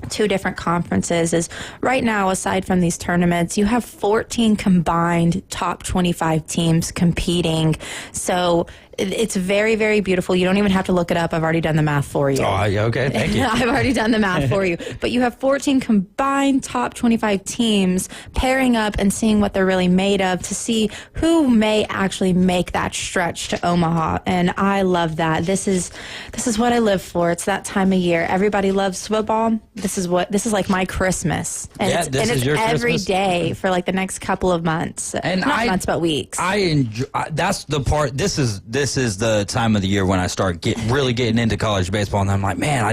two different conferences is, right now, aside from these tournaments, you have 14 combined top 25 teams competing. So it's very, very beautiful. You don't even have to look it up. I've already done the math for you. Oh, okay. Thank you. I've already done the math for you. But you have 14 combined top 25 teams pairing up and seeing what they're really made of to see who may actually make that stretch to Omaha. And I love that. This is what I live for. It's that time of year. Everybody loves football. This is like my Christmas. And it's your every Christmas? day for like the next couple of months. And not months, but weeks. I enjoy. That's the part. This is the time of the year when I start really getting into college baseball, and I'm like, man,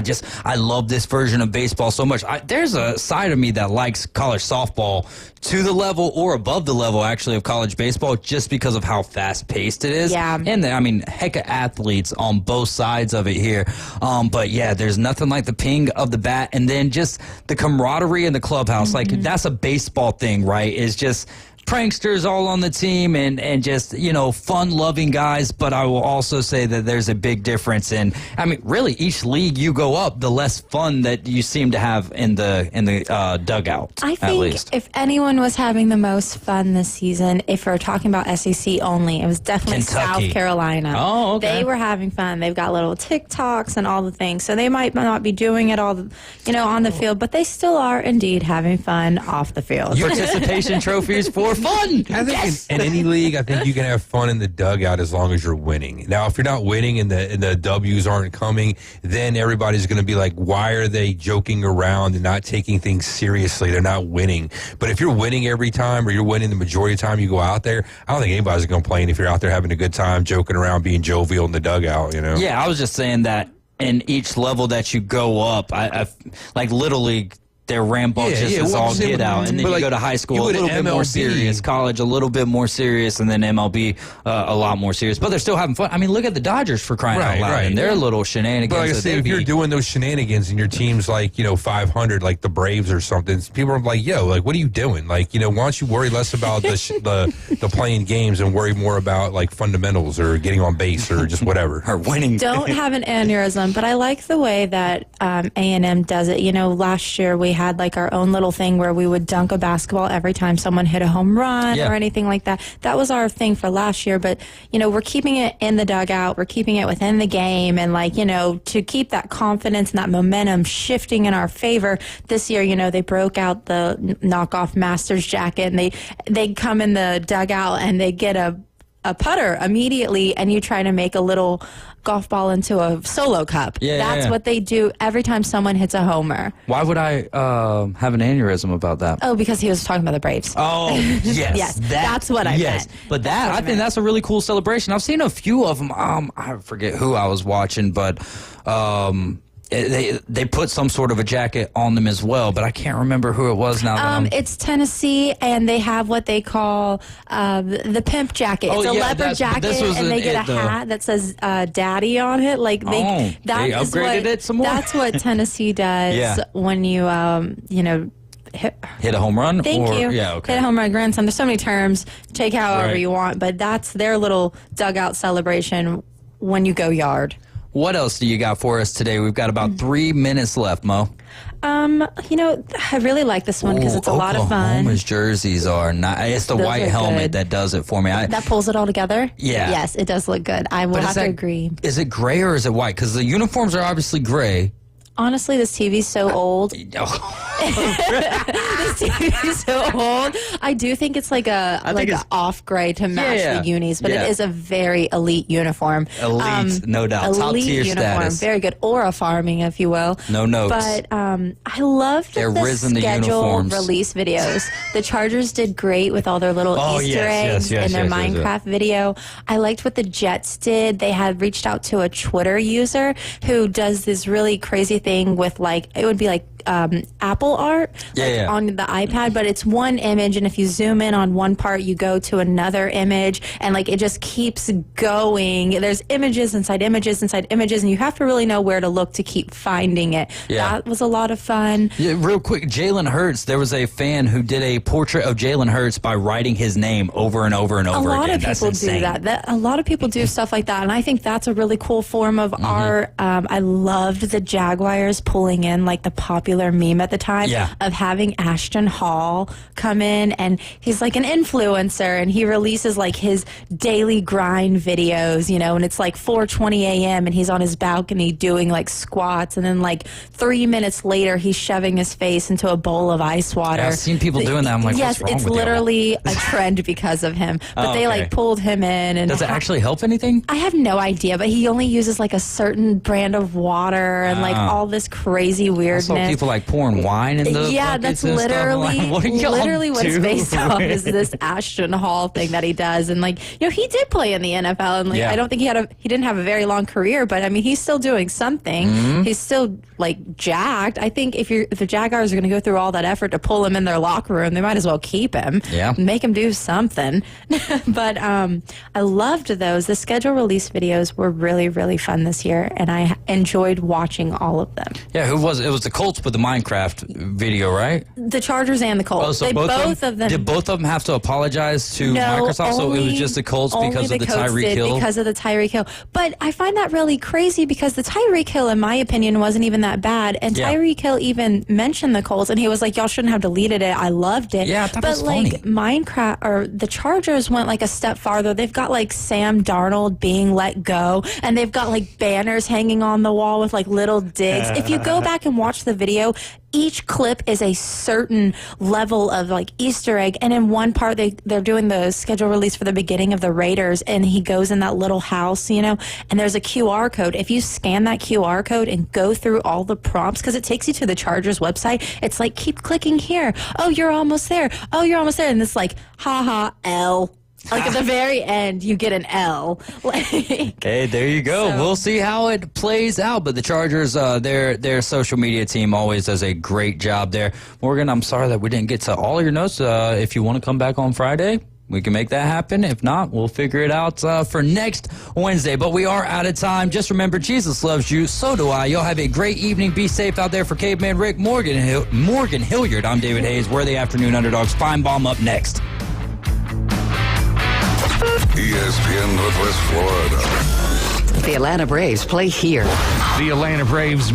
I love this version of baseball so much. There's a side of me that likes college softball to the level or above the level, actually, of college baseball, just because of how fast-paced it is. Yeah. And I mean, heck of athletes on both sides of it here. But yeah, there's nothing like the ping of the bat, and then just the camaraderie in the clubhouse. Like, that's a baseball thing, right? Is just pranksters all on the team and just, fun-loving guys. But I will also say that there's a big difference in, I mean, really, each league you go up, the less fun that you seem to have in the dugout, I at think least. if anyone was having the most fun this season, if we're talking about SEC only, it was definitely Kentucky. South Carolina. Oh, okay. They were having fun. They've got little TikToks and all the things. So they might not be doing it all, on the field, but they still are indeed having fun off the field. Participation trophies for fun. I think in any league, I think you can have fun in the dugout as long as you're winning. Now, if you're not winning and the W's aren't coming, then everybody's going to be like, why are they joking around and not taking things seriously? They're not winning. But if you're winning every time, or you're winning the majority of the time you go out there, I don't think anybody's going to complain if you're out there having a good time, joking around, being jovial in the dugout, Yeah, I was just saying that in each level that you go up, I like Little League, they're rambunctious as all get out. And then you go to high school, a little bit more serious, college a little bit more serious, and then MLB a lot more serious. But they're still having fun. I mean, look at the Dodgers, for crying out loud, and their little shenanigans. But like I say, if you're doing those shenanigans and your team's like, 500, like the Braves or something, people are like, yo, like, what are you doing? Like, why don't you worry less about the playing games and worry more about like fundamentals or getting on base or just whatever. Or winning. Don't have an aneurysm, but I like the way that A&M does it. Last year we had like our own little thing where we would dunk a basketball every time someone hit a home run or anything like that. That was our thing for last year, but we're keeping it in the dugout, we're keeping it within the game, and to keep that confidence and that momentum shifting in our favor. This year, they broke out the knockoff Masters jacket, and they come in the dugout and they get a putter immediately, and you try to make a little golf ball into a solo cup. That's what they do every time someone hits a homer. Why would I have an aneurysm about that? Oh, because he was talking about the Braves. Oh, yes. Yes, that's what I meant. But I think that's a really cool celebration. I've seen a few of them. I forget who I was watching, but they put some sort of a jacket on them as well, but I can't remember who it was now. It's Tennessee, and they have what they call the pimp jacket. It's a leopard jacket, and they get a hat that says "Daddy" on it. Like they upgraded it some more. That's what Tennessee does when you hit a home run. Thank you. Yeah, okay. Hit a home run, grand slam. There's so many terms. Take however you want, but that's their little dugout celebration when you go yard. What else do you got for us today? We've got about 3 minutes left, Mo. I really like this one because it's a lot of fun. Oklahoma's jerseys are not. It's the white helmet that does it for me. That pulls it all together? Yeah. Yes, it does look good. I will have to agree. Is it gray or is it white? Because the uniforms are obviously gray. honestly, this TV's so old. This TV is so old. I do think it's like a off gray to match the unis, but it is a very elite uniform. Elite, no doubt. Top tier uniform, status. very good. Aura farming, if you will. No notes. But I loved the schedule release videos. The Chargers did great with all their little Easter eggs in their Minecraft video. I liked what the Jets did. They had reached out to a Twitter user who does this really crazy thing with it would be like Apple art on the iPad, but it's one image, and if you zoom in on one part, you go to another image, and it just keeps going. There's images inside images inside images, and you have to really know where to look to keep finding it. That was a lot of fun. Yeah, real quick, Jalen Hurts, there was a fan who did a portrait of Jalen Hurts by writing his name over and over and over again. A lot of people do that. A lot of people do stuff like that, and I think that's a really cool form of art. I loved the Jaguars pulling in the popular meme at the time of having Ashton Hall come in, and he's like an influencer, and he releases his daily grind videos, and it's 4:20 a.m. and he's on his balcony doing squats, and then 3 minutes later he's shoving his face into a bowl of ice water. I've seen people doing that. I'm like, yes, what's wrong it's with literally a trend because of him. But they pulled him in, and does it actually help anything? I have no idea, but he only uses a certain brand of water and all this crazy weirdness. I saw people pouring wine in the that's literally what it's based off is this Ashton Hall thing that he does, and he did play in the NFL, and I don't think he didn't have a very long career, but I mean he's still doing something. He's still jacked. I think if the Jaguars are going to go through all that effort to pull him in their locker room, they might as well keep him. Make him do something. But I loved those. The schedule release videos were really, really fun this year, and I enjoyed watching all of them. Yeah, who was it? It was the Colts with the Minecraft video, right? The Chargers and the Colts. Oh, so both of them. Did both of them have to apologize to Microsoft? So it was just the Colts because of the Tyreek Hill? Because of the Tyreek Hill. But I find that really crazy because the Tyreek Hill, in my opinion, wasn't even that bad. And Tyreek Hill even mentioned the Colts, and he was like, y'all shouldn't have deleted it. I loved it. Yeah, that was funny. Minecraft, or the Chargers went a step farther. They've got Sam Darnold being let go, and they've got banners hanging on the wall with little digs. If you go back and watch the video, each clip is a certain level of Easter egg, and in one part they're doing the schedule release for the beginning of the Raiders, and he goes in that little house, and there's a QR code. If you scan that QR code and go through all the prompts, because it takes you to the Chargers website, it's keep clicking here. Oh, you're almost there. Oh, you're almost there. And it's haha, L. At the very end, you get an L. Okay, there you go. We'll see how it plays out. But the Chargers, their social media team always does a great job there. Morgan, I'm sorry that we didn't get to all your notes. If you want to come back on Friday, we can make that happen. If not, we'll figure it out for next Wednesday. But we are out of time. Just remember, Jesus loves you. So do I. Y'all have a great evening. Be safe out there. For Caveman Rick, Morgan Hilliard, I'm David Hayes. We're the Afternoon Underdogs. Fine Bomb up next. ESPN Northwest Florida. The Atlanta Braves play here. The Atlanta Braves